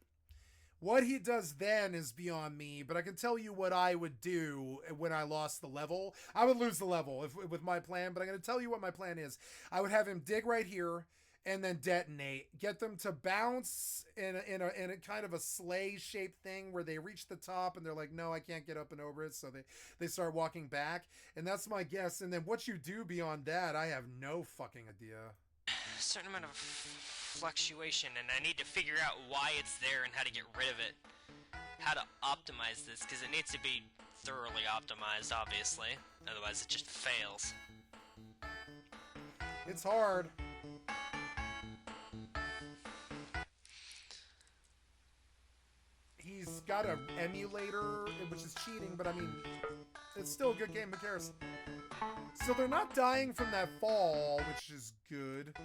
What he does then is beyond me, but I can tell you what I would do when I lost the level. I would lose the level with my plan, but I'm going to tell you what my plan is. I would have him dig right here and then detonate. Get them to bounce in a kind of a sleigh-shaped thing where they reach the top and they're like, no, I can't get up and over it, so they start walking back. And that's my guess. And then what you do beyond that, I have no fucking idea. A certain amount of fluctuation, and I need to figure out why it's there and how to get rid of it. How to optimize this, because it needs to be thoroughly optimized, obviously. Otherwise it just fails. It's hard. He's got an emulator, which is cheating, but I mean, it's still a good game, who cares? So they're not dying from that fall, which is good.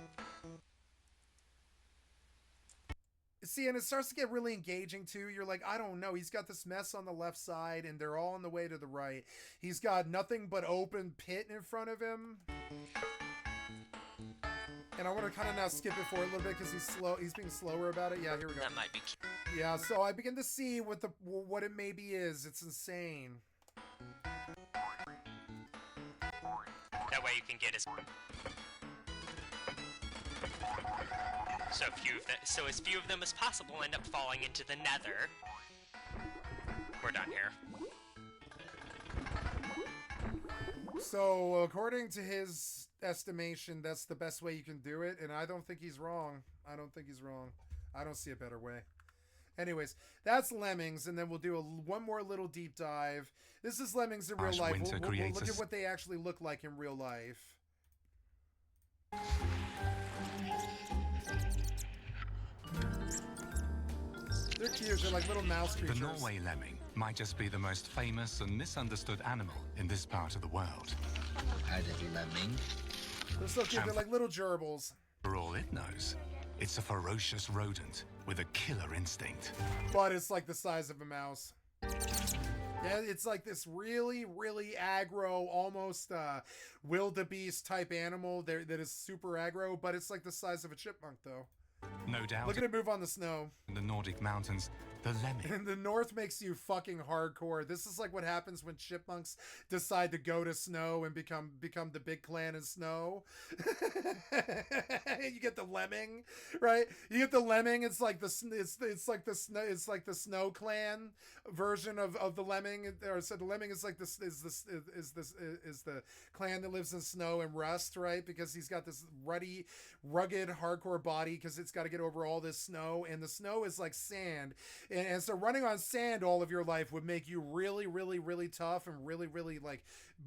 See, and it starts to get really engaging too. You're like, I don't know. He's got this mess on the left side, and they're all on the way to the right. He's got nothing but open pit in front of him. And I want to kind of now skip it for a little bit because he's slow. He's being slower about it. Yeah, here we go. That might be. Yeah, so I begin to see what it maybe is. It's insane. That way you can get as as few of them as possible end up falling into the nether. We're done here. So according to his estimation, that's the best way you can do it, and I don't think he's wrong. I don't think he's wrong. I don't see a better way. Anyways, that's Lemmings, and then we'll do one more little deep dive. This is Lemmings in real life. We'll look at what they actually look like in real life. They're cute. They're like little mouse creatures. The Norway lemming might just be the most famous and misunderstood animal in this part of the world. Lemming. They're so cute. They're like little gerbils. For all it knows, it's a ferocious rodent with a killer instinct. But it's like the size of a mouse. Yeah, it's like this really, really aggro, almost wildebeest type animal that is super aggro, but it's like the size of a chipmunk, though. No doubt. Look at it move on the snow. In the Nordic mountains, the lemming. And the North makes you fucking hardcore. This is like what happens when chipmunks decide to go to snow and become the big clan in snow. You get the lemming, right? You get the lemming. It's like the snow clan version of the lemming. Or so the lemming is like this is the clan that lives in snow and rust, right? Because he's got this rugged, hardcore body because It's got to get over all this snow, and the snow is like sand. And so running on sand all of your life would make you really, really, really tough and really, really like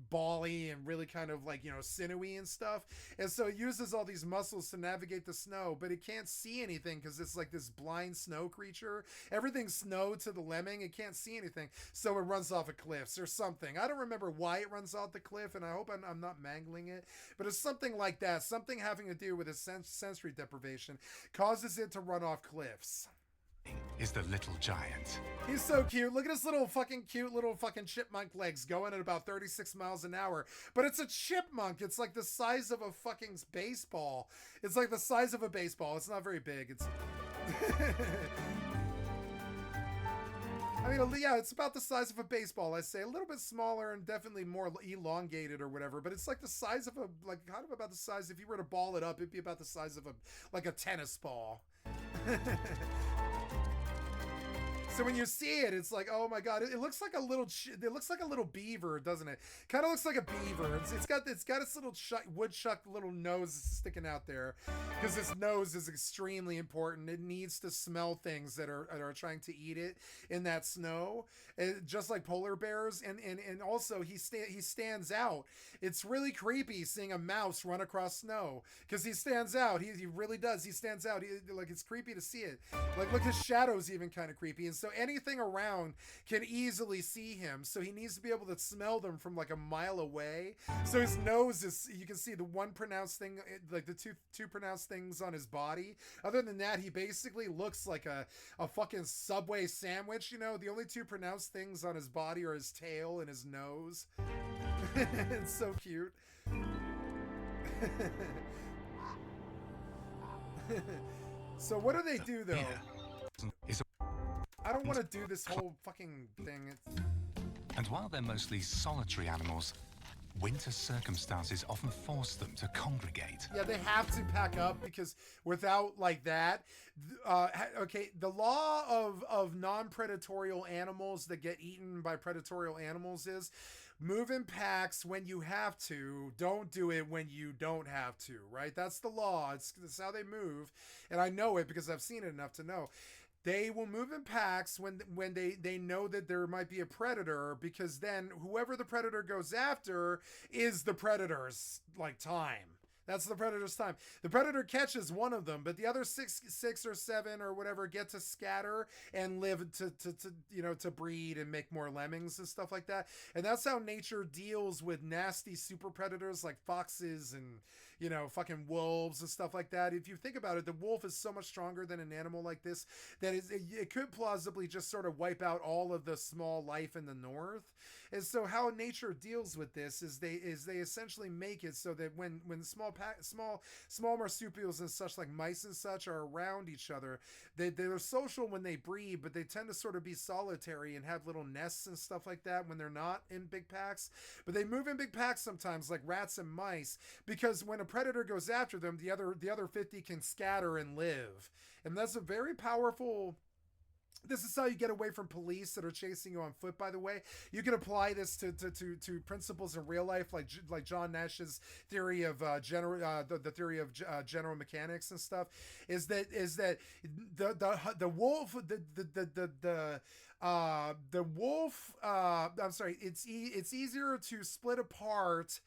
bally and really kind of like, sinewy and stuff. And so it uses all these muscles to navigate the snow, but it can't see anything because it's like this blind snow creature. Everything's snow to the lemming. It can't see anything. So it runs off of cliffs or something. I don't remember why it runs off the cliff, and I hope I'm not mangling it, but it's something like that. Something having to do with its sensory deprivation causes it to run off cliffs. Is the little giant. He's so cute. Look at his little fucking chipmunk legs going at about 36 miles an hour. But it's a chipmunk. It's like the size of a fucking baseball. It's like the size of a baseball. It's not very big. It's I mean, yeah, it's about the size of a baseball, I say. A little bit smaller and definitely more elongated or whatever, but it's like the size of kind of about the size, if you were to ball it up, it'd be about the size of a tennis ball. So when you see it, it's like, oh my god! It looks like a little beaver, doesn't it? Kind of looks like a beaver. It's got its little woodchuck little nose sticking out there, because its nose is extremely important. It needs to smell things that are trying to eat it in that snow, just like polar bears. And also he stands out. It's really creepy seeing a mouse run across snow because he stands out. He really does. He stands out. Like, it's creepy to see it. Like, look, his shadow's even kind of creepy. And so anything around can easily see him. So he needs to be able to smell them from like a mile away. So his nose is, you can see the one pronounced thing, like the two pronounced things on his body. Other than that, he basically looks like a fucking Subway sandwich. The only two pronounced things on his body are his tail and his nose. It's so cute. So what do they do though? I don't want to do this whole fucking thing. And while they're mostly solitary animals, winter circumstances often force them to congregate. Yeah, they have to pack up, because without like that, the law of non-predatorial animals that get eaten by predatorial animals is move in packs when you have to. Don't do it when you don't have to, right? That's the law. It's how they move. And I know it because I've seen it enough to know. They will move in packs when they know that there might be a predator, because then whoever the predator goes after is the predator's time. That's the predator's time. The predator catches one of them, but the other six or seven or whatever get to scatter and live to breed and make more lemmings and stuff like that. And that's how nature deals with nasty super predators like foxes and fucking wolves and stuff like that. If you think about it, the wolf is so much stronger than an animal like this that it could plausibly just sort of wipe out all of the small life in the north. And so how nature deals with this is they essentially make it so that when small marsupials and such, like mice and such, are around each other, they're social when they breed, but they tend to sort of be solitary and have little nests and stuff like that when they're not in big packs. But they move in big packs sometimes, like rats and mice, because when a predator goes after them, the other 50 can scatter and live. And that's a very powerful. This is how you get away from police that are chasing you on foot, by the way. You can apply this to principles in real life, like John Nash's theory of the theory of general mechanics and stuff. Is that the wolf I'm sorry, it's easier to split apart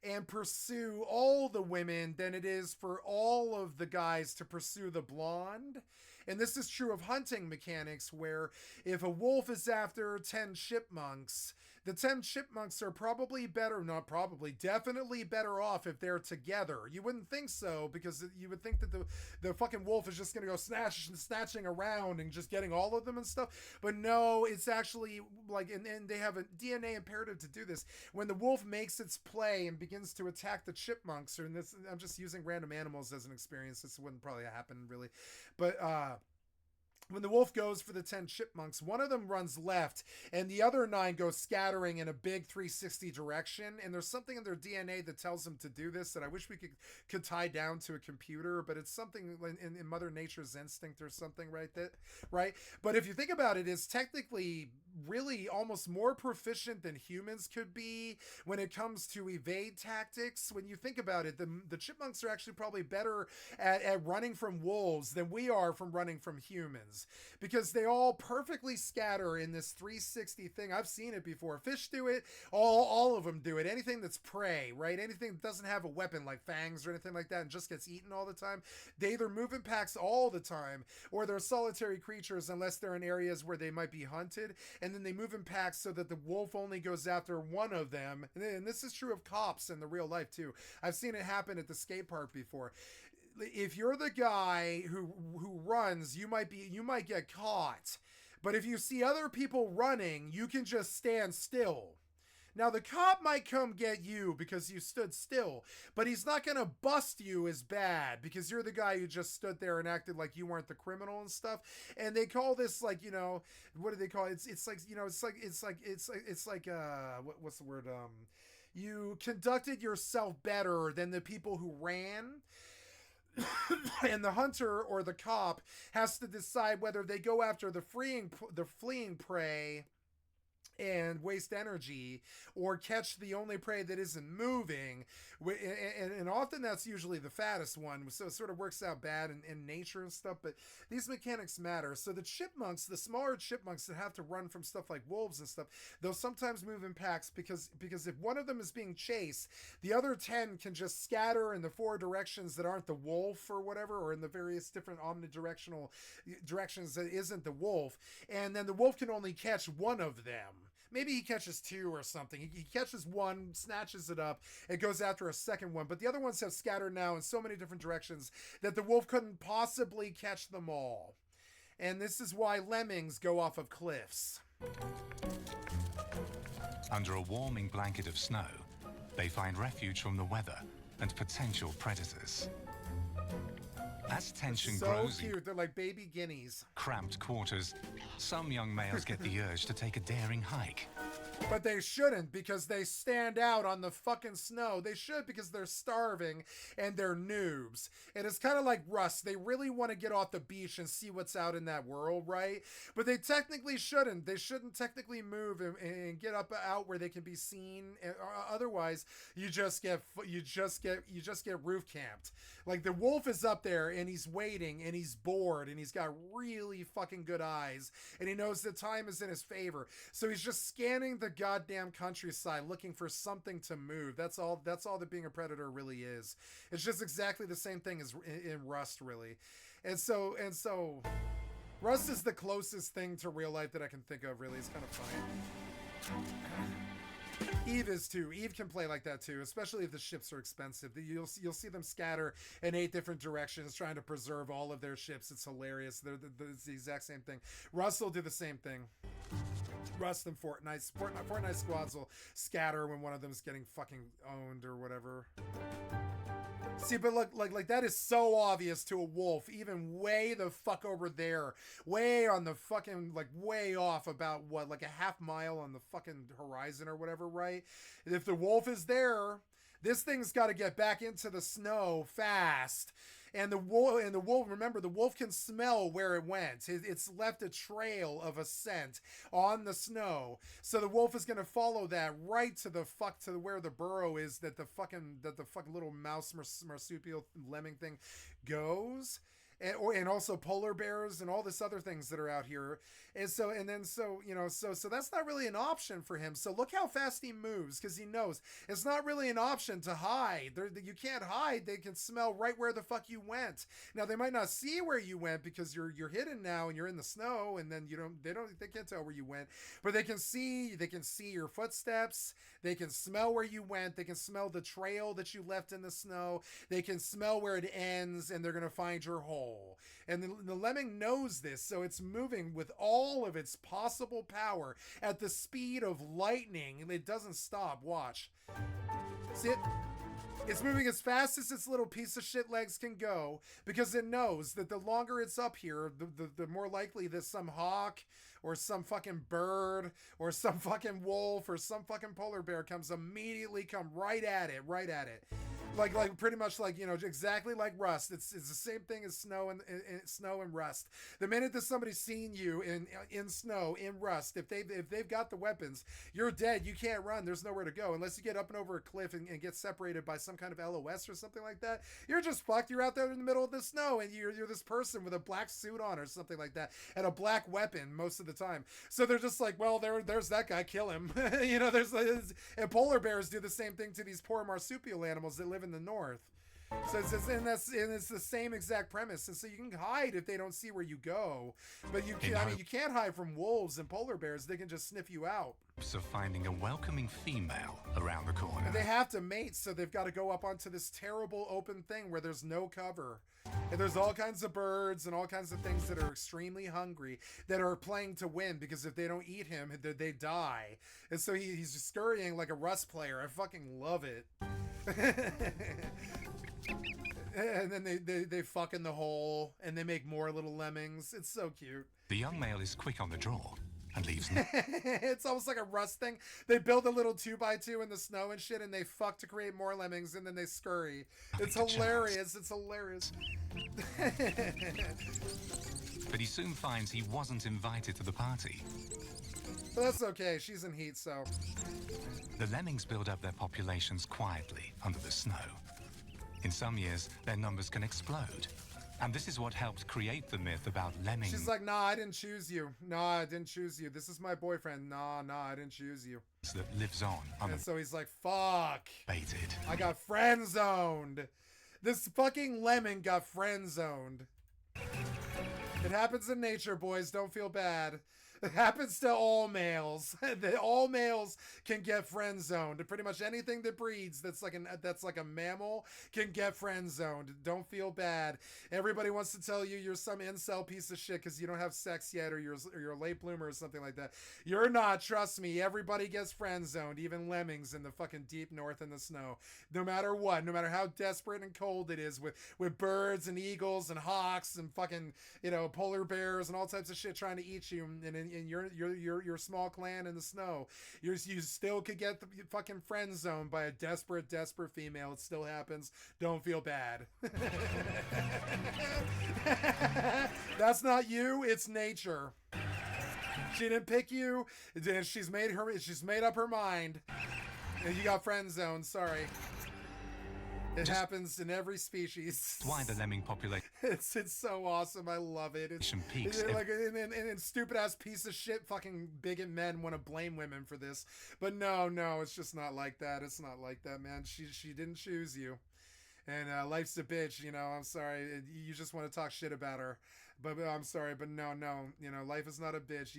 and pursue all the women than it is for all of the guys to pursue the blonde. And this is true of hunting mechanics, where if a wolf is after 10 chipmunks, the 10 chipmunks are definitely better off if they're together. You wouldn't think so, because you would think that the fucking wolf is just going to go snatching around and just getting all of them and stuff. But no, it's actually like, and they have a DNA imperative to do this. When the wolf makes its play and begins to attack the chipmunks, or this, I'm just using random animals as an experience. This wouldn't probably happen really, but when the wolf goes for the 10 chipmunks, one of them runs left and the other 9 go scattering in a big 360 direction. And there's something in their DNA that tells them to do this that I wish we could tie down to a computer, but it's something in Mother Nature's instinct or something, right? But if you think about it, it's technically really almost more proficient than humans could be when it comes to evade tactics. When you think about it, the chipmunks are actually probably better at running from wolves than we are from running from humans, because they all perfectly scatter in this 360 thing. I've seen it before. Fish do it. All of them do it. Anything that's prey, right? Anything that doesn't have a weapon like fangs or anything like that and just gets eaten all the time, they either move in packs all the time, or they're solitary creatures unless they're in areas where they might be hunted, and then they move in packs so that the wolf only goes after one of them. And this is true of cops in the real life too. I've seen it happen at the skate park before. If you're the guy who runs, you might get caught. But if you see other people running, you can just stand still. Now, the cop might come get you because you stood still, but he's not going to bust you as bad because you're the guy who just stood there and acted like you weren't the criminal and stuff. And they call this, like, you know, what do they call it? It's like, you know, it's like what's the word? You conducted yourself better than the people who ran. And the hunter or the cop has to decide whether they go after the fleeing prey and waste energy, or catch the only prey that isn't moving, and often that's usually the fattest one, so it sort of works out bad in nature and stuff. But these mechanics matter. So the chipmunks, the smaller chipmunks that have to run from stuff like wolves and stuff, they'll sometimes move in packs because if one of them is being chased, the other 10 can just scatter in the 4 directions that aren't the wolf or whatever, or in the various different omnidirectional directions that isn't the wolf, and then the wolf can only catch one of them. Maybe he catches 2 or something. He catches one, snatches it up, it goes after a second one. But the other ones have scattered now in so many different directions that the wolf couldn't possibly catch them all. And this is why lemmings go off of cliffs. Under a warming blanket of snow, they find refuge from the weather and potential predators. As tension grows So cute. They're like baby guineas. Cramped quarters, some young males get the urge to take a daring hike. But they shouldn't, because they stand out on the fucking snow. They should because they're starving and they're noobs. And it's kind of like Rust. They really want to get off the beach and see what's out in that world, right? But they technically shouldn't. They shouldn't technically move and get up out where they can be seen. Otherwise, you just get roof camped. Like, the wolf is up there and he's waiting and he's bored and he's got really fucking good eyes and he knows the time is in his favor. So he's just scanning the goddamn countryside looking for something to move. That's all that being a predator really is. It's just exactly the same thing as in Rust, really. And so Rust is the closest thing to real life that I can think of, really. It's kind of funny. EvE is too. EvE can play like that too, especially if the ships are expensive. You'll see them scatter in 8 different directions trying to preserve all of their ships. It's hilarious. It's the exact same thing. Rust will do the same thing. Rust and Fortnite squads will scatter when one of them's getting fucking owned or whatever. See, but look, like that is so obvious to a wolf, even way the fuck over there, way on the fucking, like, way off about what, like a half mile on the fucking horizon or whatever, right? If the wolf is there, this thing's got to get back into the snow fast. And the wolf, remember, the wolf can smell where it went. It's left a trail of a scent on the snow. So the wolf is going to follow that right to where the burrow is that the fucking little mouse marsupial lemming thing goes. And also polar bears and all this other things that are out here. And so that's not really an option for him. So look how fast he moves, because he knows it's not really an option to hide. You can't hide. They can smell right where the fuck you went. Now, they might not see where you went because you're hidden now and you're in the snow, and then they can't tell where you went, but they can see your footsteps. They can smell where you went. They can smell the trail that you left in the snow. They can smell where it ends, and they're going to find your hole. And the lemming knows this, so it's moving with all of its possible power at the speed of lightning, and it doesn't stop. Watch. See it? It's moving as fast as its little piece of shit legs can go, because it knows that the longer it's up here, the more likely that some hawk or some fucking bird or some fucking wolf or some fucking polar bear come right at it. Like pretty much like, exactly like Rust. It's the same thing as snow and Rust. The minute that somebody's seen you in snow, in Rust, if they've got the weapons, you're dead. You can't run. There's nowhere to go unless you get up and over a cliff and get separated by some kind of LOS or something like that. You're just fucked. You're out there in the middle of the snow, and you're this person with a black suit on or something like that, and a black weapon most of the time. So they're just like, well, there's that guy. Kill him. And polar bears do the same thing to these poor marsupial animals that live in the north. So it's the same exact premise, and so you can hide if they don't see where you go, but you can't hide from wolves and polar bears. They can just sniff you out. Of finding a welcoming female around the corner. And they have to mate, so they've got to go up onto this terrible open thing where there's no cover, and there's all kinds of birds and all kinds of things that are extremely hungry that are playing to win, because if they don't eat him, they die. And so he's scurrying like a Rust player. I fucking love it. And then they fuck in the hole, and they make more little lemmings. It's so cute. The young male is quick on the draw and leaves It's almost like a Rust thing. They build a little 2x2 in the snow and shit, and they fuck to create more lemmings, and then they scurry. It's hilarious. It's hilarious. But he soon finds he wasn't invited to the party. But that's okay. She's in heat, so. The lemmings build up their populations quietly under the snow. In some years, their numbers can explode. And this is what helped create the myth about lemmings. She's like, nah, I didn't choose you. Nah, I didn't choose you. This is my boyfriend. Nah, I didn't choose you. That lives on. And so he's like, fuck. Baited. I got friend zoned. This fucking lemon got friend zoned. It happens in nature, boys. Don't feel bad. It happens to all males. All males can get friend zoned. Pretty much anything that breeds that's like a mammal can get friend zoned. Don't feel bad. Everybody wants to tell you you're some incel piece of shit because you don't have sex yet, or you're a late bloomer or something like that. You're not. Trust me. Everybody gets friend zoned. Even lemmings in the fucking deep north in the snow. No matter what. No matter how desperate and cold it is, with birds and eagles and hawks and fucking polar bears and all types of shit trying to eat you, and in your small clan in the snow, you still could get the fucking friend zoned by a desperate female. It still happens. Don't feel bad. That's not you. It's nature. She didn't pick you. She's made up her mind. And you got friend zoned. Sorry. It happens in every species. Why the lemming population? It's so awesome. I love it. It's like and stupid ass piece of shit fucking bigot men want to blame women for this, but no, it's just not like that. It's not like that, man. She didn't choose you, and life's a bitch. I'm sorry. You just want to talk shit about her, but I'm sorry, but no. Life is not a bitch.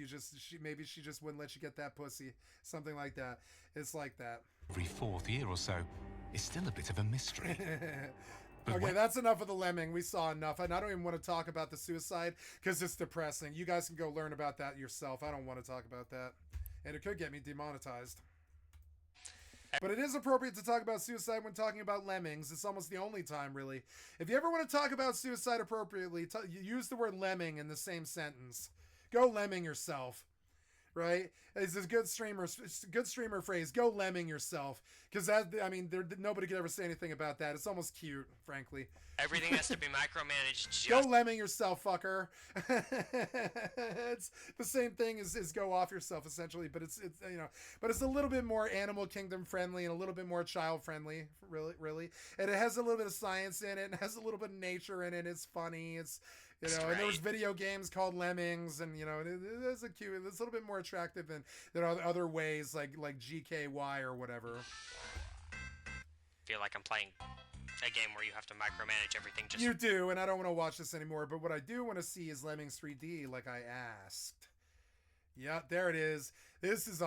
Maybe she just wouldn't let you get that pussy, something like that. It's like that. Every 4th year or so. It's still a bit of a mystery. Okay, that's enough of the lemming. We saw enough. And I don't even want to talk about the suicide because it's depressing. You guys can go learn about that yourself. I don't want to talk about that. And it could get me demonetized. But it is appropriate to talk about suicide when talking about lemmings. It's almost the only time, really. If you ever want to talk about suicide appropriately, use the word lemming in the same sentence. Go lemming yourself. Right? It's a good streamer phrase. Go lemming yourself. Because nobody could ever say anything about that. It's almost cute, frankly. Everything has to be micromanaged. Go lemming yourself, fucker. It's the same thing as go off yourself, essentially, but it's a little bit more Animal Kingdom friendly and a little bit more child friendly, really. And it has a little bit of science in it, and it has a little bit of nature in it. It's funny. It's and there was video games called Lemmings, and it's a cute. It's a little bit more attractive than other ways like GKY or whatever. Feel like I'm playing a game where you have to micromanage everything. You do, and I don't want to watch this anymore. But what I do want to see is Lemmings 3D, like I asked. Yeah, there it is. This is on